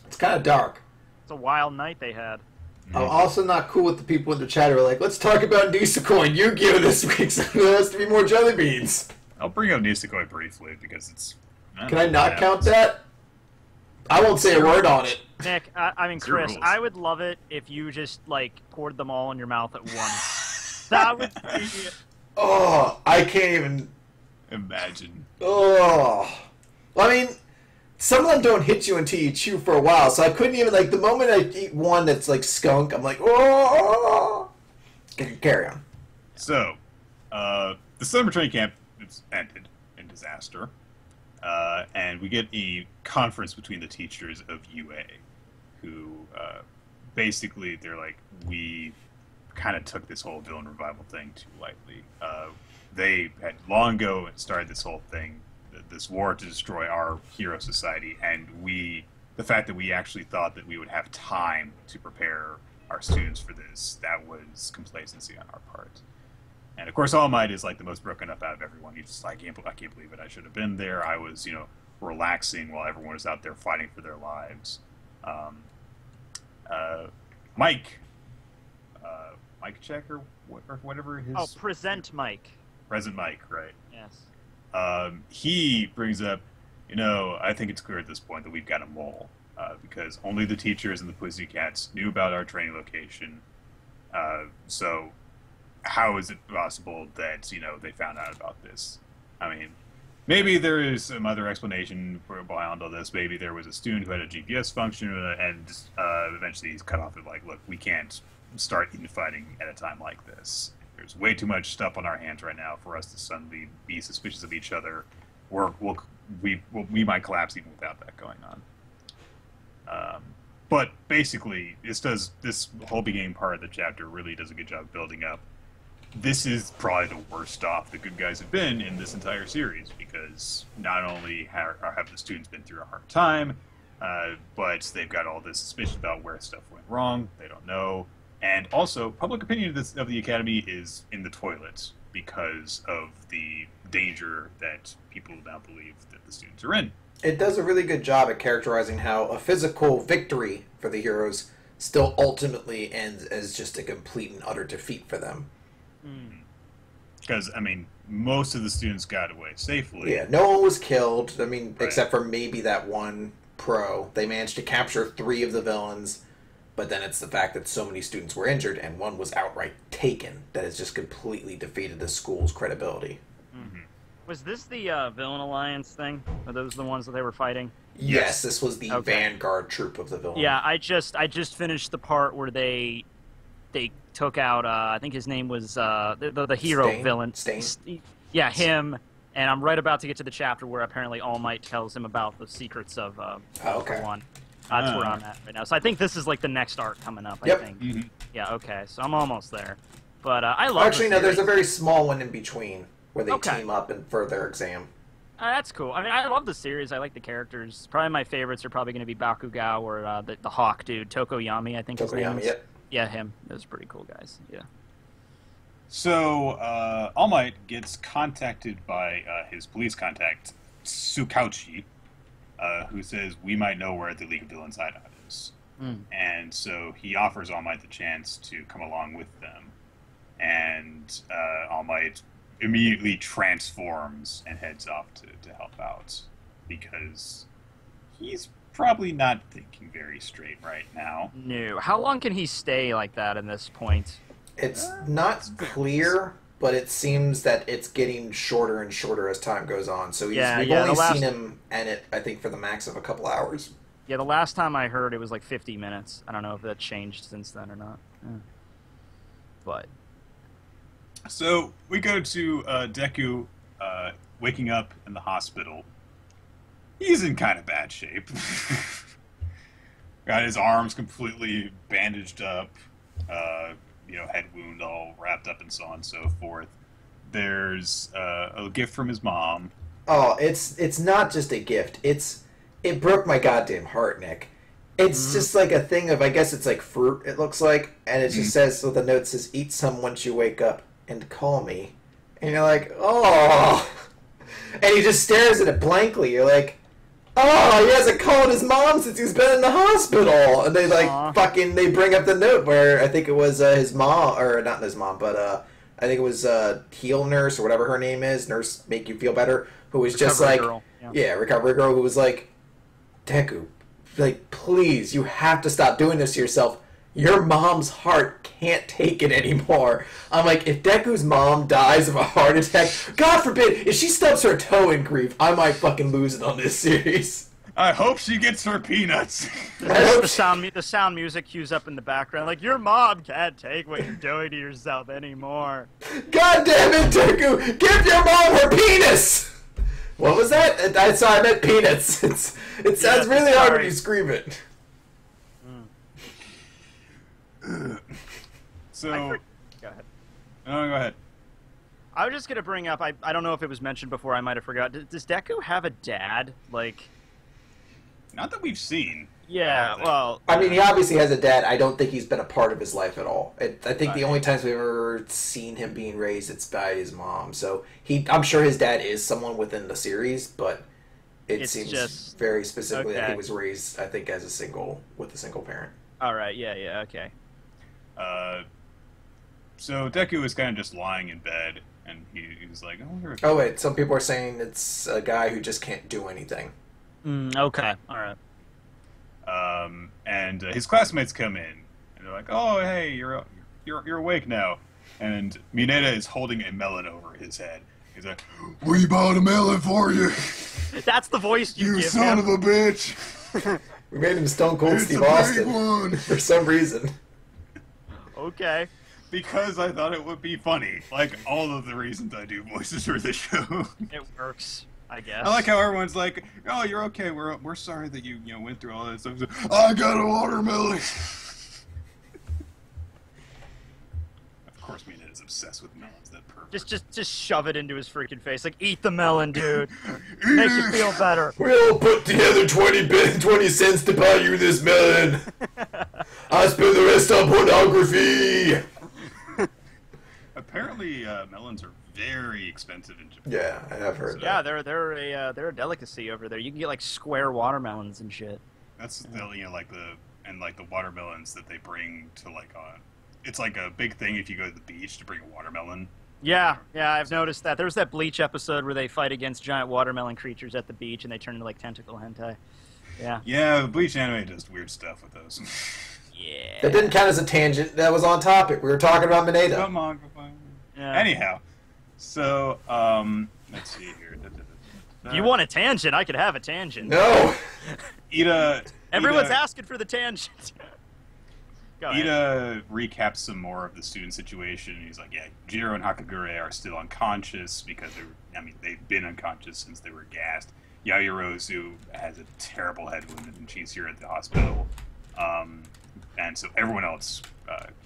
It's kind of dark. It's a wild night they had. I'm also not cool with the people in the chat who are like, let's talk about Nisekoi Yu-Gi-Oh! This week, so there has to be more jelly beans. I'll bring up Nisekoi briefly because it's. Can I not count that? I won't say a word on it. Nick, I mean, Zero Chris, rules. I would love it if you just, like, poured them all in your mouth at once. That would be... Oh, I can't even... Imagine. Oh. Well, I mean, some of them don't hit you until you chew for a while, so I couldn't even, like, the moment I eat one that's, like, skunk, I'm like, oh. Carry on. So, the summer training camp is ended in disaster, and we get a conference between the teachers of UA, who basically they're like, we kind of took this whole villain revival thing too lightly. They had long ago started this whole thing, this war to destroy our hero society, and the fact that we actually thought that we would have time to prepare our students for this, that was complacency on our part. And of course, All Might is like the most broken up out of everyone. He's just, I can't believe it. I should have been there. I was, relaxing while everyone was out there fighting for their lives. Mike Check or whatever his. Oh, present Mike. Present Mike, right? Yes. He brings up, I think it's clear at this point that we've got a mole, because only the teachers and the Pussycats knew about our training location. So how is it possible that, they found out about this? I mean, maybe there is some other explanation behind all this. Maybe there was a student who had a GPS function, and eventually he's cut off and like, look, we can't start infighting at a time like this. There's way too much stuff on our hands right now for us to suddenly be suspicious of each other. We might collapse even without that going on. But basically, this whole beginning part of the chapter really does a good job building up. This is probably the worst off the good guys have been in this entire series, because not only have the students been through a hard time, but they've got all this suspicion about where stuff went wrong. They don't know. And also, public opinion of the Academy is in the toilet because of the danger that people now believe that the students are in. It does a really good job at characterizing how a physical victory for the heroes still ultimately ends as just a complete and utter defeat for them. Because, I mean, most of the students got away safely. Yeah, no one was killed. I mean, Right. except for maybe that one pro. They managed to capture 3 of the villains, but then it's the fact that so many students were injured and one was outright taken that has just completely defeated the school's credibility. Was this the Villain Alliance thing? Are those the ones that they were fighting? Yes, this was the Okay. vanguard troop of the villain. Yeah, I just finished the part where they took out I think his name was the hero Stain? villain. Stain? Yeah, him. And I'm right about to get to the chapter where apparently All Might tells him about the secrets of okay. one. That's where I'm at right now. So I think this is like the next arc coming up. Yep. I think. Mhm. Yeah. Okay. So I'm almost there. But I love. Actually, the no, there's a series. very small one in between where they Okay. team up and for their exam. That's cool. I mean, I love the series. I like the characters. Probably my favorites are probably going to be Bakugao or the Hawk dude, Tokoyami. I think his name Tokoyami, is. yep. Yeah, him. Those are pretty cool guys. Yeah. So, All Might gets contacted by his police contact, Tsukauchi, who says, we might know where the League of Villains hideout is. And so he offers All Might the chance to come along with them. And All Might immediately transforms and heads off to help out, because he's probably not thinking very straight right now. No. How long can he stay like that in this point? It's not clear, but it seems that it's getting shorter and shorter as time goes on. So we've Yeah, only the last- seen him and it, I think, for the max of a couple hours. Yeah, the last time I heard it was like 50 minutes. I don't know if that changed since then or not. Yeah. But So we go to Deku waking up in the hospital. He's in kind of bad shape. Got his arms completely bandaged up, head wound all wrapped up and so on and so forth. There's a gift from his mom. Oh, it's not just a gift. It broke my goddamn heart, Nick. It's just like a thing of, I guess it's like fruit, it looks like, and it just says, so the note says, eat some once you wake up and call me. And you're like, oh. And he just stares at it blankly. You're like, oh, he hasn't called his mom since he's been in the hospital. And they Aw. they bring up the note where I think it was his mom, or not his mom, but I think it was Heal Nurse or whatever her name is, Nurse Make You Feel Better, who was just Recovery like, girl. yeah, recovery girl, who was like, Deku, like, please, you have to stop doing this to yourself. Your mom's heart can't take it anymore. I'm like, if Deku's mom dies of a heart attack, God forbid, if she stubs her toe in grief, I might fucking lose it on this series. I hope she gets her peanuts. The sound music cues up in the background, like your mom can't take what you're doing to yourself anymore. God damn it, Deku! Give your mom her penis! What was that? I meant peanuts. It sounds really hard when you scream it. So, Go ahead. no, go ahead. I was just gonna bring up. I don't know if it was mentioned before. I might have forgot. Does Deku have a dad? Like, Not that we've seen. yeah. Well, I mean, he obviously has a dad. I don't think he's been a part of his life at all. I think the Right. only times we've ever seen him being raised, it's by his mom. So I'm sure his dad is someone within the series, but it It's seems just- very specifically that he okay. was raised, I think, with a single parent. all right. Yeah. Okay. So Deku was kind of just lying in bed, and he was like, "I wonder if." Oh wait, some people are saying it's a guy who just can't do anything. Okay. All right. And his classmates come in, and they're like, "Oh, hey, you're awake now." And Mineta is holding a melon over his head. He's like, "We bought a melon for you, That's the voice you you give son him. of a bitch." We made him Stone Cold It's Steve a big Austin one. for some reason. Okay. Because I thought it would be funny, like all of the reasons I do voices for the show. It works, I guess. I like how everyone's like, "Oh, you're okay. We're sorry that you went through all that stuff." I got a watermelon. Of course, Mina is obsessed with melons. That pervert. Just shove it into his freaking face. Like, eat the melon, dude. Make you feel better. We'll put together 20 cents to buy you this melon. I spend the rest on pornography. Apparently, melons are very expensive in Japan. Yeah, I have heard Yeah, that. they're a delicacy over there. You can get like square watermelons and shit. That's like the watermelons that they bring to it's like a big thing if you go to the beach to bring a watermelon. Yeah, I've noticed that. There was that Bleach episode where they fight against giant watermelon creatures at the beach and they turn into like tentacle hentai. Yeah. Yeah, the Bleach anime does weird stuff with those. Yeah. That didn't count as a tangent. That was on topic. We were talking about Mineta. Come on, Yeah. Anyhow, so let's see here. If you want a tangent, I could have a tangent. No. Everyone's Ida- asking for the tangent. Go ahead. Ida recaps some more of the student situation. He's like, yeah, Jiro and Hakagure are still unconscious because they've been unconscious since they were gassed. Yaoyorozu has a terrible head wound and she's here at the hospital. And so everyone else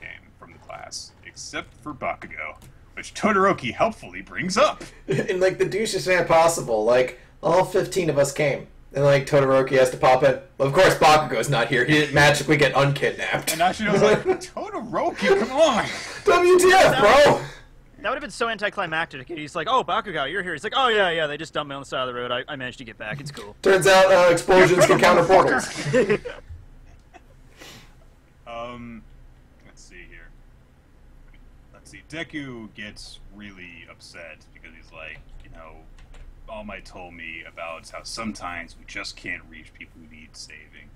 came from the class, except for Bakugo, which Todoroki helpfully brings up. In like the douchest man possible, like all 15 of us came. And like Todoroki has to pop in. Well, of course Bakugo's not here. He didn't magically get unkidnapped. And Ashino's like, Todoroki, come on! WTF, bro? That would have been so anticlimactic. He's like, "Oh, Bakugo, you're here." He's like, "Oh yeah, they just dumped me on the side of the road. I managed to get back. It's cool." Turns out explosions can counter portals. Let's see here. Let's see. Deku gets really upset because he's like, All Might told me about how sometimes we just can't reach people who need saving.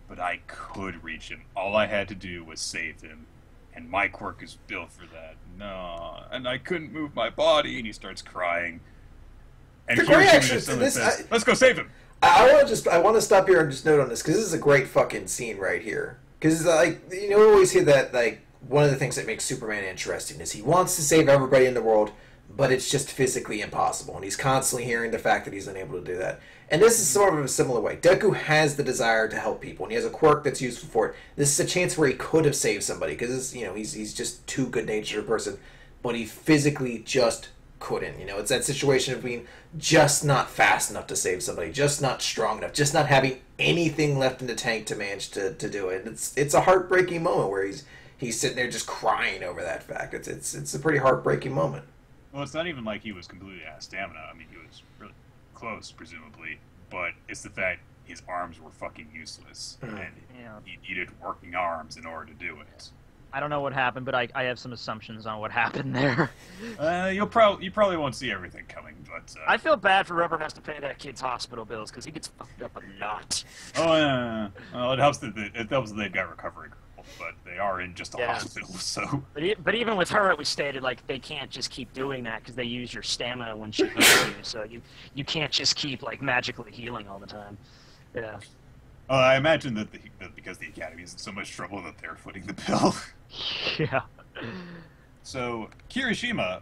But I could reach him. All I had to do was save him. And my quirk is built for that. No. And I couldn't move my body. And he starts crying. And The great Kirishima action- just suddenly this- says, let's go save him. I want to stop here and just note on this because this is a great fucking scene right here. Because like we always hear that like one of the things that makes Superman interesting is he wants to save everybody in the world, but it's just physically impossible, and he's constantly hearing the fact that he's unable to do that. And this is sort of a similar way. Deku has the desire to help people, and he has a quirk that's useful for it. This is a chance where he could have saved somebody because he's just too good-natured a person, but he physically just couldn't. It's that situation of being just not fast enough to save somebody, just not strong enough, just not having anything left in the tank to manage to do it. It's a heartbreaking moment where he's sitting there just crying over that fact. It's a pretty heartbreaking moment. Well, it's not even like he was completely out of stamina. I mean, he was really close, presumably. but it's the fact his arms were fucking useless, and Yeah. he needed working arms in order to do it. I don't know what happened, but I have some assumptions on what happened there. You probably won't see everything coming, but I feel bad for whoever has to pay that kid's hospital bills because he gets fucked up a lot. oh yeah, well, it helps that they've got recovery girl, but they are in just a Yeah. hospital, so But even with her, it was stated like they can't just keep doing that because they use your stamina when she heals you. So you can't just keep like magically healing all the time. Yeah. I imagine that because the Academy is in so much trouble that they're footing the bill. Yeah. So Kirishima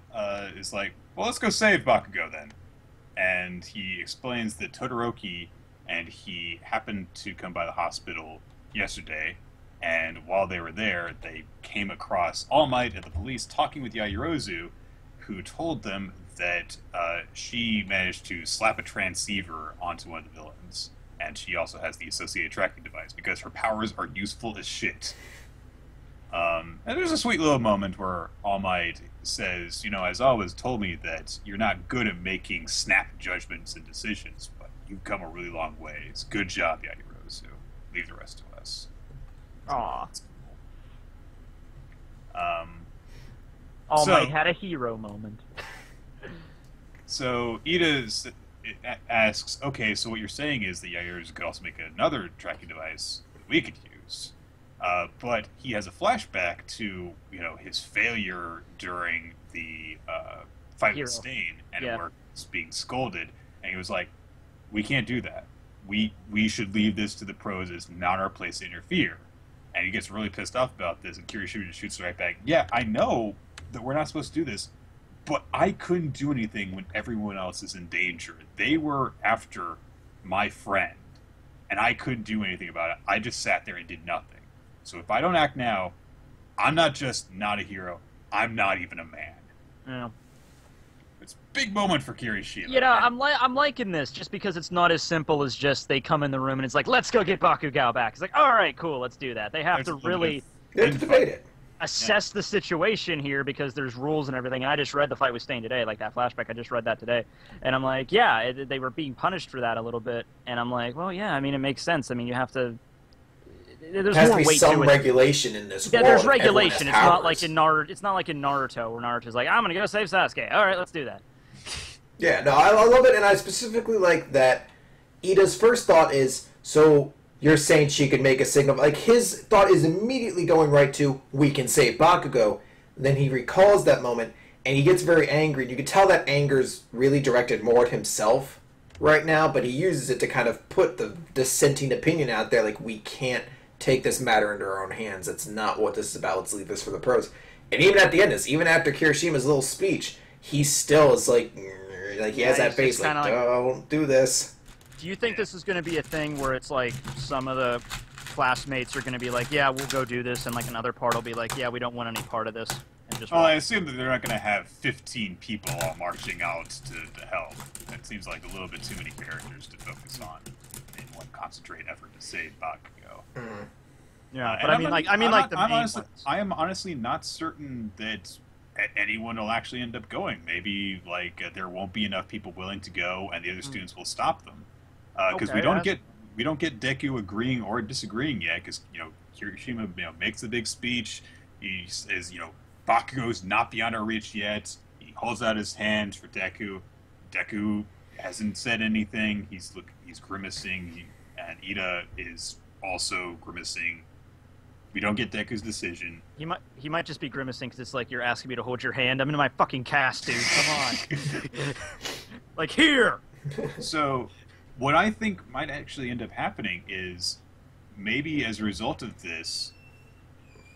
is like, well, let's go save Bakugo then. And he explains that Todoroki and he happened to come by the hospital yesterday, and while they were there, they came across All Might and the police talking with Yaoyorozu, who told them that she managed to slap a transceiver onto one of the villains, and she also has the associated tracking device because her powers are useful as shit. And there's a sweet little moment where All Might says, you know, Aizawa's told me that you're not good at making snap judgments and decisions, but you've come a really long way. It's good job, Yaoyorozu. Leave the rest to us. Aw. That's cool. All So- Might had a hero moment. So Ida asks, okay, so what you're saying is that Yaoyorozu could also make another tracking device that we could use. But he has a flashback to, you know, his failure during the fight Hero. with Stain, and Yeah. where he's being scolded, and he was like, we can't do that. We should leave this to the pros. It's not our place to interfere. And he gets really pissed off about this, and Kirishima just shoots right back, yeah, I know that we're not supposed to do this, but I couldn't do anything when everyone else is in danger. They were after my friend, and I couldn't do anything about it. I just sat there and did nothing. So if I don't act now, I'm not just not a hero, I'm not even a man. Yeah. It's a big moment for Kirishima. You know, I'm liking this just because it's not as simple as just they come in the room and it's like, let's go get Bakugao back. It's like, all right, cool, let's do that. They have There's to a little really bit They have to debate it. assess the situation here because there's rules and everything. And I just read the fight with Stain today, like that flashback. I just read that today, and I'm like, yeah, they were being punished for that a little bit, and I'm like, well, yeah, I mean, it makes sense. I mean, you have to. There's There has to more be weight some to it. regulation in this Yeah, world. there's Everyone regulation. has It's not powers. like in Naruto. It's not like in Naruto where Naruto's like, I'm gonna go save Sasuke. All right, let's do that. Yeah, no, I love it, and I specifically like that Ida's first thought is, so you're saying she could make a signal. Like, his thought is immediately going right to, we can save Bakugo. And then he recalls that moment, and he gets very angry. You can tell that anger's really directed more at himself right now, but he uses it to kind of put the dissenting opinion out there, like, we can't take this matter into our own hands. That's not what this is about. Let's leave this for the pros. And even at the end, even after Kirishima's little speech, he still is like he has Yeah, that he's face just like, kinda like- don't do this. Do you think this is going to be a thing where it's like some of the classmates are going to be like, yeah, we'll go do this, and like another part will be like, yeah, we don't want any part of this, and just Well, I walk. assume that they're not going to have 15 people all marching out to help. That seems like a little bit too many characters to focus on in one concentrated effort to save Bakugo. Yeah, And but I mean, like the main honestly, ones. I am honestly not certain that anyone will actually end up going. Maybe there won't be enough people willing to go, and the other students will stop them because Okay, we don't get Deku agreeing or disagreeing yet. Because Kirishima makes the big speech. He says Bakugo's not beyond our reach yet. He holds out his hand for Deku. Deku hasn't said anything. He's grimacing, and Ida is also grimacing. We don't get Deku's decision. He might just be grimacing because it's like you're asking me to hold your hand. I'm in my fucking cast, dude. Come on, like here. So, what I think might actually end up happening is maybe as a result of this,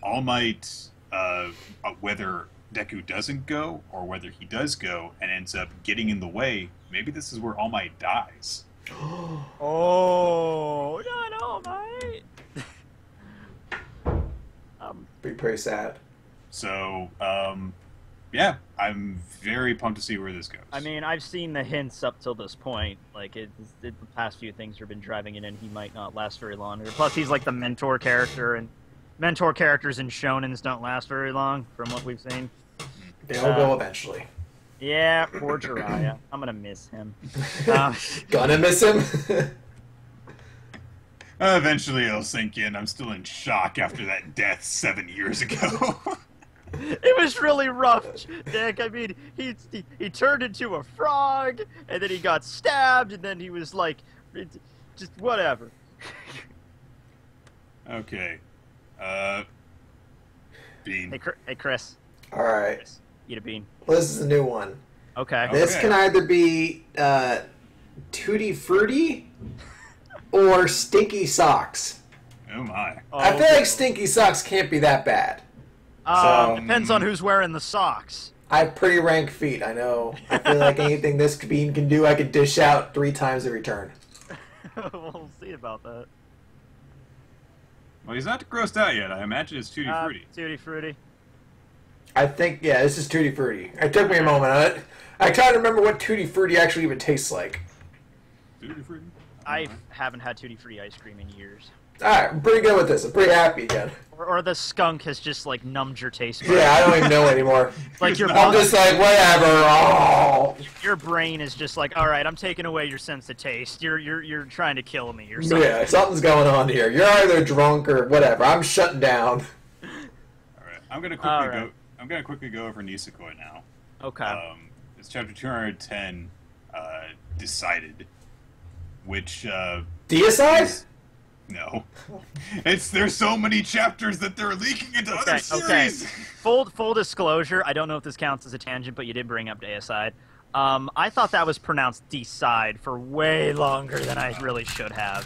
All Might, whether Deku doesn't go or whether he does go and ends up getting in the way, maybe this is where All Might dies. Oh, not All Might. Be pretty sad. So, yeah, I'm very pumped to see where this goes. I mean, I've seen the hints up till this point. Like, the past few things have been driving it in. He might not last very long. Plus, he's like the mentor character, and mentor characters in shonens don't last very long, from what we've seen. They'll go eventually. Yeah, poor Jiraiya. I'm gonna miss him. Uh, Gonna miss him. Eventually it'll sink in. I'm still in shock after that death 7 years ago. it was really rough, Nick. I mean, he turned into a frog, and then he got stabbed, and then he was like, just whatever. Okay. Bean. Hey, Chris. All right. Chris, eat a bean. Well, this is a new one. Okay. This can either be Tutti Frutti or Stinky Socks. Oh my. I feel like Stinky Socks can't be that bad. So- Depends on who's wearing the socks. I have pretty rank feet, I know. I feel like anything this bean can do, I could dish out 3 times every turn. We'll see about that. Well, he's not grossed out yet. I imagine it's Tutti Frutti. Tutti Frutti. I think, yeah, this is Tutti Frutti. It took me a moment. I tried to remember what Tutti Frutti actually even tastes like. Tutti Frutti? I haven't had Tutti Frutti ice cream in years. Alright, I'm pretty good with this. I'm pretty happy again. Or the skunk has just like numbed your taste buds. Yeah, I don't even know anymore. Like your I'm just like, whatever. Oh. your brain is just like, all right, I'm taking away your sense of taste. You're trying to kill me or something. Yeah, something's going on here. You're either drunk or whatever. I'm shutting down. All right. I'm gonna quickly go over Nisekoi now. Okay. It's chapter 210, decided, which Deicide? no, there's so many chapters that they're leaking into other series. Full disclosure, I don't know if this counts as a tangent, but you did bring up Deicide. I thought that was pronounced Decide for way longer than I really should have.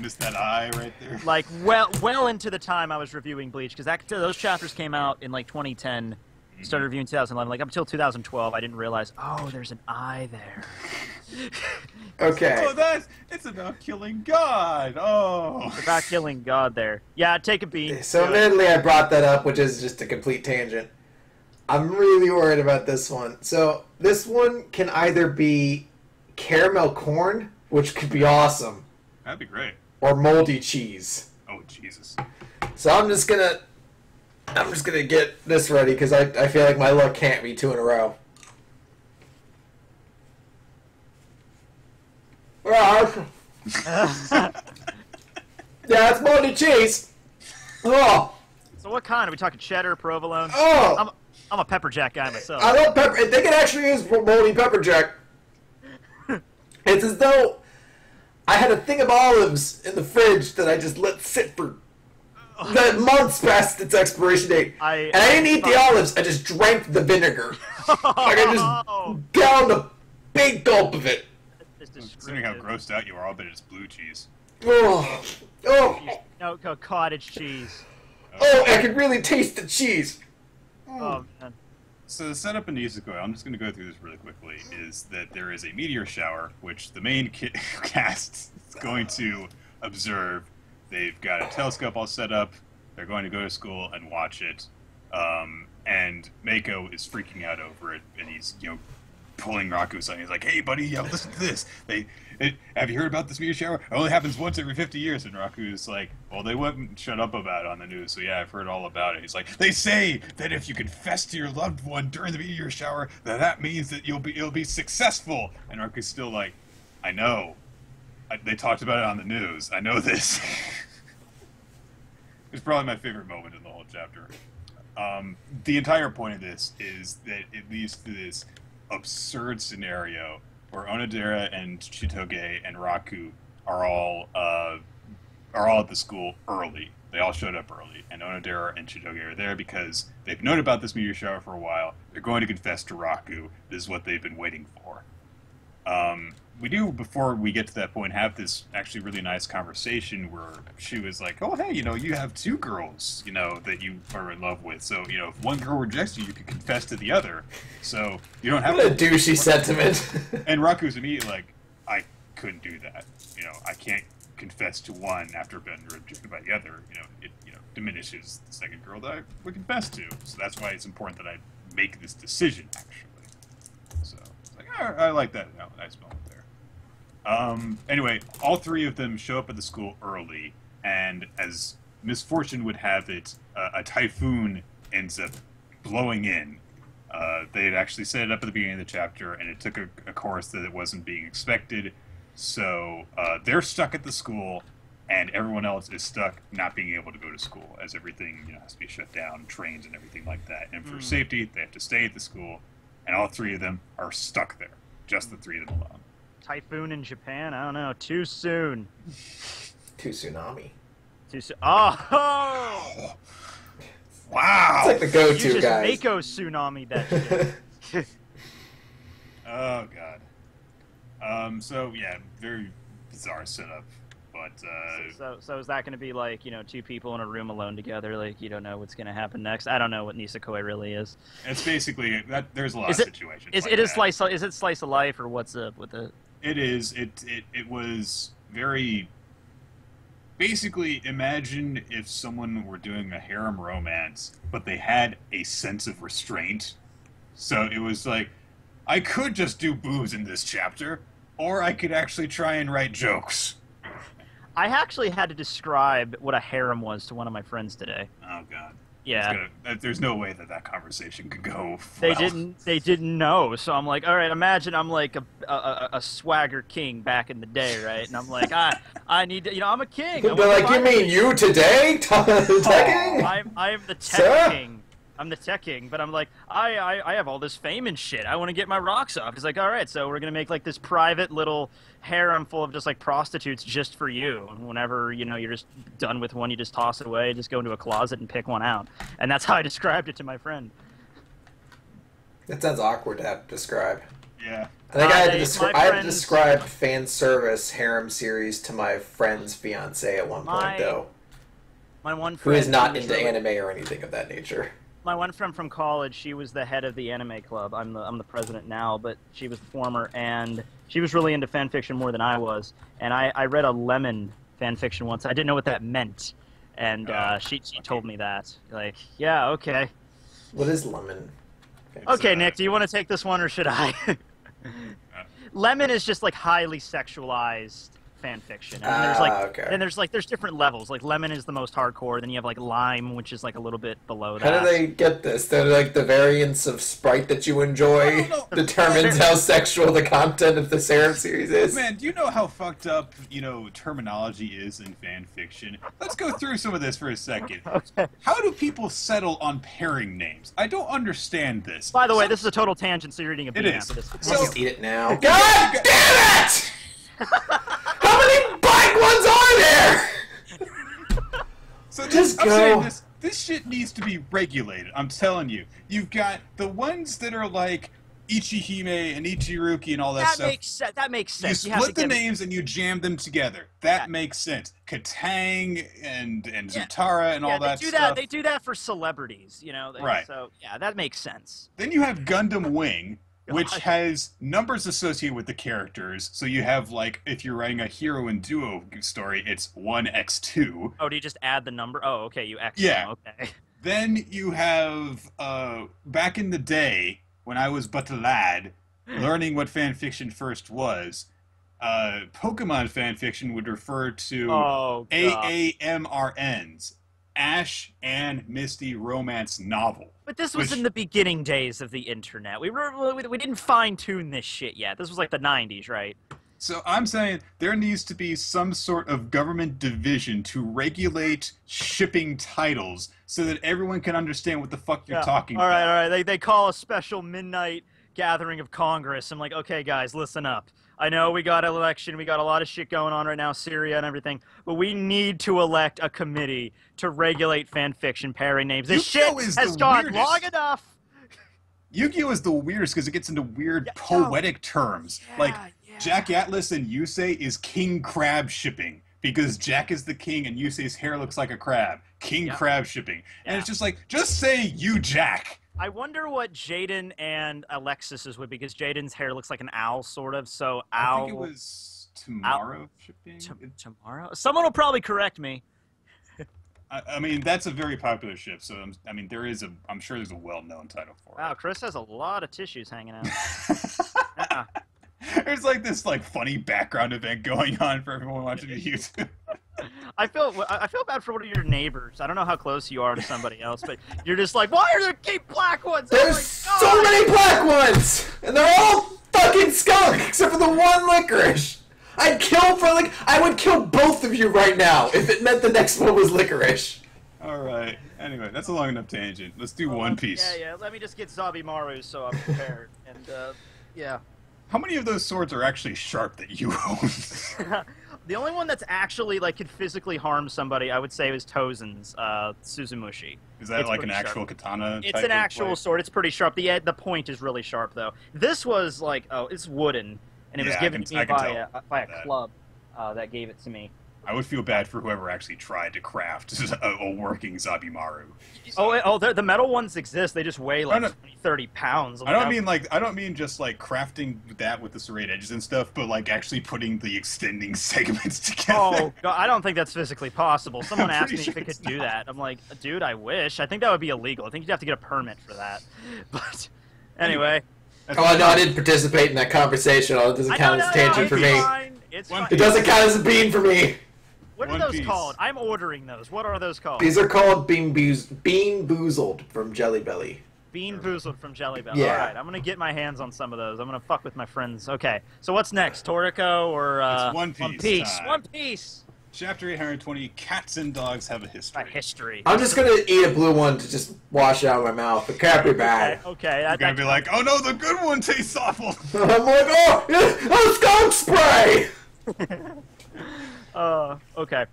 Missed that eye right there. Like well into the time I was reviewing Bleach, because those chapters came out in like 2010. Started reviewing 2011. Like up until 2012, I didn't realize. Oh, there's an eye there. Okay. Oh, it's about killing God. Oh, It's about killing God there. Yeah, take a beat. So admittedly, I brought that up, which is just a complete tangent. I'm really worried about this one. So this one can either be caramel corn, which could be awesome, that'd be great. or moldy cheese. Oh Jesus. So I'm just gonna get this ready because I feel like my luck can't be 2 in a row. Yeah, it's moldy cheese. Oh, So what kind? Are we talking cheddar, provolone? oh. I'm a pepper jack guy myself. I love pepper. I think it actually is moldy pepper jack. It's as though I had a thing of olives in the fridge that I just let sit for the months past its expiration date. And I didn't eat the olives. I just drank the vinegar. Like I just downed a big gulp of it. Considering how grossed out you are, I'll bet it's blue cheese. Oh, oh, No, cottage cheese. oh! I could really taste the cheese. Oh man. So the setup in Nisekoi, I'm just going to go through this really quickly, is that there is a meteor shower, which the main cast is going to observe. They've got a telescope all set up. They're going to go to school and watch it. And Mako is freaking out over it, and he's, pulling Raku aside. He's like, "Hey, buddy, listen to this. Have you heard about this meteor shower? It only happens once every 50 years." And Raku's like, "Well, they wouldn't shut up about it on the news, so yeah, I've heard all about it." He's like, "They say that if you confess to your loved one during the meteor shower, that means that it'll be successful." And Raku's still like, "I know. They talked about it on the news. I know this." It's probably my favorite moment in the whole chapter. The entire point of this is that it leads to this absurd scenario where Onodera and Chitoge and Raku are all at the school early. They all showed up early, and Onodera and Chitoge are there because they've known about this meteor shower for a while. They're going to confess to Raku. This is what they've been waiting for. We do, before we get to that point, have this actually really nice conversation where she was like, "Oh, hey, you have 2 girls, that you are in love with. So, if one girl rejects you, you can confess to the other. So you don't have What a douchey sentiment. And Raku's immediately like, "I couldn't do that. I can't confess to one after being rejected by the other. It diminishes the second girl that I would confess to. So that's why it's important that I make this decision, actually." So it's like, I like that. Nice moment there. Anyway, all 3 of them show up at the school early, and as misfortune would have it, a typhoon ends up blowing in, They had actually set it up at the beginning of the chapter, and it took a course that it wasn't being expected. So they're stuck at the school, and everyone else is stuck not being able to go to school, as everything has to be shut down, trains and everything like that. And for safety, they have to stay at the school, and all three of them are stuck there. Just the three of them alone. Typhoon in Japan? I don't know. Too soon. To tsunami. Too soon. Oh! Wow! It's like the You go-to, just guys. Mako tsunami that shit. Oh god. So yeah, very bizarre setup, but So is that going to be like, two people in a room alone together? Like, you don't know what's going to happen next. I don't know what Nisekoi really is. it's basically that. There's a lot Is of it- situations. Is like it a that. slice? Is it slice of life or what's up with it? It is. It was very. Basically, imagine if someone were doing a harem romance, but they had a sense of restraint. So it was like, I could just do boobs in this chapter, or I could actually try and write jokes. I actually had to describe what a harem was to one of my friends today. Oh god. Yeah. There's no way that conversation could go. They well. didn't know, so I'm like, all right, imagine I'm like a swagger king back in the day, right? And I'm like, I need to, I'm a king. They'll be like, you mean you today? Tagging? I am the tech Sir? king. I'm the tech king, but I'm like, I have all this fame and shit. I want to get my rocks off. He's like, all right, so we're gonna make like this private little harem full of just like prostitutes just for you. And whenever you're just done with one, you just toss it away, just go into a closet and pick one out. And that's how I described it to my friend. That sounds awkward to have to describe. Yeah. I think I had to, My I had to friends- describe fan service harem series to my friend's fiance at one point, though, My one who friend is not was into really- anime or anything of that nature. My one friend from college, she was the head of the anime club. I'm the president now, but she was the former, and she was really into fan fiction more than I was. And I read a Lemon fan fiction once. I didn't know what that meant, and she told me that. Like, yeah, okay. What is lemon? Okay, Nick, do you want to take this one or should I? Lemon is just like highly sexualized fan fiction. And there's okay. and there's different levels. Like Lemon is the most hardcore, then you have like Lime, which is like a little bit below that. How do they get this? They're like the variance of Sprite that you enjoy No. determines how sexual the content of the harem series is. Man, do you know how fucked up, terminology is in fan fiction? Let's go through some of this for a second. Okay. How do people settle on pairing names? I don't understand this. By the way, this is a total tangent, so you're eating a bean It is. after this. So- Just eat it now. God damn it! How many bike ones are there? So Just I'm go. saying this shit needs to be regulated. I'm telling you. You've got the ones that are like Ichihime and Ichiruki and all that stuff. That makes You sense. have split to the give- names and you jam them together. That Yeah. makes sense. Katang and Zutara and Yeah, all they that do stuff. that. They do that for celebrities, Right. So yeah, that makes sense. Then you have Gundam Wing, which God. has numbers associated with the characters. So you have, like, if you're writing a hero and duo story, it's 1x2. Oh, do you just add the number? Oh, okay, you X. Yeah. them, Okay. Then you have, back in the day, when I was but a lad, learning what fan fiction first was, Pokemon fan fiction would refer to Oh god. AAMRNs, Ash and Misty Romance Novel. But this was which- in the beginning days of the internet. We didn't fine tune this shit yet. This was like the '90s, right? So I'm saying there needs to be some sort of government division to regulate shipping titles so that everyone can understand what the fuck you're talking All right, about. all right. They call a special midnight gathering of Congress. I'm like, okay, guys, listen up. I know we got an election, we got a lot of shit going on right now, Syria and everything, but we need to elect a committee to regulate fan fiction pairing names. This shit Yu-Gi-Oh! Is has the gone weirdest. long enough. Yu-Gi-Oh! Is the weirdest because it gets into weird Yeah, poetic terms. Like, yeah. Jack Atlas and Yusei is king crab shipping because Jack is the king and Yusei's hair looks like a crab. King Yeah. crab shipping. And Yeah. it's just like, just say you Jack. I wonder what Jaden and Alexis's would be, because Jaden's hair looks like an owl, sort of. So I owl think it was tomorrow shipping. tomorrow. Someone will probably correct me. I mean, that's a very popular ship. So I'm sure there's a well-known title for Wow, it. Chris has a lot of tissues hanging out. Yeah. There's like this funny background event going on for everyone watching the YouTube. I feel bad for one of your neighbors. I don't know how close you are to somebody else, but you're just like, why are there keep black ones? There's so many black ones, and they're all fucking skunk except for the one licorice. I would kill both of you right now if it meant the next one was licorice. All right. Anyway, that's a long enough tangent. Let's do One Piece. Yeah. Let me just get Zabimaru so I'm prepared. And yeah. How many of those swords are actually sharp that you own? The only one that's actually like could physically harm somebody, I would say, is Tozen's Suzumushi. Is that like an actual katana? It's an actual sword. It's pretty sharp. The point is really sharp though. This was like it's wooden, and it was given to me by a club that gave it to me. I would feel bad for whoever actually tried to craft a working Zabimaru. So, the metal ones exist. They just weigh like 30 pounds. I don't mean just like crafting that with the serrated edges and stuff, but like actually putting the extending segments together. Oh, God, I don't think that's physically possible. Someone asked me if it could do that. I'm like, dude, I wish. I think that would be illegal. I think you'd have to get a permit for that. But anyway. Oh no, I didn't participate in that conversation. It doesn't count as a tangent for me. It's fine. It doesn't count as a bean for me. What are those called? I'm ordering those. What are those called? These are called Bean Boozled from Jelly Belly. Bean Boozled from Jelly Belly. Yeah. All right, I'm going to get my hands on some of those. I'm going to fuck with my friends. Okay, so what's next? Toriko or it's One Piece? One Piece. Time. One Piece. Chapter 820, Cats and Dogs Have a History. A history. I'm just going to eat a blue one to just wash it out of my mouth. It can't be bad. Okay. You're going to be like, oh no, the good one tastes awful. I'm like, oh, skunk spray! Okay.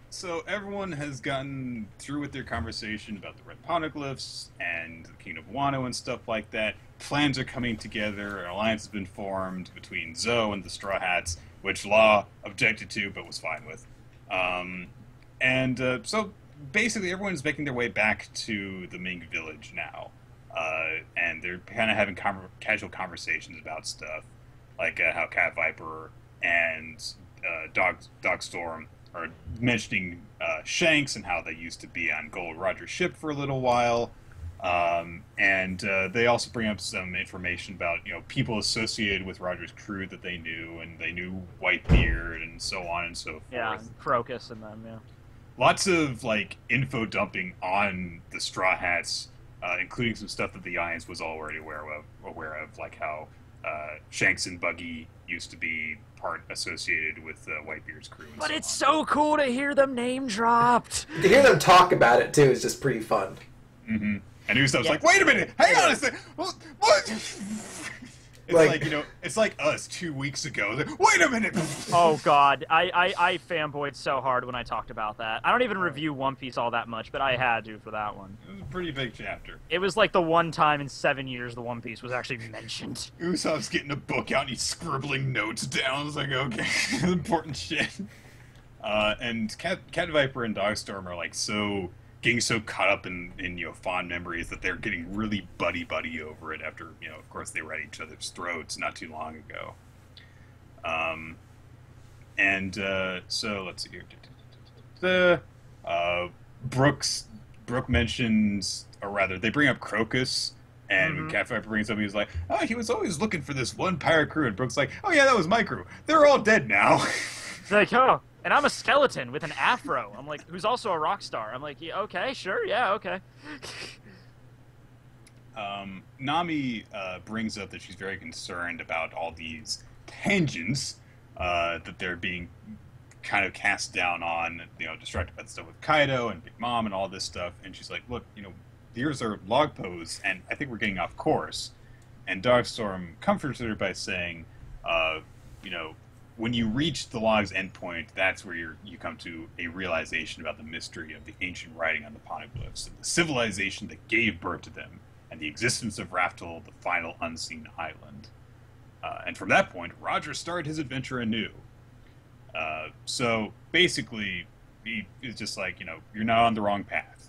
So everyone has gotten through with their conversation about the red poneglyphs and the Kingdom of Wano and stuff like that. Plans are coming together. An alliance has been formed between Zoe and the Straw Hats, which Law objected to but was fine with. So basically everyone's making their way back to the Ming village now. And they're kind of having casual conversations about stuff, like how Cat Viper and Dogstorm are mentioning Shanks and how they used to be on Gold Roger's ship for a little while. They also bring up some information about, people associated with Roger's crew that they knew, and they knew Whitebeard and so on and so forth. Yeah, Crocus and them, yeah. Lots of, info dumping on the Straw Hats, including some stuff that the Alliance was already aware of, like how Shanks and Buggy used to be part associated with Whitebeard's crew. But it's so cool to hear them name dropped. To hear them talk about it, too, is just pretty fun. Mm-hmm. And Usop's like, wait a minute, hang on a second. What? It's like us 2 weeks ago. Wait a minute. Oh God, I fanboyed so hard when I talked about that. I don't even review One Piece all that much, but I had to for that one. It was a pretty big chapter. It was like the one time in 7 years the One Piece was actually mentioned. Usopp's getting a book out and he's scribbling notes down. It's like, okay, important shit. And Cat Viper and Dogstorm are getting so caught up in fond memories that they're getting really buddy over it after, of course they were at each other's throats not too long ago. So let's see here. Brooke mentions, or rather they bring up Crocus, and Cat Viper brings up, he was like, oh, he was always looking for this one pirate crew, and Brooke's like, oh yeah, that was my crew. They're all dead now. It's like, oh. And I'm a skeleton with an afro. I'm like, who's also a rock star. I'm like, yeah, okay, sure, yeah, okay. Nami brings up that she's very concerned about all these tangents that they're being kind of cast down on, distracted by the stuff with Kaido and Big Mom and all this stuff. And she's like, look, here's our log pose, and I think we're getting off course. And Dogstorm comforts her by saying, when you reach the log's endpoint, that's where you come to a realization about the mystery of the ancient writing on the poneglyphs, and the civilization that gave birth to them, and the existence of Raftel, the final unseen island. And from that point, Roger started his adventure anew. So basically, it's just like, you're not on the wrong path.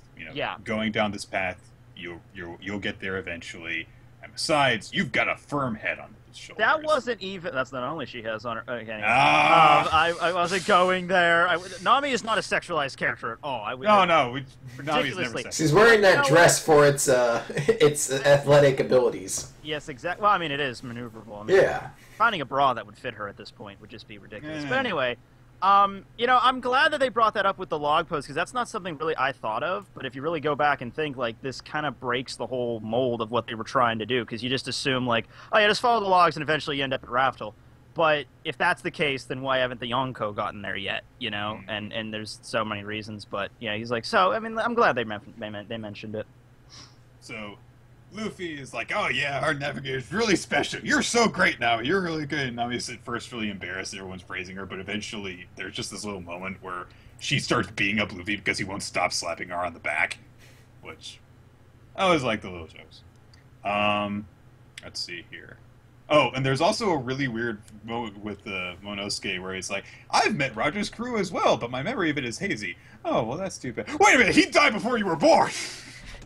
Going down this path, you'll get there eventually. And besides, you've got a firm head on his shoulders. That wasn't even... That's not only she has on her... Okay. I wasn't going there. Nami is not a sexualized character at all. Nami's never sexualized. She's wearing that dress for its athletic abilities. Yes, exactly. Well, it is maneuverable. Yeah. Finding a bra that would fit her at this point would just be ridiculous. But anyway, I'm glad that they brought that up with the log post because that's not something really I thought of. But if you really go back and think, like, this kind of breaks the whole mold of what they were trying to do because you just assume, like, oh yeah, just follow the logs and eventually you end up at Raftel. But if that's the case, then why haven't the Yonko gotten there yet? And there's so many reasons. But yeah, he's like, so I mean, I'm glad they mentioned it. So Luffy is like, oh yeah, our navigator's really special. You're so great now. You're really good. And Nami's at first really embarrassed. Everyone's praising her, but eventually there's just this little moment where she starts beating up Luffy because he won't stop slapping her on the back, which I always like the little jokes. Let's see here. Oh, and there's also a really weird moment with Monosuke where he's like, I've met Roger's crew as well, but my memory of it is hazy. Oh, well, that's stupid. Wait a minute, he died before you were born!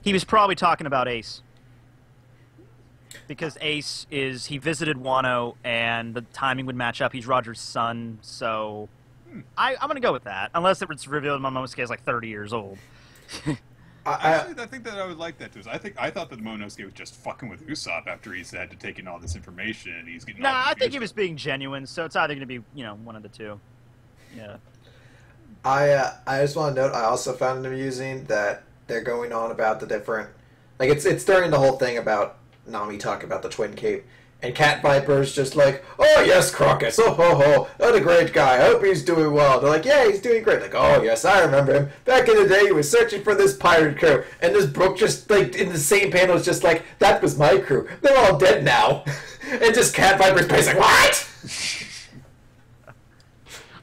He was probably talking about Ace. Because Ace he visited Wano, and the timing would match up. He's Roger's son, so I'm going to go with that. Unless it's revealed Momonosuke is like 30 years old. Actually, I think that I would like that too. I thought that Momonosuke was just fucking with Usopp after he's had to take in all this information, and he's getting. Nah, I think he was being genuine. So it's either going to be, one of the two. Yeah. I just want to note. I also found it amusing that they're going on about the different, like it's during the whole thing about Nami talking about the Twin Cape. And Cat Viper's just like, oh yes, Crocus, oh ho ho, what a great guy, I hope he's doing well. They're like, yeah, he's doing great. Like, oh yes, I remember him. Back in the day, he was searching for this pirate crew. And this Brook just, like, in the same panel is just like, that was my crew. They're all dead now. And just Cat Viper's face like, what?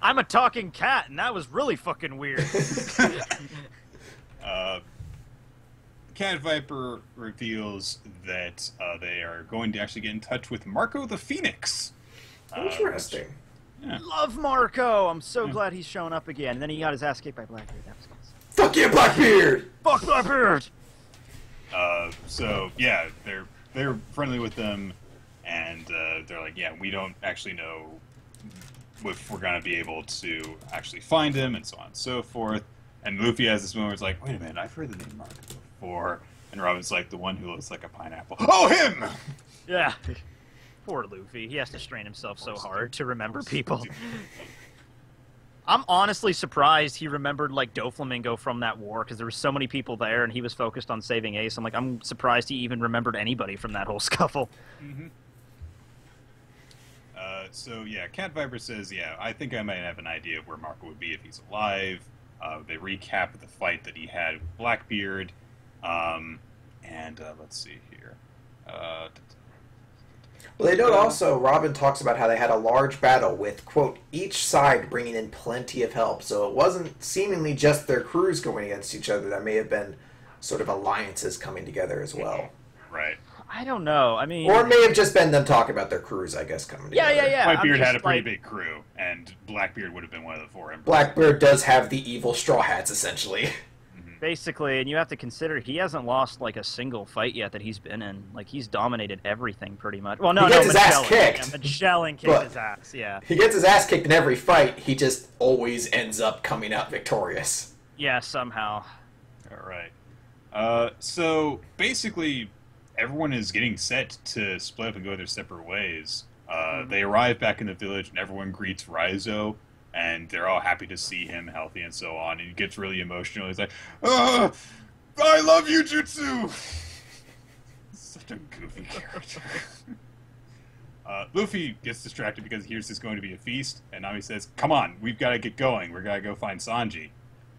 I'm a talking cat, and that was really fucking weird. Cat Viper reveals that they are going to actually get in touch with Marco the Phoenix. Interesting. Yeah. Love Marco! I'm so glad he's showing up again. And then he got his ass kicked by Blackbeard. That was awesome. Fuck you, Blackbeard! Fuck Blackbeard! So yeah, they're friendly with them, and they're like, yeah, we don't actually know if we're gonna be able to actually find him, and so on and so forth. And Luffy has this moment where it's like, wait a minute, I've heard the name Marco before. And Robin's like, the one who looks like a pineapple. Oh, him! Yeah. Poor Luffy. He has to strain himself so hard to remember people. I'm honestly surprised he remembered, like, Doflamingo from that war, because there were so many people there, and he was focused on saving Ace. I'm surprised he even remembered anybody from that whole scuffle. Mm-hmm. So, yeah, Cat Viper says, yeah, I think I might have an idea of where Marco would be if he's alive. They recap the fight that he had with Blackbeard. And let's see here. Well, they note also, Robin talks about how they had a large battle with, quote, each side bringing in plenty of help. So it wasn't seemingly just their crews going against each other. That may have been sort of alliances coming together as well. Right. I don't know. I mean... Or it may have just been them talking about their crews, I guess, coming together. Yeah. Whitebeard had a pretty big crew, and Blackbeard would have been one of the four emperors. Blackbeard does have the evil Straw Hats, essentially. Basically, and you have to consider he hasn't lost, like, a single fight yet that he's been in. Like, he's dominated everything, pretty much. Well, no, he gets his ass kicked. Yeah, Magellan kicked his ass, yeah. He gets his ass kicked in every fight. He just always ends up coming out victorious. Yeah, somehow. All right. So, basically, everyone is getting set to split up and go their separate ways. They arrive back in the village, and everyone greets Raizo. And they're all happy to see him healthy and so on. And he gets really emotional. He's like, I love you, Jutsu! Such a goofy character. Luffy gets distracted because he hears there's going to be a feast. And Nami says, come on, we've got to get going. We've got to go find Sanji.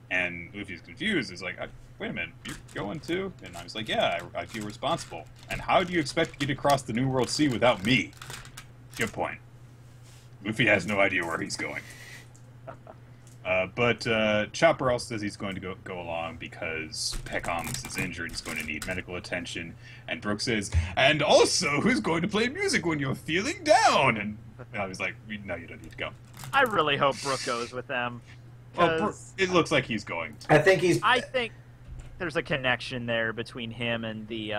And Luffy's confused. He's like, wait a minute, you're going too? And Nami's like, yeah, I feel responsible. And how do you expect to get across the New World Sea without me? Good point. Luffy has no idea where he's going. But Chopper also says he's going to go along because Peckhams is injured. He's going to need medical attention. And Brooke says, and also, who's going to play music when you're feeling down? And I was like, no, you don't need to go. I really hope Brooke goes with them. Well, it looks like he's going. I think there's a connection there between him and the,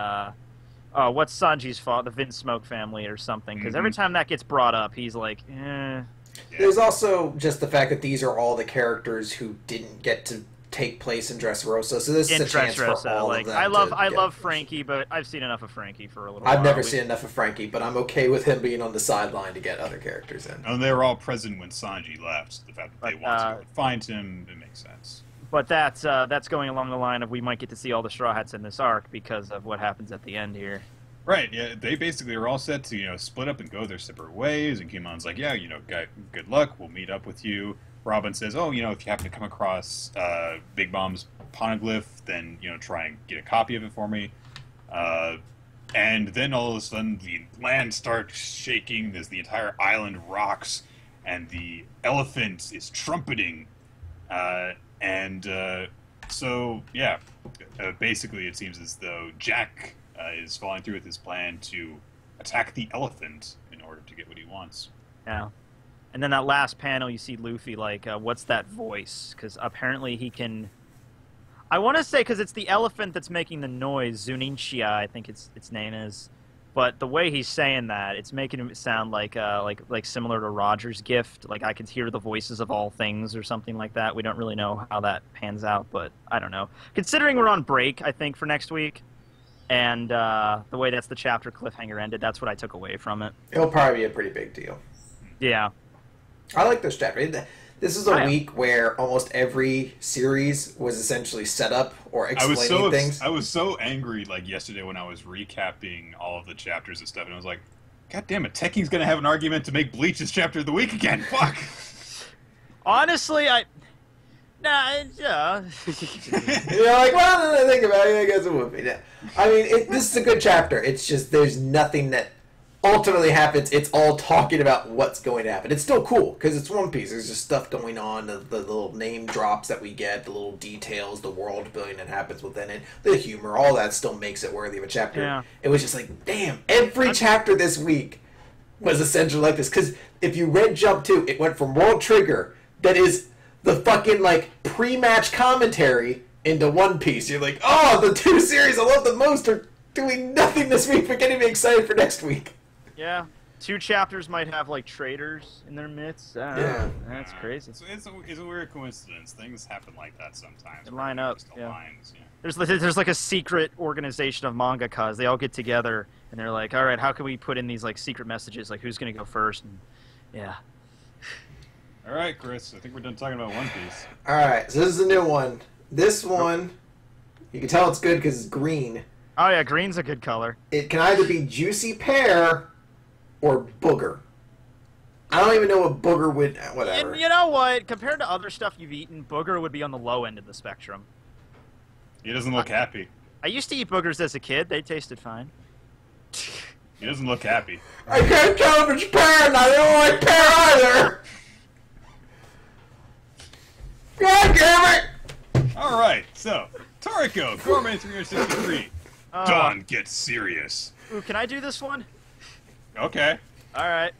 what's Sanji's fault? The Vince Smoke family or something. Because every time that gets brought up, he's like, eh. Yeah. There's also just the fact that these are all the characters who didn't get to take place in Dressrosa, so this is a chance for all of them. I love Frankie, but I've seen enough of Frankie for a little while. I've never seen enough of Frankie, but I'm okay with him being on the sideline to get other characters in. And they were all present when Sanji left. So the fact that they want to find him, it makes sense. But that's going along the line of we might get to see all the Straw Hats in this arc because of what happens at the end here. Right, yeah, they basically are all set to, split up and go their separate ways, and Kimon's like, yeah, good luck, we'll meet up with you. Robin says, oh, if you happen to come across Big Bomb's poneglyph, then, try and get a copy of it for me. And then all of a sudden, the land starts shaking, as the entire island rocks, and the elephant is trumpeting. So, yeah, basically it seems as though Jack is following through with his plan to attack the elephant in order to get what he wants. Yeah. And then that last panel, you see Luffy, like, what's that voice? Because apparently he can... I want to say, because it's the elephant that's making the noise, Zuninchia, I think its name is. But the way he's saying that, it's making it sound like similar to Roger's gift. Like, I could hear the voices of all things or something like that. We don't really know how that pans out, but I don't know. Considering we're on break, I think, for next week, and the way that's the chapter cliffhanger ended, that's what I took away from it. It'll probably be a pretty big deal. Yeah. I like this chapter. This is a week where almost every series was essentially set up or explaining things. I was so angry, yesterday when I was recapping all of the chapters and stuff, and I was like, God damn it, Tekken's gonna have an argument to make Bleach's chapter of the week again. Fuck! Honestly, yeah. You're like, well, think about it, I guess it would be. I mean, this is a good chapter. It's just there's nothing that ultimately happens. It's all talking about what's going to happen. It's still cool because it's One Piece. There's just stuff going on, the little name drops that we get, the little details, the world building that happens within it, the humor, all that still makes it worthy of a chapter. Yeah. It was just like, damn, every chapter this week was essentially like this. Because if you read Jump 2, it went from World Trigger, that is the fucking pre-match commentary, into One Piece. You're like, oh, the two series I love the most are doing nothing this week but getting me excited for next week. Yeah, 2 chapters might have traders in their midst. Yeah, that's crazy. It's a weird coincidence. Things happen like that sometimes. They line up. Yeah. Lines, yeah. There's a secret organization of mangakas. They all get together and they're like, all right, how can we put in these secret messages? Who's gonna go first? And, yeah. All right, Chris. I think we're done talking about One Piece. All right, so this is a new one. This one, you can tell it's good because it's green. Oh yeah, green's a good color. It can either be Juicy Pear or Booger. I don't even know what Booger would... Whatever. And you know what? Compared to other stuff you've eaten, Booger would be on the low end of the spectrum. He doesn't look happy. I used to eat boogers as a kid. They tasted fine. He doesn't look happy. I can't tell if it's pear and I don't like pear either! God damn it! All right, so Toriko, Gourmet 363. Dawn gets serious. Ooh, can I do this one? Okay. All right.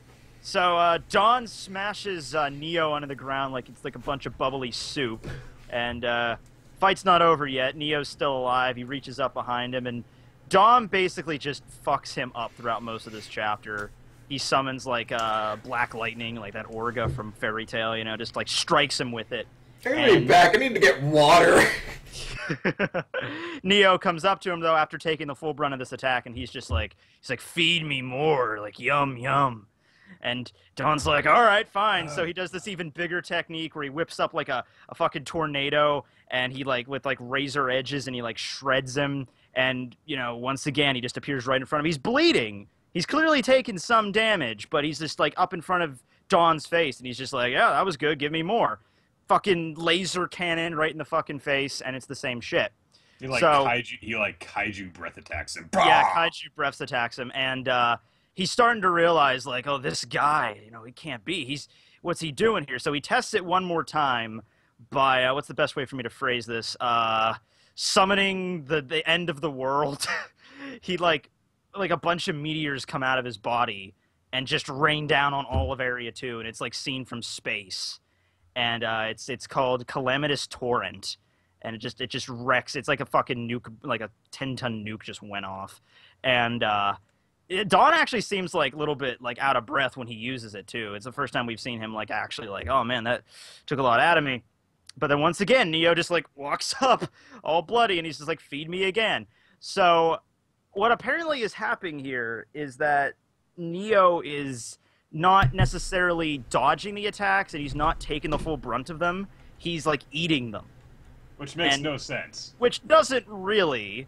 So Dawn smashes Neo onto the ground like it's a bunch of bubbly soup, and fight's not over yet. Neo's still alive. He reaches up behind him, and Dawn basically just fucks him up throughout most of this chapter. He summons black lightning, like that Orga from Fairy Tail, just strikes him with it. I need back. I need to get water. Neo comes up to him though after taking the full brunt of this attack, and he's like, feed me more, yum yum. And Dawn's like, all right, fine. So he does this even bigger technique where he whips up a fucking tornado, and he with razor edges, and he shreds him. And once again he just appears right in front of him. He's bleeding. He's clearly taken some damage, but he's just up in front of Dawn's face, and he's just like, yeah, that was good. Give me more. Fucking laser cannon right in the fucking face, and it's the same shit. He kaiju breath attacks him. Yeah, kaiju breath attacks him, and he's starting to realize oh, this guy, he can't be. What's he doing here? So he tests it one more time by what's the best way for me to phrase this? Summoning the end of the world. He a bunch of meteors come out of his body and just rain down on all of Area 2, and it's seen from space. And it's called Calamitous Torrent, and it just wrecks. It's like a fucking nuke, like a 10-ton nuke just went off, and Dawn actually seems a little bit out of breath when he uses it too. It's the first time we've seen him actually oh man, that took a lot out of me. But then once again, Neo just like walks up all bloody and he's just like, feed me again. So what apparently is happening here is that Neo is not necessarily dodging the attacks and he's not taking the full brunt of them. He's like eating them. Which makes no sense. Which doesn't really,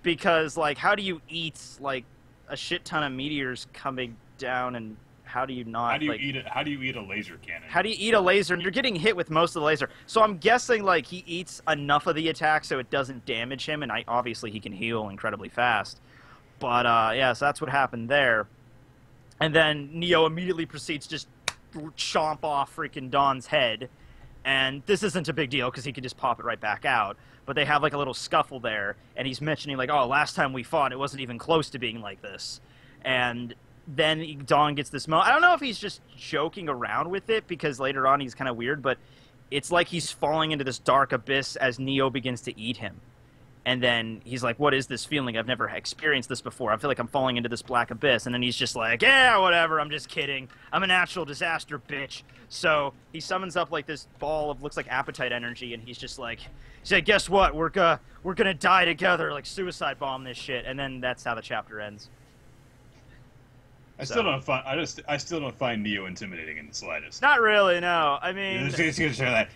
because like how do you eat like a shit ton of meteors coming down, and how do you not How do you eat a laser cannon? how do you eat a laser and you're getting hit with most of the laser? So I'm guessing like he eats enough of the attack so it doesn't damage him, and obviously he can heal incredibly fast. But yeah, so that's what happened there. And then Neo immediately proceeds to just chomp off freaking Don's head. And this isn't a big deal because he can just pop it right back out. But they have like a little scuffle there, and he's mentioning like, oh, last time we fought, it wasn't even close to being like this. And then Don gets this moment. I don't know if he's just joking around with it, because later on he's kind of weird, but it's like he's falling into this dark abyss as Neo begins to eat him. And then he's like, what is this feeling? I've never experienced this before. I feel like I'm falling into this black abyss. And then he's just like, yeah, whatever. I'm just kidding. I'm a natural disaster, bitch. So he summons up like this ball of, looks like appetite energy. And he's like, guess what? We're gonna die together, like suicide bomb this shit. And then that's how the chapter ends. I still don't find Neo intimidating in the slightest. Not really, no. I mean, It's gonna show that.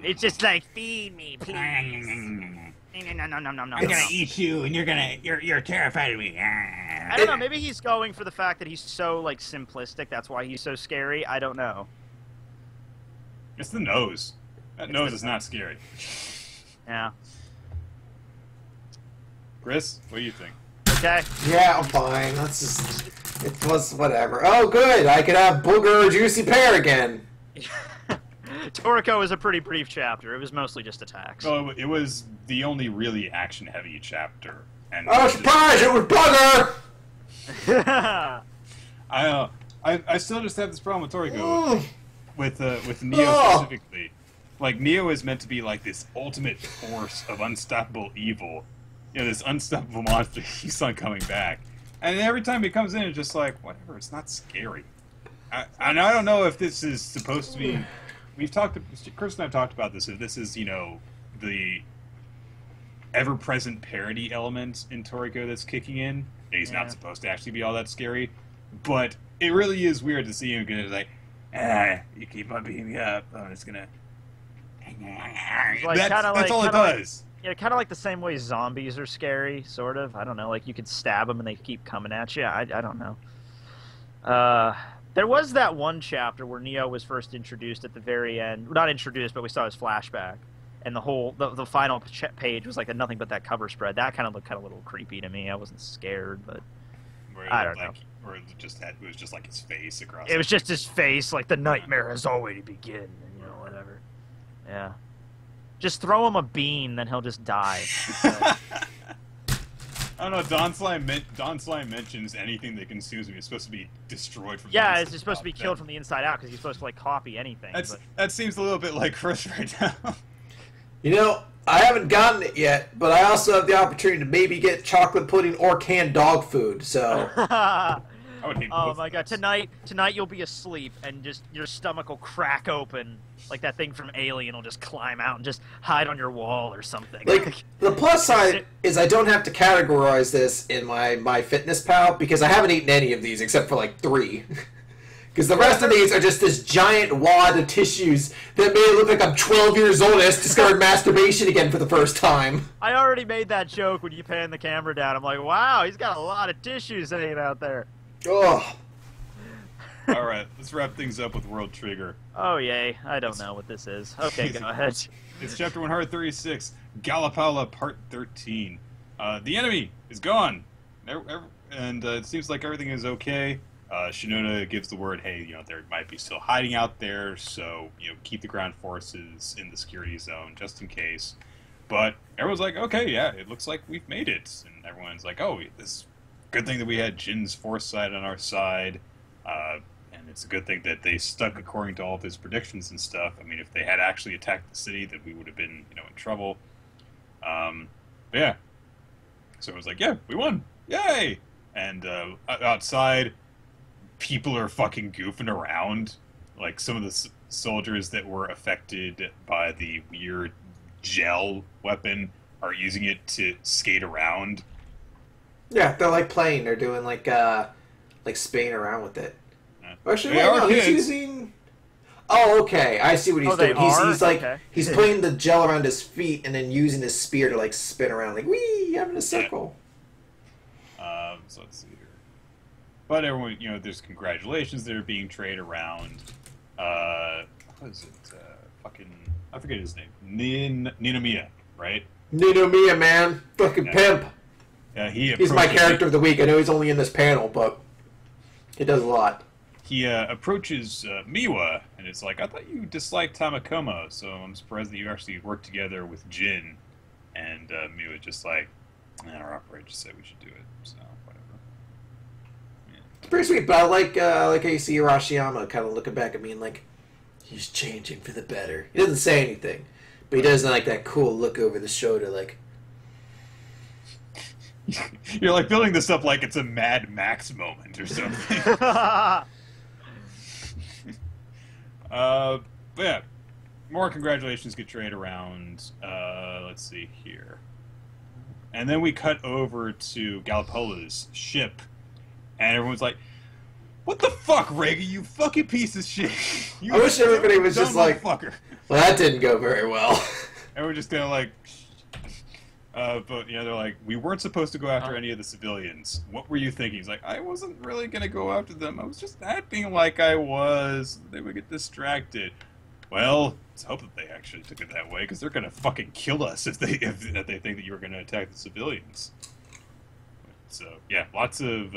it's just like, feed me, please. I'm gonna eat you, and you're terrified of me. I don't know. Maybe he's going for the fact that he's so like simplistic. That's why he's so scary. I don't know. It's the nose. That nose is not scary. Yeah. Chris, what do you think? Okay. Yeah, I'm fine. That's just... It was whatever. Oh, good! I could have Booger or Juicy Pear again! Toriko is a pretty brief chapter. It was mostly just attacks. Oh, it was the only really action-heavy chapter. And Oh, surprise! It was Booger! I still just have this problem with Toriko, Mm. with Neo Oh. specifically. Like, Neo is meant to be like this ultimate force of unstoppable evil. You know, this unstoppable monster keeps on coming back. And every time he comes in, it's just like, whatever, it's not scary. And I don't know if this is supposed to be... Chris and I have talked about this, if this is, you know, the ever-present parody element in Toriko that's kicking in. He's not supposed to actually be all that scary. But it really is weird to see him get like, you keep on beating me up, I'm just gonna... Like, that's all it does. Yeah, kind of like the same way zombies are scary, sort of. I don't know, like you could stab them and they keep coming at you. I don't know. There was that one chapter where Neo was first introduced at the very end. Not introduced, but we saw his flashback. And the final page was like nothing but that cover spread. That kind of looked kind of a little creepy to me. I wasn't scared, but I don't know. Or it was just like his face across. It was just his face, like the nightmare has already begun, and you know, whatever. Yeah. Just throw him a bean, then he'll just die. I don't know. Don Slime mentions anything that consumes me is supposed to be destroyed from. Yeah, the it's supposed to be killed from the inside out because he's supposed to like copy anything. That seems a little bit like Chris right now. You know, I haven't gotten it yet, but I also have the opportunity to maybe get chocolate pudding or canned dog food, so... I would hate Oh both my of god! those. Tonight you'll be asleep and just your stomach will crack open like that thing from Alien will just climb out and just hide on your wall or something. Like, the plus side is I don't have to categorize this in my MyFitnessPal because I haven't eaten any of these except for like 3. Because the rest of these are just this giant wad of tissues that made it look like I'm 12 years old and I just discovered masturbation again for the first time. I already made that joke when you pan the camera down. I'm like, wow, he's got a lot of tissues hanging out there. Ugh. All right, let's wrap things up with World Trigger. Oh yay! I don't know what this is. Okay, go ahead. It's chapter 136, Galapala Part 13. The enemy is gone, and it seems like everything is okay. Shinoda gives the word, hey, you know, there might be still hiding out there, so, you know, keep the ground forces in the security zone just in case. But everyone's like, okay, yeah, it looks like we've made it. And everyone's like, oh, this good thing that we had Jin's foresight on our side. And it's a good thing that they stuck according to all of his predictions and stuff. I mean, if they had actually attacked the city, then we would have been, you know, in trouble. Yeah. So it was like, yeah, we won. Yay! And outside, people are fucking goofing around. Like, some of soldiers that were affected by the weird gel weapon are using it to skate around. Yeah, they're like playing. They're doing like spinning around with it. Actually, They wait, are no, he's kids. using. Oh, okay. I see what he's Oh, they doing. He's are? like Okay. he's putting the gel around his feet and then using his spear to like spin around, like wee, I'm in a circle. So let's see here. But everyone, there's congratulations that are being traded around. What is it? Fucking, I forget his name. Ninomiya, right? Ninomiya, man, fucking Yeah. pimp. He's He's my character of the week. I know he's only in this panel, but he does a lot. He approaches Miwa, and it's like, I thought you disliked Tamakomo, so I'm surprised that you actually worked together with Jin. And Miwa just like, our operator just said we should do it, so whatever. It's pretty sweet, but I like how you see Arashiyama kind of looking back at me and like, he's changing for the better. He doesn't say anything, but he does like that cool look over the shoulder, like. You're like building this up like it's a Mad Max moment or something. But yeah, more congratulations get traded around. Let's see here. And then we cut over to Galapola's ship, and everyone's like, what the fuck, Rega, you fucking piece of shit. You I wish everybody was dumb just like, motherfucker. well, that didn't go very well. And we're just kind of like, but they're like, we weren't supposed to go after any of the civilians. What were you thinking? He's like, I wasn't really gonna go after them. I was just acting like I was. They would get distracted. Well, let's hope that they actually took it that way, because they're gonna fucking kill us if they think that you were gonna attack the civilians. So yeah, lots of.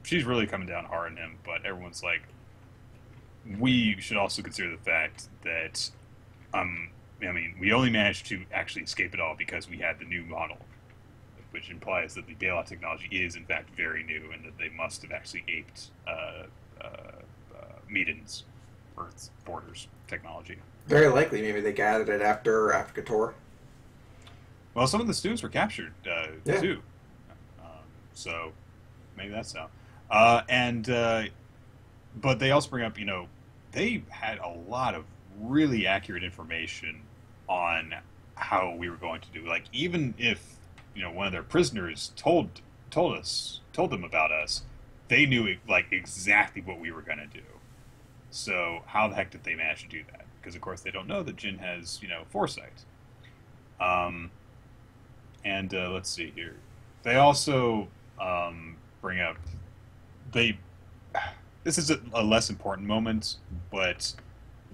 She's really coming down hard on him, but everyone's like, we should also consider the fact that, we only managed to actually escape it all because we had the new model, which implies that the bailout technology is, in fact, very new, and that they must have actually aped Medan's Earth's borders technology. Very likely, maybe they gathered it after Africa Tour. Well, some of the students were captured, Yeah. too. So, maybe that's how. But they also bring up, they had a lot of really accurate information on how we were going to do. Like, even if one of their prisoners told them about us, they knew like exactly what we were going to do. So how the heck did they manage to do that? Because of course they don't know that Jin has foresight. Let's see here. They also bring up this is a less important moment, but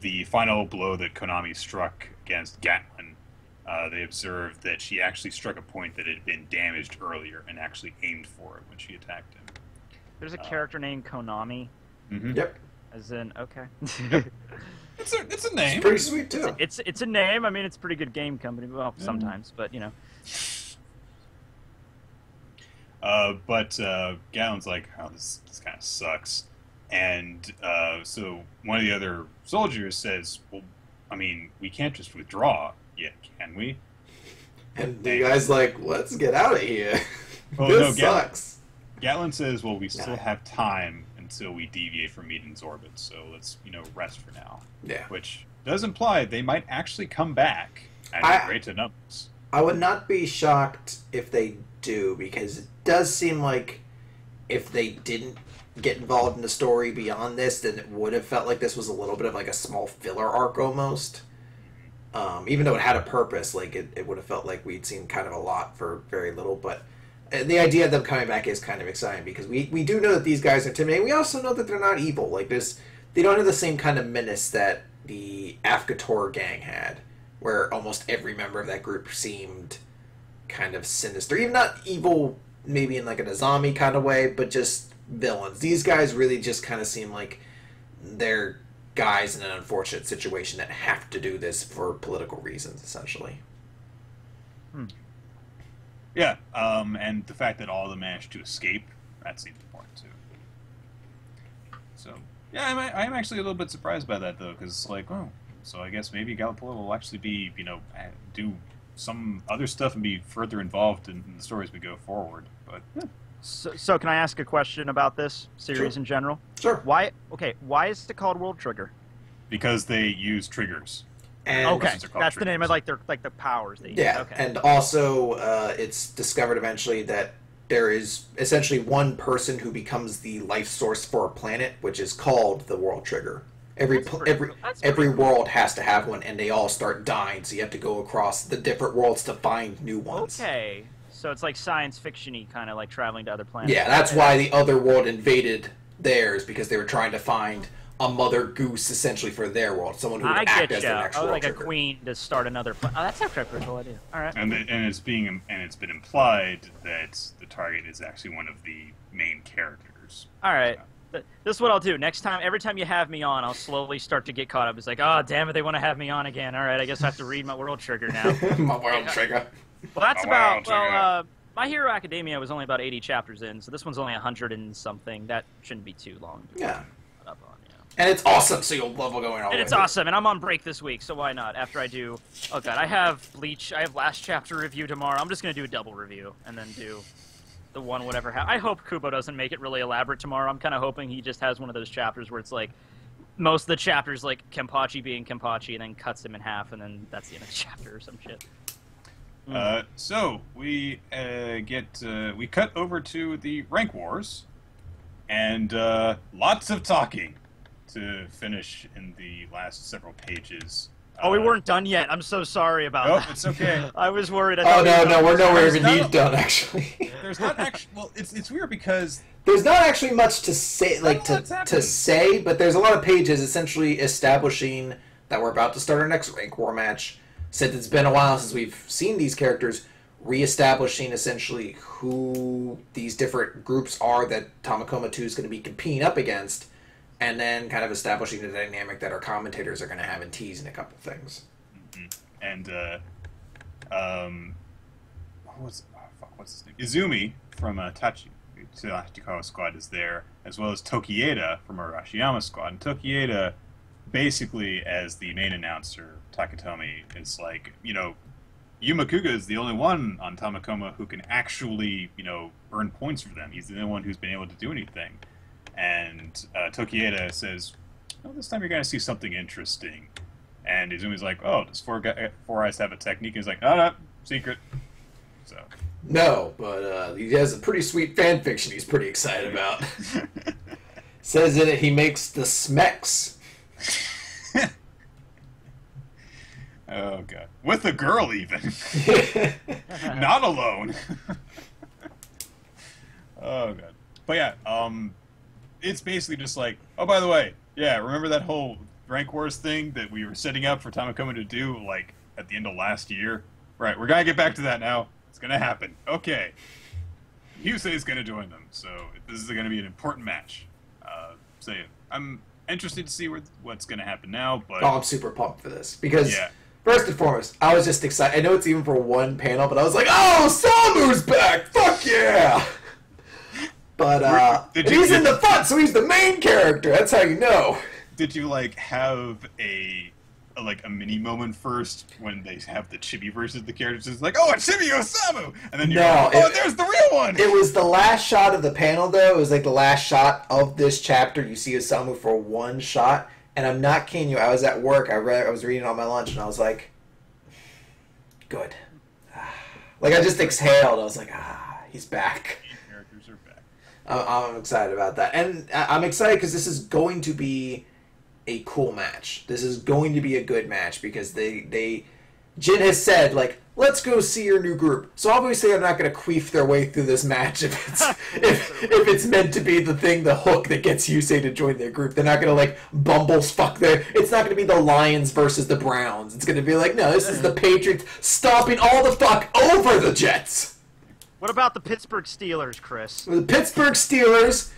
the final blow that Konami struck against Gatlin, they observed that she actually struck a point that had been damaged earlier and actually aimed for it when she attacked him. There's a character named Konami, Mm-hmm. Yep. as in okay. It's a name. It's pretty sweet, too. It's a name. I mean, it's a pretty good game company. Well, sometimes, but But Gatlin's like, oh, this kind of sucks. And so one of the other soldiers says, well, we can't just withdraw yet, can we? And the guy's like, let's get out of here. Oh, This no, sucks. Gatlin says, well, we still have time until we deviate from Medan's orbit, so let's, rest for now. Yeah. Which does imply they might actually come back at greater numbers. I would not be shocked if they do, because it does seem like if they didn't get involved in the story beyond this, then it would have felt like this was a little bit of like a small filler arc almost. Even though it had a purpose, like it would have felt like we'd seen kind of a lot for very little. But the idea of them coming back is kind of exciting, because we do know that these guys are intimidating. We also know that they're not evil. Like they don't have the same kind of menace that the Afkator gang had, where almost every member of that group seemed kind of sinister. Even not evil, maybe in like an Azami kind of way, but just villains. These guys really just kind of seem like they're guys in an unfortunate situation that have to do this for political reasons, essentially. Yeah, and the fact that all of them managed to escape, that seems important too. So, yeah, I'm actually a little bit surprised by that, though, because it's like, oh, so I guess maybe Galapola will actually be, do some other stuff and be further involved in the story as we go forward. But So can I ask a question about this series Sure. in general? Sure. Why is it called World Trigger? because they use triggers. And Okay, Those are called that's the name of triggers. the powers they use. yeah, Okay. and also it's discovered eventually that there is essentially one person who becomes the life source for a planet, which is called the World Trigger. Every world has to have one, and they all start dying. So you have to go across the different worlds to find new ones. Okay, so it's like science fiction-y, kind of like traveling to other planets. Yeah, that's why the other world invaded theirs, because they were trying to find a mother goose essentially for their world, someone who would I act get as the next Oh, world like trigger. a queen to start another planet. Oh, that's actually a pretty cool idea. All right. And it's been implied that the target is actually one of the main characters. All right. This is what I'll do. Next time, every time you have me on, I'll slowly start to get caught up. It's like, oh, damn it, they want to have me on again. All right, I guess I have to read my World Trigger now. My World Trigger. Well, that's Oh, wow, about, well, My Hero Academia was only about 80 chapters in, so this one's only 100 and something. That shouldn't be too long to Yeah. get up on, yeah. And it's awesome, so you'll love going all the And way it's through. awesome, and I'm on break this week, so why not? After I do, oh god, I have Bleach, I have last chapter review tomorrow. I'm just gonna do a double review, and then do the one whatever. I hope Kubo doesn't make it really elaborate tomorrow. I'm kind of hoping he just has one of those chapters where it's like, most of the chapters like Kenpachi being Kenpachi, and then cuts him in half, and then that's the end of the chapter or some shit. So we we cut over to the rank wars, and lots of talking to finish in the last several pages. Oh, we weren't done yet. I'm so sorry about Nope, that. it's okay. I was worried. I Oh, thought we were no, done. we're nowhere even There's near not- done, actually. There's not actually. Well, it's weird because There's not actually much to say, like Not a lot's to happening. say, but there's a lot of pages essentially establishing that we're about to start our next rank war match. Since it's been a while since we've seen these characters, reestablishing essentially who these different groups are that Tamakoma 2 is going to be competing up against, and then kind of establishing the dynamic that our commentators are going to have and teasing a couple things. and what's his name? Izumi from Tachikawa Squad is there, as well as Tokieda from Arashiyama Squad. And Tokieda, basically, as the main announcer, Takatomi is like, Yuma Kuga is the only one on Tamakoma who can actually, earn points for them. He's the only one who's been able to do anything. And Tokieda says, this time you're going to see something interesting. And Izumi's like, does Four Eyes have a technique? And he's like, no, secret. So. No, but he has a pretty sweet fan fiction he's pretty excited about. Says in it he makes the Smex. Oh, God. With a girl, even. Not alone. Oh, God. But yeah, it's basically just like, oh, by the way, yeah, remember that whole rank wars thing that we were setting up for Tamakoma to do, like, at the end of last year? Right, we're gonna get back to that now. It's gonna happen. Okay. Hyusei's gonna join them, so this is gonna be an important match. So yeah, I'm interested to see what's gonna happen now, but... Oh, I'm super pumped for this. Because, Yeah. first and foremost, I was just excited. I know it's even for one panel, but I was like, oh, Samu's back! Fuck yeah! But, Did and you- he's in the front, so he's the main character. That's how you know. Did you, like, have a mini moment first when they have the chibi version of the characters? It's like, oh, it's Chibi Osamu! And then you're No, like, oh, there's the real one! It was the last shot of the panel, though. It was like the last shot of this chapter. You see Osamu for one shot, and I'm not kidding you. I was at work. I was reading on my lunch, and I was like, good. Like, I just exhaled. I was like, he's back. Characters are back. I'm excited about that. And I'm excited because this is going to be a cool match. This is going to be a good match because Jin has said, like, let's go see your new group. So obviously I'm not going to queef their way through this match if it's if it's meant to be the thing, the hook that gets Yusei to join their group. They're not going to, like, it's not going to be the Lions versus the Browns. It's going to be like, no, this is the Patriots stomping all the fuck over the Jets. What about the Pittsburgh Steelers, Chris? The Pittsburgh Steelers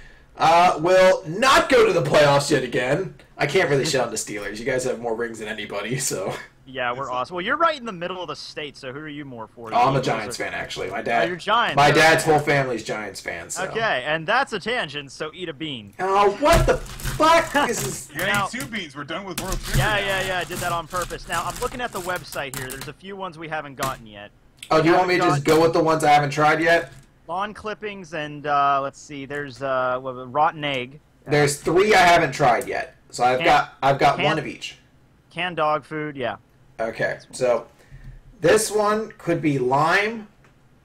will not go to the playoffs yet again. I can't really shit on the Steelers. You guys have more rings than anybody, so... Yeah, we're awesome. Well, you're right in the middle of the state, so who are you more for? Oh, I'm a Eagles Giants or- fan, actually. My dad. Oh, you're Giants. My Okay. dad's whole family's Giants fans. So. Okay, and that's a tangent, so eat a bean. Oh, what the fuck? This is... You gotta Now- eat 2 beans. We're done with World Trigger Yeah, now. yeah, I did that on purpose. Now, I'm looking at the website here. There's a few ones we haven't gotten yet. Oh, do you want me to just go with the ones I haven't tried yet? Lawn clippings and, let's see, there's, Rotten Egg. There's 3 I haven't tried yet. So I've got Canned- one of each. Canned dog food, yeah. Okay, so this one could be lime,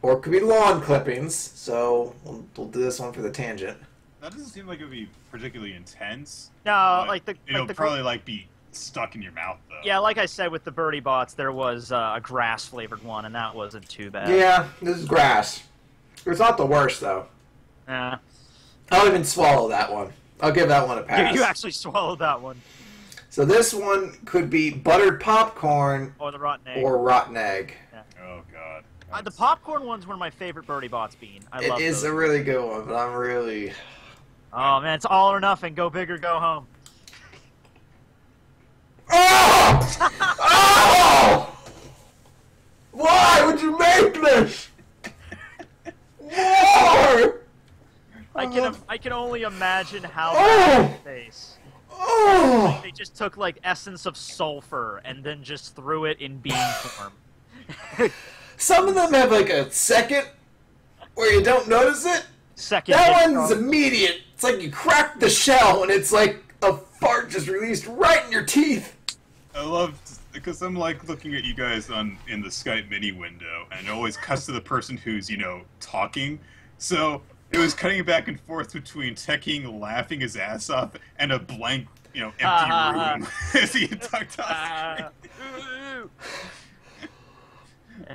or it could be lawn clippings. So we'll do this one for the tangent. That doesn't seem like it would be particularly intense. No, but like the it'll like the probably like be stuck in your mouth though. yeah, like I said with the Birdie Bots, there was a grass flavored one, and that wasn't too bad. Yeah, this is grass. It's not the worst though. Yeah. I'll even swallow that one. I'll give that one a pass. You actually swallowed that one. So this one could be buttered popcorn Or the rotten egg. or rotten egg. Oh god. The popcorn one's one of my favorite Birdie Bots bean. I love It is those. a really good one, but I'm really... Oh man, it's all or nothing. Go big or go home. Oh! Oh! Why would you make this? Why? I can only imagine how Oh! bad it tastes. Oh! They just took like essence of sulfur and then just threw it in bean form. Some of them have like a second where you don't notice it. Second. That hit one's from- immediate. It's like you crack the shell and it's like a fart just released right in your teeth. I love because I'm like looking at you guys in the Skype mini window, and it always cuts to the person who's talking. So it was cutting back and forth between Tekking laughing his ass off and a blank empty room as he talked.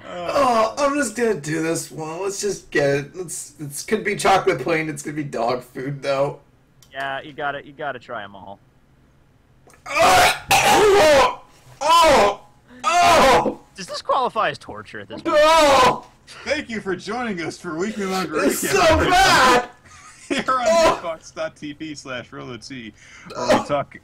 Oh, I'm just gonna do this one. Let's just get it. It could be chocolate plain. It's gonna be dog food though. Yeah, you gotta try them all. Oh! Oh! Oh! Does this qualify as torture at this point? Oh! Thank you for joining us for Weekly Manga It's Recap. so bad! Here on Oh. Xbox.tv/RoloT, where we talk.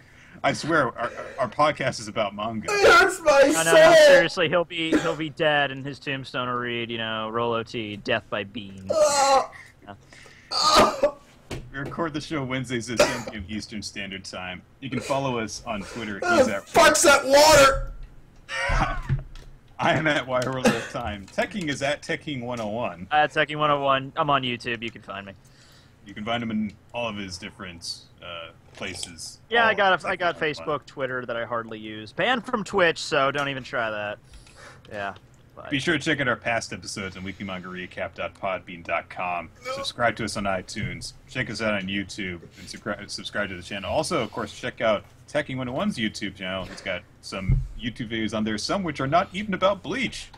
I swear, our podcast is about manga. It hurts my No, soul. no, seriously, he'll be dead, and his tombstone will read, Rolo T, death by beans. Oh. Oh. We record the show Wednesdays at 10 p.m. Eastern Standard Time. You can follow us on Twitter. He's at Fuck's that water! I am at Wire of Time. Tekking is at Tekking101. Tekking 101. I'm on YouTube. You can find me. You can find him in all of his different places. Yeah, All I got Tekking101. Facebook, Twitter that I hardly use. Banned from Twitch, so don't even try that. Yeah. But Be sure to check out our past episodes on weeklymangarecap.podbean.com. Subscribe to us on iTunes. Check us out on YouTube and subscribe to the channel. Also, of course, check out Tekking101's YouTube channel. It's got some YouTube videos on there, some which are not even about Bleach,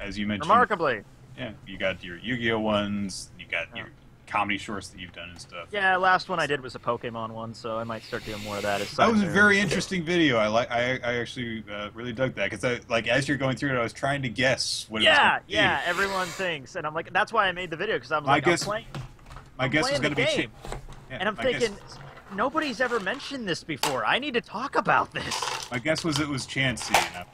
as you mentioned. remarkably. Yeah, you got your Yu-Gi-Oh ones, you got your comedy shorts that you've done and stuff. Yeah, last one I did was a Pokemon one, so I might start doing more of that. That was a very interesting video. I actually really dug that because as you're going through it, I was trying to guess what it was Yeah, going to be. yeah, everyone thinks, and I'm like, that's why I made the video because I'm My like, guess- I'm playing, My guess was playing going the to be game. Yeah, and I'm my thinking, guess- nobody's ever mentioned this before. I need to talk about this. My guess was it was Chansey, and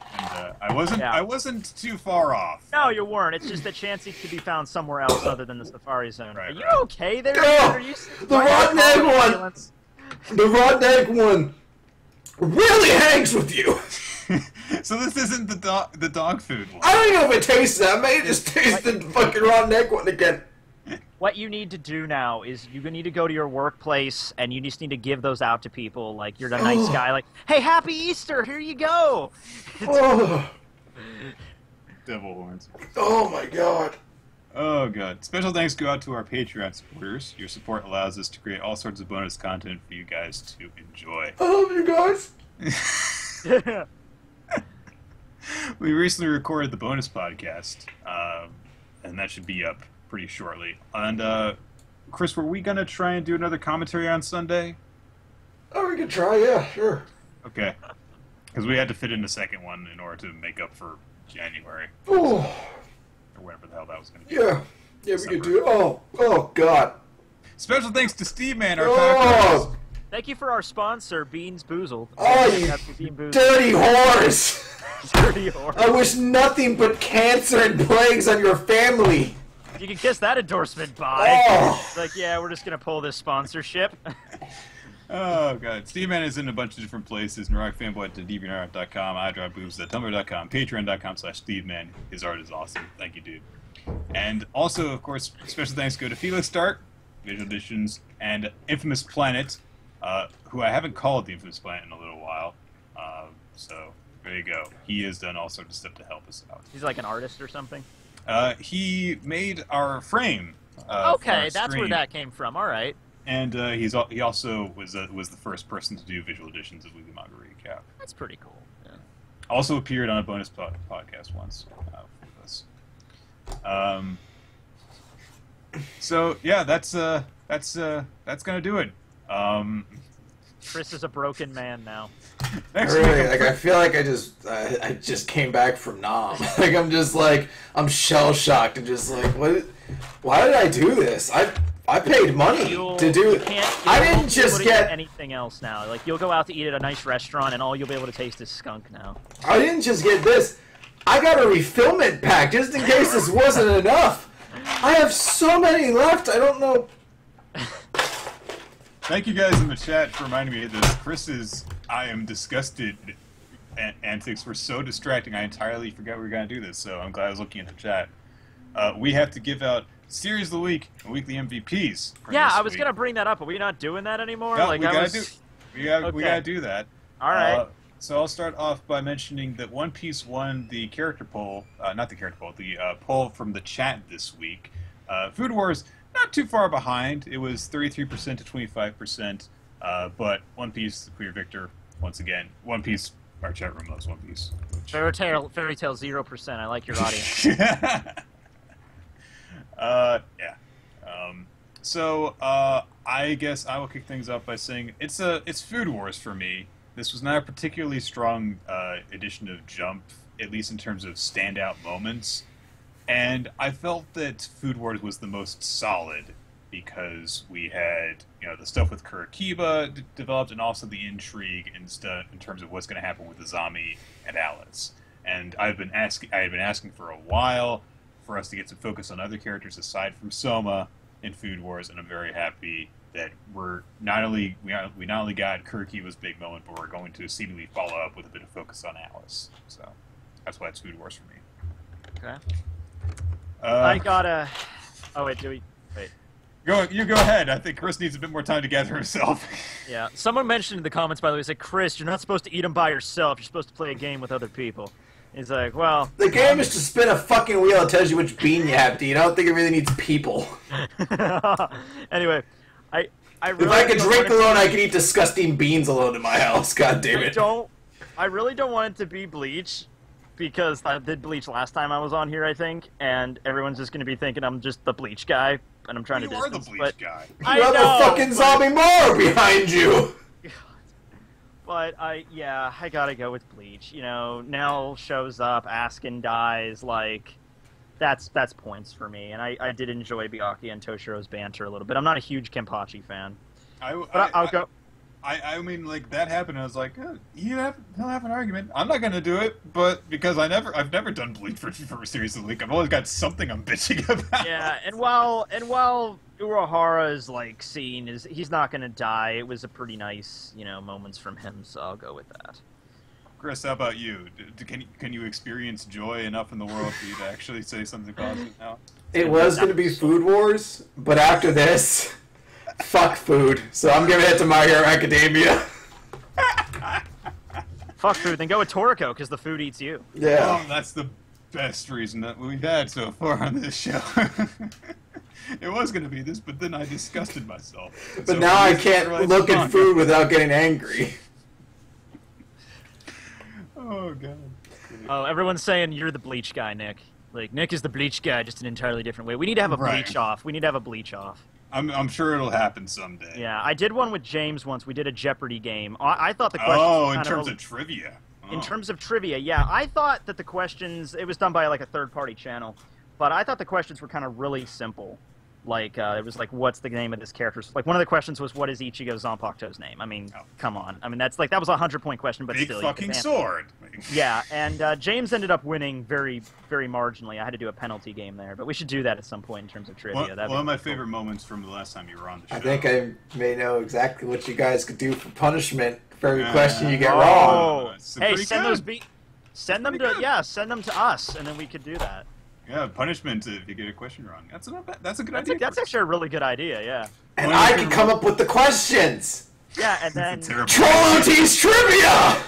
I Yeah. wasn't too far off. No, you weren't. It's just that Chansey could be found somewhere else other than the Safari Zone. Right, Are you right. okay there? Oh, Are you the rotten egg one. ambulance? The rotten egg one really hangs with you. So this isn't the dog food one. I don't even know if it tastes that. I may have just tasted the fucking rotten egg one again. What you need to do now is you need to go to your workplace and you just need to give those out to people. Like, you're a nice guy. Like, hey, happy Easter. Here you go. Oh, Devil horns. oh my god. Oh god. Special thanks go out to our Patreon supporters. Your support allows us to create all sorts of bonus content for you guys to enjoy. I love you guys. We recently recorded the bonus podcast, and that should be up pretty shortly. And Chris, were we gonna try and do another commentary on Sunday? Oh, we could try, yeah, sure. Okay, because we had to fit in the second one in order to make up for January Oh, or whatever the hell that was gonna be. yeah. Yeah, we could do it. Oh, god. Special thanks to Steve Man, our Oh, Thank you for our sponsor, Beans Boozled. Oh, you That's the Bean Boozled. dirty whores. Dirty whore. I wish nothing but cancer and plagues on your family. You can kiss that endorsement by. Oh. It's like, yeah, we're just going to pull this sponsorship. Oh god, Steve Man is in a bunch of different places. NeuroticFanboy at DeviantArt.com, iDrawBoobs at Tumblr.com, Patreon.com/SteveMan. His art is awesome. Thank you, dude. And also, of course, special thanks go to Felix Stark, Visual Editions, and Infamous Planet. who I haven't called the Infamous Plant in a little while. So there you go. He has done all sorts of stuff to help us out. He's like an artist or something. He made our frame. Okay, that's where that came from. All right. And he also was the first person to do visual editions of Weekly Manga Recap. That's pretty cool. Yeah. Also appeared on a bonus podcast once with us. So yeah, that's gonna do it. Chris is a broken man now. Next Really, week, like I feel like I just came back from Nam. Like I'm shell shocked and just like what? Why did I do this? I paid money to do. I didn't just get anything else now. Like you'll go out to eat at a nice restaurant and all you'll be able to taste is skunk now. I didn't just get this. I got a refillment pack just in case this wasn't enough. I have so many left. I don't know. Thank you guys in the chat for reminding me of this. Chris's "I am disgusted" antics were so distracting. I entirely forgot we were gonna do this. So I'm glad I was looking at the chat. We have to give out Series of the Week and Weekly MVPs. Yeah, I was gonna bring that up. Are we not doing that anymore? No, like we gotta do that. All right. So I'll start off by mentioning that One Piece won the character poll, not the character poll, the poll from the chat this week. Food Wars, not too far behind. It was 33% to 25%, but One Piece, the clear victor, once again. One Piece, our chat room loves One Piece. Fairy Tale 0%. I like your audience. Yeah. So I guess I will kick things off by saying it's Food Wars for me. This was not a particularly strong edition of Jump, at least in terms of standout moments. And I felt that Food Wars was the most solid because we had, the stuff with Kurikiba developed and also the intrigue in terms of what's going to happen with Azami and Alice. And I had been asking for a while for us to get some focus on other characters aside from Soma in Food Wars, and I'm very happy that we not only got Kurikiba's big moment, but we're going to seemingly follow up with a bit of focus on Alice. So that's why it's Food Wars for me. Okay. I gotta. Oh wait, wait. You go ahead. I think Chris needs a bit more time to gather himself. Yeah. Someone mentioned in the comments, by the way, said, Chris, you're not supposed to eat them by yourself. You're supposed to play a game with other people. He's like, well... The game is to spin a fucking wheel that tells you which bean you have to eat. I don't think it really needs people. Anyway, I really if I could drink alone, I could eat disgusting beans alone in my house. God damn it. I really don't want it to be Bleach, because I did Bleach last time I was on here, I think, and everyone's just going to be thinking I'm just the Bleach guy, and I'm trying to distance. You are the Bleach guy. You have a fucking zombie Mara behind you! But I gotta go with Bleach. Nell shows up, Askin dies, like, that's points for me. And I did enjoy Byakuya and Toshiro's banter a little bit. I'm not a huge Kenpachi fan. I'll go. I mean, like, that happened, and I was like, he'll have an argument. I'm not gonna do it, but because I've never done Bleach for a series of the week. I've always got something I'm bitching about. Yeah, and while Urahara's scene is he's not gonna die, it was a pretty nice moments from him, so I'll go with that. Chris, how about you? Can you experience joy enough in the world for you to actually say something positive now? It was gonna be Food Wars, but after this, fuck food. So I'm giving it to My Hero Academia. Fuck food, then go with Toriko because the food eats you. Yeah. Oh, that's the best reason that we've had so far on this show. It was going to be this, but then I disgusted myself. But so now I can't look at food without getting angry. Oh, God. Oh, everyone's saying you're the Bleach guy, Nick. Like, Nick is the Bleach guy, just an entirely different way. We need to have a Bleach off. We need to have a Bleach off. I'm sure it'll happen someday. Yeah, I did one with James once. We did a Jeopardy game. I thought the questions... Oh, in terms of trivia. In terms of trivia, yeah. I thought that the questions... It was done by, a third-party channel. But I thought the questions were kind of really simple. It was what's the name of this character? One of the questions was, what is Ichigo Zanpakuto's name? I mean, come on. I mean, that was a 100-point question, but Big still... Big fucking sword! Yeah, and James ended up winning very, very marginally. I had to do a penalty game there, but we should do that at some point in terms of trivia. One of my favorite moments from the last time you were on the show. I think I may know exactly what you guys could do for punishment for every question you get wrong. Hey, send them to us, and then we could do that. Yeah, punishment if you get a question wrong. That's a good idea. That's actually a really good idea, yeah. And I can come up with the questions! Yeah, and then That's a terrible. Trollotes trivia!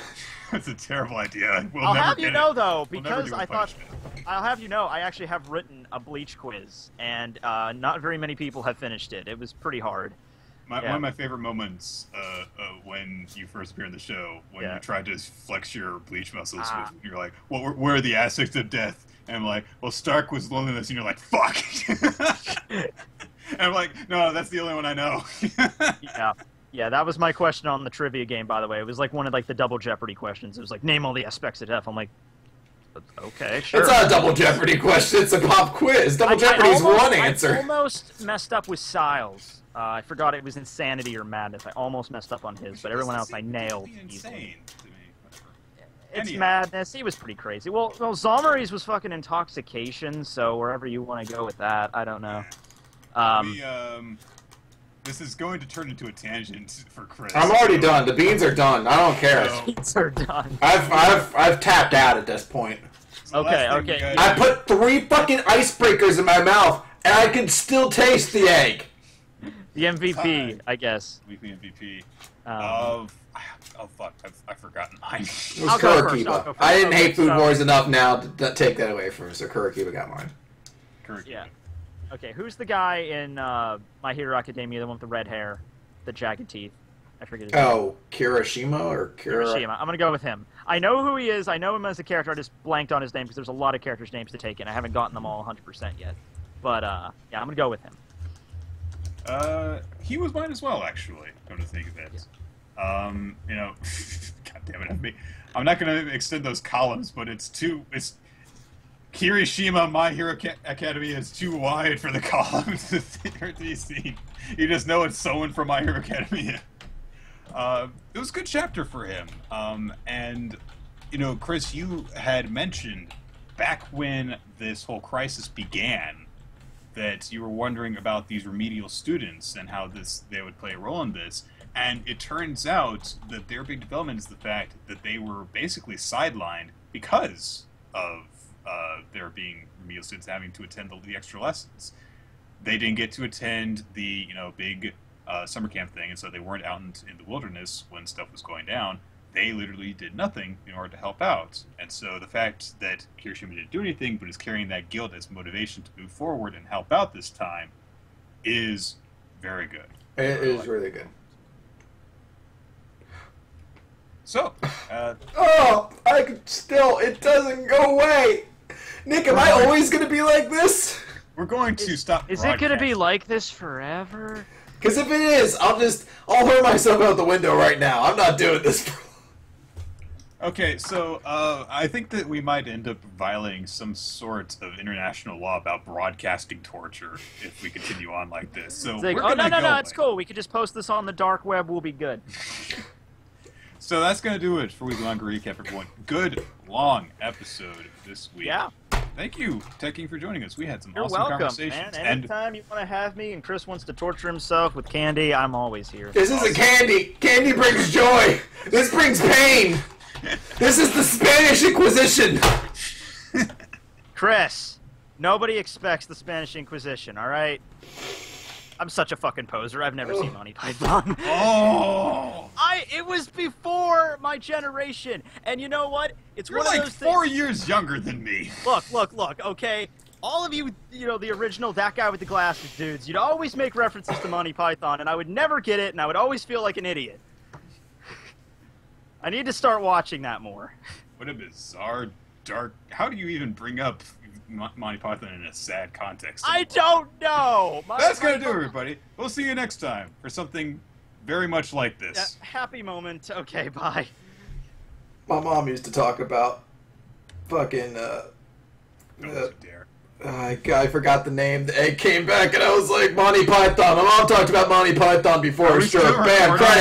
That's a terrible idea. We'll I'll never have you get know it. though, We'll never because do a I thought punishment. I'll have you know I actually have written a Bleach quiz, and not very many people have finished it. It was pretty hard. One Yeah. of my favorite moments when you first appear in the show, when Yeah. you tried to flex your bleach muscles, Ah. you're like, "Well, where are the aspects of death?" And I'm like, "Well, Stark was loneliness," and you're like, "Fuck." And I'm like, "No, that's the only one I know." Yeah. Yeah, that was my question on the trivia game, by the way. It was like one of like the double Jeopardy questions. It was like, name all the aspects of death. I'm like, okay, sure. It's not a double Jeopardy question. It's a pop quiz. Double Jeopardy's one answer. I almost messed up with Siles. I forgot it was Insanity or Madness. I almost messed up on his, but everyone else I nailed. easily. Insane to me. Whatever. It's Anyhow. Madness. He was pretty crazy. Well, Zomari's was fucking Intoxication, so wherever you want to go with that, I don't know. This is going to turn into a tangent for Chris. I'm already done. The beans are done. I don't care. So- Beats are done. I've tapped out at this point. So the last Okay, thing okay. you guys- I put 3 fucking icebreakers in my mouth, and I can still taste the egg. The MVP, Time. I guess. Weekly MVP Um, of oh fuck, I've forgotten mine. It was I'll go first, I'll Kurikiba. go first. I didn't hate Food So- Wars enough now to take that away from me, so Kurikiba got mine. Kirk. Yeah. Okay, who's the guy in My Hero Academia, the one with the red hair, the jagged teeth? I forget his name. Oh, Kirishima or Hiroshima. I'm gonna go with him. I know who he is. I know him as a character. I just blanked on his name because there's a lot of characters' names to take, and I haven't gotten them all 100% yet. But yeah, I'm gonna go with him. He was mine as well, actually. Come to think of it. You know, God damn it, I'm not going to extend those columns, but it's Kirishima, My Hero Academia is too wide for the columns to be seen. You just know it's someone from My Hero Academia. It was a good chapter for him. And, you know, Chris, you had mentioned back when this whole crisis began that you were wondering about these remedial students and how they would play a role in this. And it turns out that their big development is the fact that they were basically sidelined because of there being remedial students having to attend the extra lessons. They didn't get to attend the big summer camp thing, and so they weren't out in the wilderness when stuff was going down. They literally did nothing in order to help out. And so the fact that Kirishima didn't do anything but is carrying that guilt as motivation to move forward and help out this time is very good. It is really good. So, Oh, I could still, it doesn't go away. Nick, am I always going to be like this? we're going to stop Is it gonna be broadcasting. like this forever? Because if it is, I'll hurl myself out the window right now. I'm not doing this. Okay, so I think that we might end up violating some sort of international law about broadcasting torture if we continue on like this. So It's like, we're oh no, gonna no, no, go it's away. cool. We could just post this on the dark web. We'll be good. So that's going to do it for Weekly Longer Recap, everyone. Good, long episode this week. Yeah. Thank you, Teching, for joining us. We had some You're awesome welcome, conversations. man. And Anytime you want to have me and Chris wants to torture himself with candy, I'm always here. This isn't candy. Candy brings joy. This brings pain. This is the Spanish Inquisition. Chris, nobody expects the Spanish Inquisition, all right? I'm such a fucking poser. I've never seen Monty Python. oh, It was before my generation. And you know what? It's you're one of like those 4 things. years younger than me. Look, okay? All of you, the original that guy with the glasses dudes, you'd always make references to Monty Python, and I would never get it, and I would always feel like an idiot. I need to start watching that more. What a bizarre, dark... How do you even bring up Monty Python in a sad context? I don't know! That's going to do it, everybody. We'll see you next time for something very much like this. Happy moment. Okay, bye. My mom used to talk about fucking, Don't you dare. I forgot the name. The egg came back and I was like, Monty Python. My mom talked about Monty Python before Are her we still stroke. Bam, recording? credit.